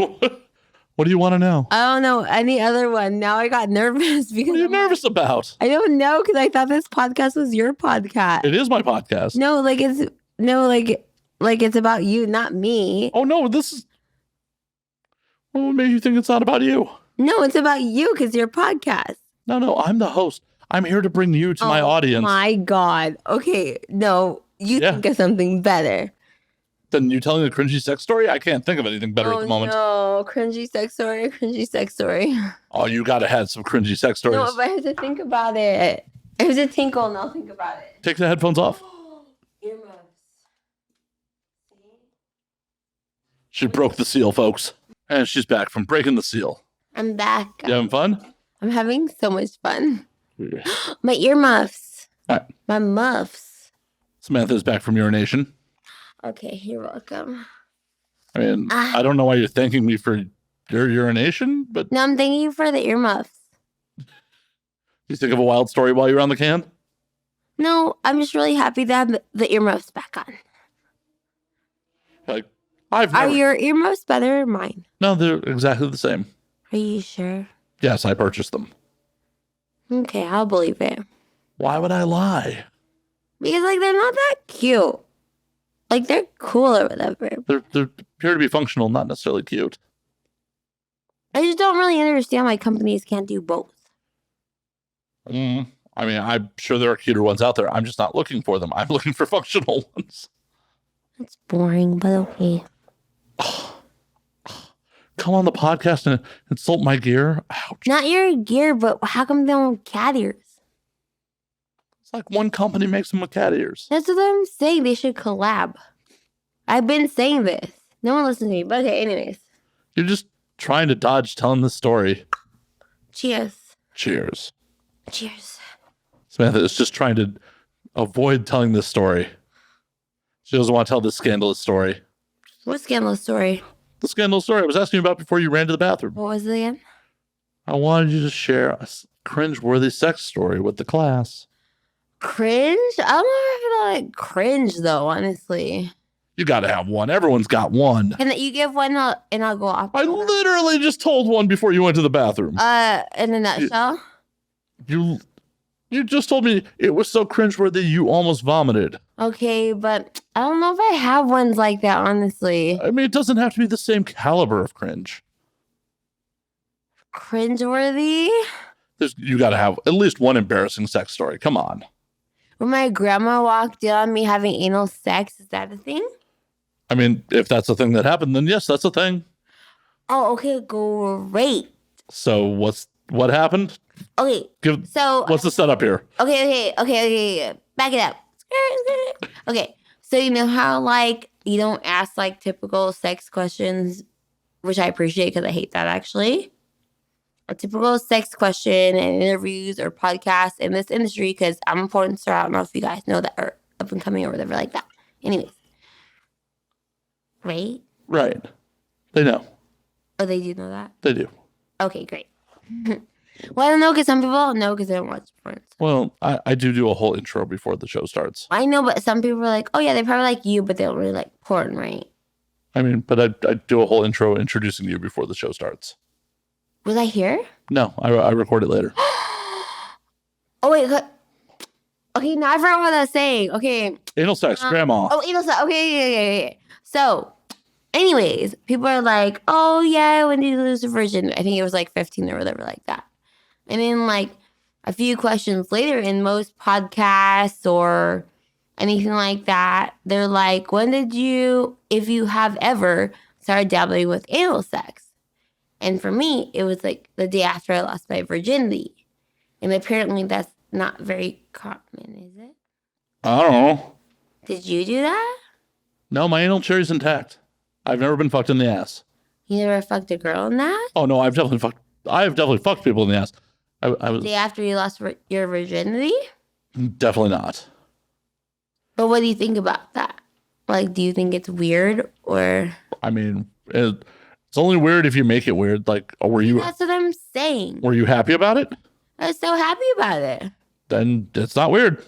S1: want to know?
S2: I don't know. Any other one. Now I got nervous because.
S1: What are you nervous about?
S2: I don't know because I thought this podcast was your podcast.
S1: It is my podcast.
S2: No, like it's about you, not me.
S1: Oh no, this is. What made you think it's not about you?
S2: No, it's about you because your podcast.
S1: No, I'm the host. I'm here to bring you to my audience.
S2: My God. Okay. No, you think of something better.
S1: Then you telling a cringy sex story? I can't think of anything better at the moment.
S2: No, cringy sex story, cringy sex story.
S1: Oh, you gotta have some cringy sex stories.
S2: No, but I have to think about it. It was a tinkle and I'll think about it.
S1: Take the headphones off.
S2: Earmuffs.
S1: She broke the seal, folks. And she's back from breaking the seal.
S2: I'm back.
S1: You having fun?
S2: I'm having so much fun. My earmuffs.
S1: All right.
S2: My muffs.
S1: Samantha's back from urination.
S2: Okay, you're welcome.
S1: I mean, I don't know why you're thanking me for your urination, but...
S2: No, I'm thanking you for the earmuffs.
S1: You think of a wild story while you're on the can?
S2: No, I'm just really happy to have the earmuffs back on.
S1: Like, I've never...
S2: Are your earmuffs better or mine?
S1: No, they're exactly the same.
S2: Are you sure?
S1: Yes, I purchased them.
S2: Okay, I'll believe it.
S1: Why would I lie?
S2: Because, like, they're not that cute. Like, they're cool or whatever.
S1: They appear to be functional, not necessarily cute.
S2: I just don't really understand why companies can't do both.
S1: I mean, I'm sure there are cuter ones out there. I'm just not looking for them. I'm looking for functional ones.
S2: That's boring, but okay.
S1: Come on the podcast and insult my gear. Ouch.
S2: Not your gear, but how come they don't have cat ears?
S1: It's like one company makes them with cat ears.
S2: That's what I'm saying. They should collab. I've been saying this. No one listens to me. But okay, anyways.
S1: You're just trying to dodge telling the story.
S2: Cheers.
S1: Cheers.
S2: Cheers.
S1: Samantha is just trying to avoid telling this story. She doesn't want to tell this scandalous story.
S2: What scandalous story?
S1: The scandalous story I was asking you about before you ran to the bathroom.
S2: What was it again?
S1: I wanted you to share a cringe-worthy sex story with the class.
S2: Cringe? I don't know if I like cringe though, honestly.
S1: You got to have one. Everyone's got one.
S2: Can you give one and I'll go off?
S1: I literally just told one before you went to the bathroom.
S2: In a nutshell?
S1: You just told me it was so cringeworthy you almost vomited.
S2: Okay, but I don't know if I have ones like that, honestly.
S1: I mean, it doesn't have to be the same caliber of cringe.
S2: Cringeworthy?
S1: You got to have at least one embarrassing sex story. Come on.
S2: When my grandma walked in on me having anal sex, is that a thing?
S1: I mean, if that's a thing that happened, then yes, that's a thing.
S2: Oh, okay, great.
S1: So what happened?
S2: Okay,
S1: what's the setup here?
S2: Okay. Back it up. Okay, so you know how like you don't ask like typical sex questions, which I appreciate because I hate that actually. A typical sex question in interviews or podcasts in this industry, because I'm a porn star. I don't know if you guys know that or up and coming or whatever like that. Anyways. Right?
S1: Right. They know.
S2: Oh, they do know that?
S1: They do.
S2: Okay, great. Well, I don't know because some people don't know because they don't watch porn. So.
S1: Well, I do a whole intro before the show starts.
S2: I know, but some people are like, oh yeah, they probably like you, but they don't really like porn, right?
S1: I mean, but I do a whole intro introducing you before the show starts.
S2: Was I here?
S1: No, I record it later.
S2: Oh, wait. Okay, now I forgot what I was saying. Okay.
S1: Anal sex, grandma.
S2: Oh, anal sex. Okay, yeah. So, anyways, people are like, oh, yeah, when did you lose a virgin? I think it was like 15 or whatever like that. And then like a few questions later in most podcasts or anything like that, they're like, when did you, if you have ever, started dabbling with anal sex? And for me, it was like the day after I lost my virginity. And apparently that's not very common, is it?
S1: I don't know.
S2: Did you do that?
S1: No, my anal cherry's intact. I've never been fucked in the ass.
S2: You never fucked a girl in that?
S1: Oh no, I have definitely fucked people in the ass. I was
S2: the day after you lost your virginity?
S1: Definitely not.
S2: But what do you think about that? Like, do you think it's weird or?
S1: I mean, it's only weird if you make it weird. Like, were you?
S2: That's what I'm saying.
S1: Were you happy about it?
S2: I was so happy about it.
S1: Then it's not weird.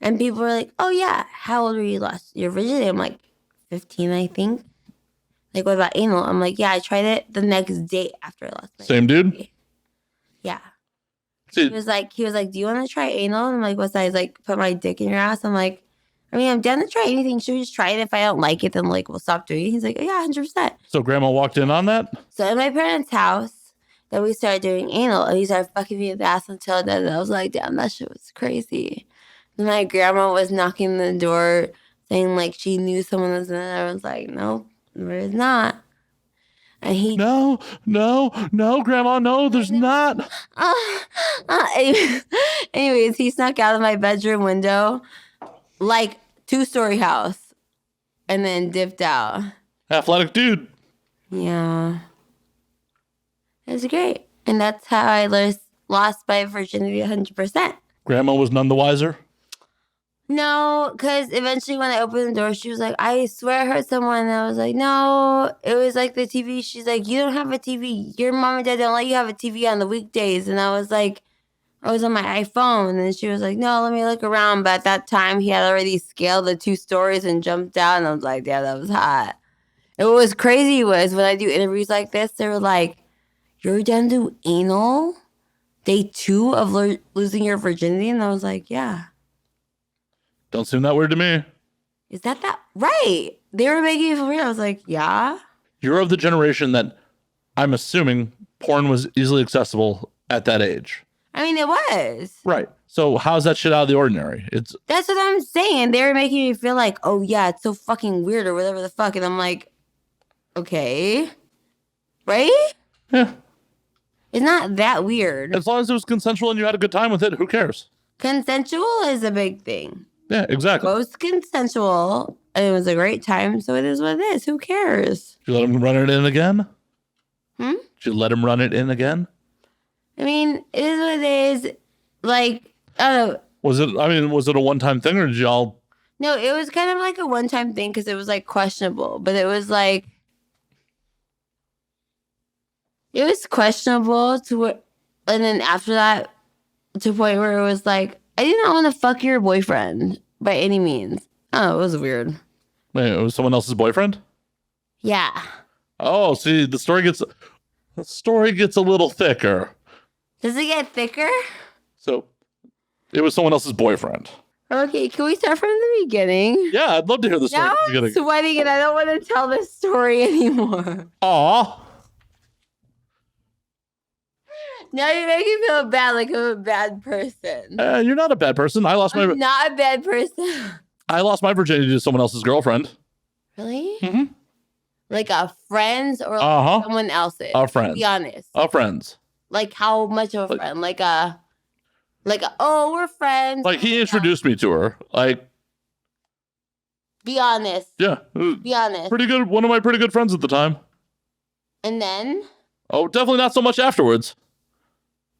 S2: And people are like, oh yeah, how old were you lost your virginity? I'm like, 15, I think. Like, what about anal? I'm like, yeah, I tried it the next day after I lost my
S1: Same
S2: virginity.
S1: dude?
S2: Yeah.
S1: See,
S2: He was like, do you want to try anal? And I'm like, what's that? He's like, put my dick in your ass. I'm like, I mean, I'm down to try anything. Should we just try it? If I don't like it, then like we'll stop doing it. He's like, oh, yeah, 100%.
S1: so grandma walked in on that?
S2: So in my parents' house, Then we started doing anal, and he started fucking me in the ass until then. I was like, damn, that shit was crazy. And my grandma was knocking on the door saying like she knew someone was in there. I was like, nope, there is not. And he
S1: No, Grandma, no, there's not.
S2: anyways, he snuck out of my bedroom window, like 2-story house, and then dipped out.
S1: Athletic dude.
S2: Yeah. It was great. And that's how I lost my virginity 100%.
S1: Grandma was none the wiser.
S2: No, because eventually when I opened the door, she was like, I swear I heard someone. And I was like, no, it was like the TV. She's like, you don't have a TV. Your mom and dad don't let you have a TV on the weekdays. And I was like, I was on my iPhone. And she was like, no, let me look around. But at that time, he had already scaled the 2 stories and jumped out. And I was like, yeah, that was hot. And what was crazy was when I do interviews like this, they were like, you're done to anal? Day 2 of losing your virginity? And I was like, yeah.
S1: Don't seem that weird to me.
S2: Is that right? They were making it for real. I was like, yeah.
S1: You're of the generation that I'm assuming porn was easily accessible at that age.
S2: I mean, it was.
S1: Right. So how's that shit out of the ordinary?
S2: That's what I'm saying. They were making me feel like, oh yeah, it's so fucking weird or whatever the fuck. And I'm like, okay. Right?
S1: Yeah.
S2: It's not that weird.
S1: As long as it was consensual and you had a good time with it, who cares?
S2: Consensual is a big thing.
S1: Yeah, exactly.
S2: Most consensual. And it was a great time, so it is what it is. Who cares?
S1: Did you let him run it in again?
S2: Did
S1: you let him run it in again?
S2: I mean, it is what it is. Like, I don't know.
S1: Was it a one-time thing or did y'all?
S2: No, it was kind of like a one-time thing because it was like questionable. But it was like, it was questionable to what, and then after that, to a point where it was like, I did not want to fuck your boyfriend by any means. Oh, it was weird.
S1: Wait, it was someone else's boyfriend?
S2: Yeah.
S1: Oh, see, the story gets a little thicker.
S2: Does it get thicker?
S1: So, it was someone else's boyfriend.
S2: Okay, can we start from the beginning?
S1: Yeah, I'd love to hear the story.
S2: Now
S1: from the
S2: I'm
S1: beginning.
S2: sweating and I don't want to tell this story anymore.
S1: Aw.
S2: Now you're making me feel bad, like I'm a bad person.
S1: You're not a bad person.
S2: I'm not a bad person.
S1: I lost my virginity to someone else's girlfriend.
S2: Really?
S1: Mm-hmm.
S2: Like a friend's or someone else's?
S1: A friend.
S2: Be honest.
S1: A friend's.
S2: Like how much of a friend? Like a, oh, we're friends.
S1: Like he introduced me to her. Like.
S2: Be honest.
S1: Yeah.
S2: Be honest.
S1: Pretty good. One of my pretty good friends at the time.
S2: And then?
S1: Oh, definitely not so much afterwards.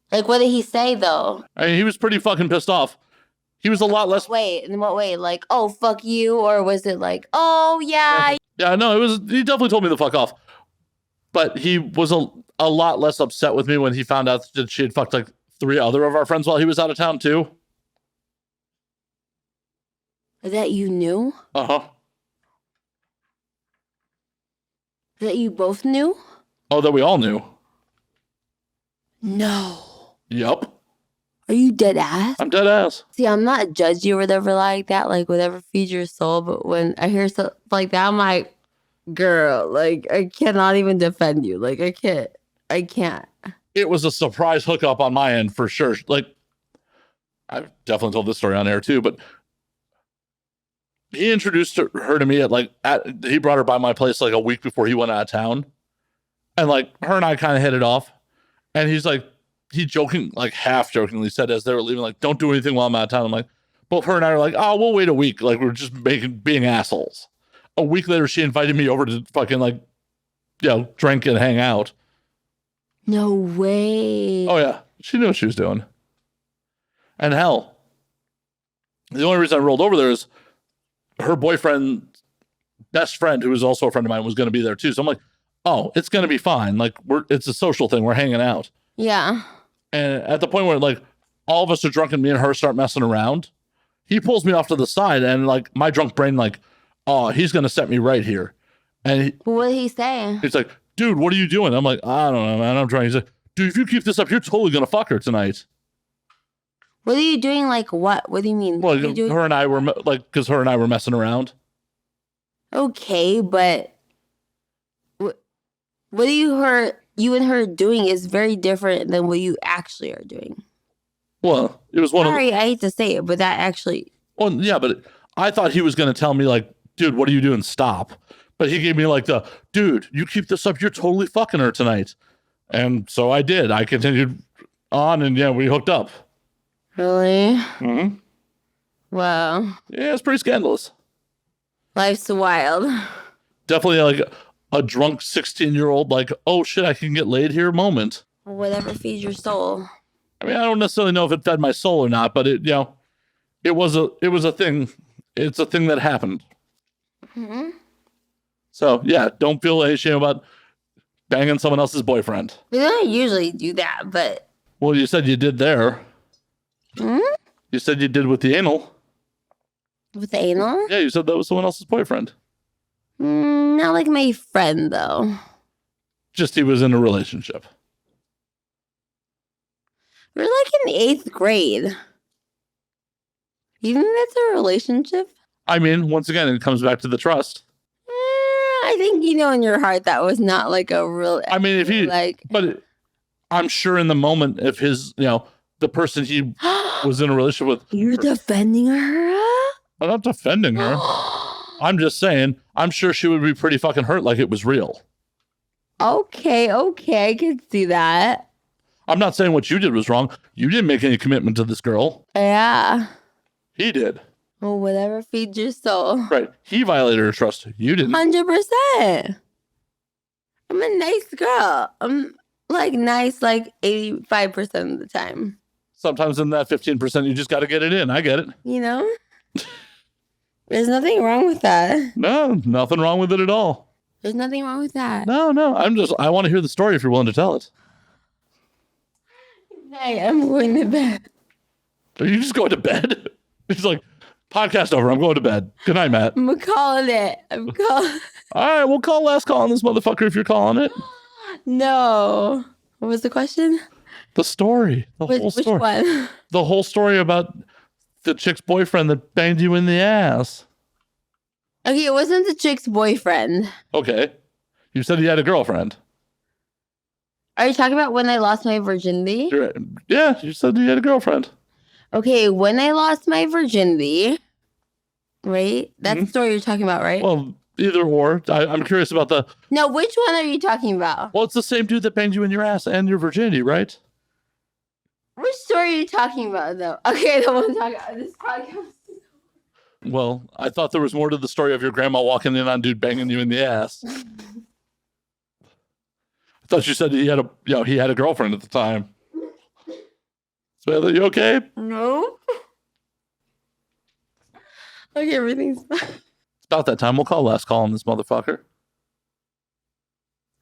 S2: Like, what did he say, though?
S1: I mean, he was pretty fucking pissed off. He was a lot less.
S2: Wait, in what way? Like, oh, fuck you? Or was it like, oh, yeah.
S1: Yeah, no, he definitely told me to fuck off. But he was a lot less upset with me when he found out that she had fucked like 3 other of our friends while he was out of town, too.
S2: That you knew?
S1: Uh-huh.
S2: That you both knew?
S1: Oh, that we all knew.
S2: No.
S1: Yep.
S2: Are you dead ass?
S1: I'm dead ass.
S2: See, I'm not judgy or whatever like that, like whatever feeds your soul. But when I hear stuff like that, I'm like, girl, like I cannot even defend you. Like I can't.
S1: It was a surprise hookup on my end for sure. Like I've definitely told this story on air too, but he introduced her to me he brought her by my place like a week before he went out of town. And like her and I kind of hit it off. And he's like, half jokingly said as they were leaving, like, don't do anything while I'm out of town. I'm like, both her and I are like, oh, we'll wait a week. Like, we're just being assholes. A week later, she invited me over to fucking, like, drink and hang out.
S2: No way.
S1: Oh, yeah. She knew what she was doing. And hell, the only reason I rolled over there is her boyfriend's best friend, who was also a friend of mine, was going to be there too. So I'm like, oh, it's going to be fine. Like, it's a social thing. We're hanging out.
S2: Yeah.
S1: And at the point where, like, all of us are drunk and me and her start messing around, he pulls me off to the side and, like, my drunk brain, like, oh, he's going to set me right here. And
S2: what did he say?
S1: He's like, dude, what are you doing? I'm like, I don't know, man. I'm trying. He's like, dude, if you keep this up, you're totally going to fuck her tonight.
S2: What are you doing? Like, what? What do you mean?
S1: Well, her and I were, like, because her and I were messing around.
S2: Okay, but what do you hurt? you and her doing is very different than what you actually are doing.
S1: Well, it was one
S2: Sorry, I hate to say it, but that actually.
S1: Well, yeah, but I thought he was going to tell me like, dude, what are you doing? Stop. But he gave me like dude, you keep this up, you're totally fucking her tonight. And so I did. I continued on, and yeah, we hooked up.
S2: Really?
S1: Mm-hmm.
S2: Wow.
S1: Yeah, it's pretty scandalous.
S2: Life's wild.
S1: Definitely like a drunk 16-year-old, like, oh shit, I can get laid here moment.
S2: Whatever feeds your soul.
S1: I mean, I don't necessarily know if it fed my soul or not, but it was a thing. It's a thing that happened.
S2: Mm-hmm.
S1: So yeah, don't feel any shame about banging someone else's boyfriend.
S2: We don't usually do that, but.
S1: Well, you said you did there.
S2: Hmm?
S1: You said you did with the anal.
S2: With the anal?
S1: Yeah, you said that was someone else's boyfriend.
S2: Not like my friend, though.
S1: Just he was in a relationship.
S2: We're like in 8th grade. You think that's a relationship?
S1: I mean, once again, it comes back to the trust.
S2: I think you know in your heart that was not like a real.
S1: I mean, if he
S2: like,
S1: but I'm sure in the moment, if his, the person he was in a relationship with.
S2: You're defending her?
S1: I'm not defending her. I'm just saying, I'm sure she would be pretty fucking hurt like it was real.
S2: Okay, I can see that.
S1: I'm not saying what you did was wrong. You didn't make any commitment to this girl.
S2: Yeah.
S1: He did.
S2: Well, whatever feeds your soul.
S1: Right. He violated her trust. You didn't.
S2: 100%. I'm a nice girl. I'm like nice like 85% of the time.
S1: Sometimes in that 15%, you just got to get it in. I get it.
S2: You know? There's nothing wrong with that.
S1: No, nothing wrong with it at all.
S2: There's nothing wrong with that.
S1: No. I want to hear the story if you're willing to tell it.
S2: Hey, I'm going to bed.
S1: Are you just going to bed? It's like, podcast over. I'm going to bed. Good night, Matt.
S2: I'm calling it. I'm calling.
S1: All right, we'll call last call on this motherfucker if you're calling it.
S2: No. What was the question?
S1: The story. The whole story.
S2: Which one?
S1: The whole story about the chick's boyfriend that banged you in the ass.
S2: Okay, it wasn't the chick's boyfriend.
S1: Okay. You said he had a girlfriend.
S2: Are you talking about when I lost my virginity?
S1: Yeah, you said he had a girlfriend.
S2: Okay, when I lost my virginity, right? That's the story you're talking about, right?
S1: Well, either or. I'm curious about the...
S2: No, which one are you talking about?
S1: Well, it's the same dude that banged you in your ass and your virginity, right?
S2: Which story are you talking about, though? Okay, the one talking about this podcast.
S1: Well, I thought there was more to the story of your grandma walking in on dude banging you in the ass. I thought you said he had a girlfriend at the time. So are you okay?
S2: No. Okay, everything's fine.
S1: It's about that time. We'll call last call on this motherfucker.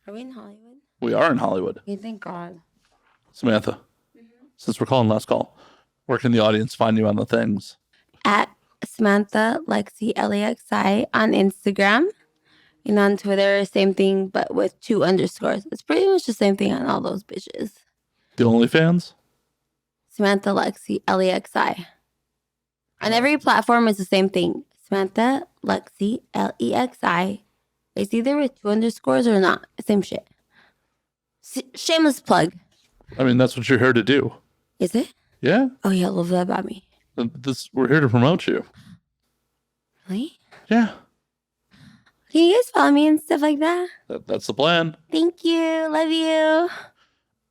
S2: Are we in Hollywood?
S1: We are in Hollywood.
S2: Okay, thank God.
S1: Samantha, since we're calling last call, where can the audience find you on the things?
S2: At Samantha Lexi LEXI on Instagram. And on Twitter, same thing, but with 2 underscores. It's pretty much the same thing on all those bitches.
S1: The OnlyFans?
S2: Samantha Lexi LEXI. On every platform, it's the same thing. Samantha Lexi LEXI. It's either with 2 underscores or not. Same shit. Shameless plug.
S1: I mean, that's what you're here to do.
S2: Is it?
S1: Yeah.
S2: Oh, yeah, love that about me.
S1: We're here to promote you.
S2: Really?
S1: Yeah.
S2: Can you guys follow me and stuff like that?
S1: That's the plan.
S2: Thank you. Love you.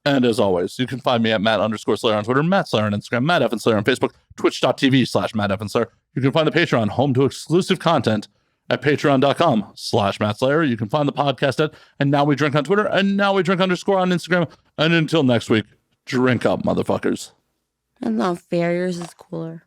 S1: And as always, you can find me at Matt_Slayer on Twitter, Matt Slayer on Instagram, Matt F. Slayer on Facebook, twitch.tv/Matt F. Slayer. You can find the Patreon, home to exclusive content, at patreon.com/Matt Slayer. You can find the podcast at And Now We Drink on Twitter, and Now We Drink _ on Instagram. And until next week, drink up, motherfuckers.
S2: That's not fair. Yours is cooler.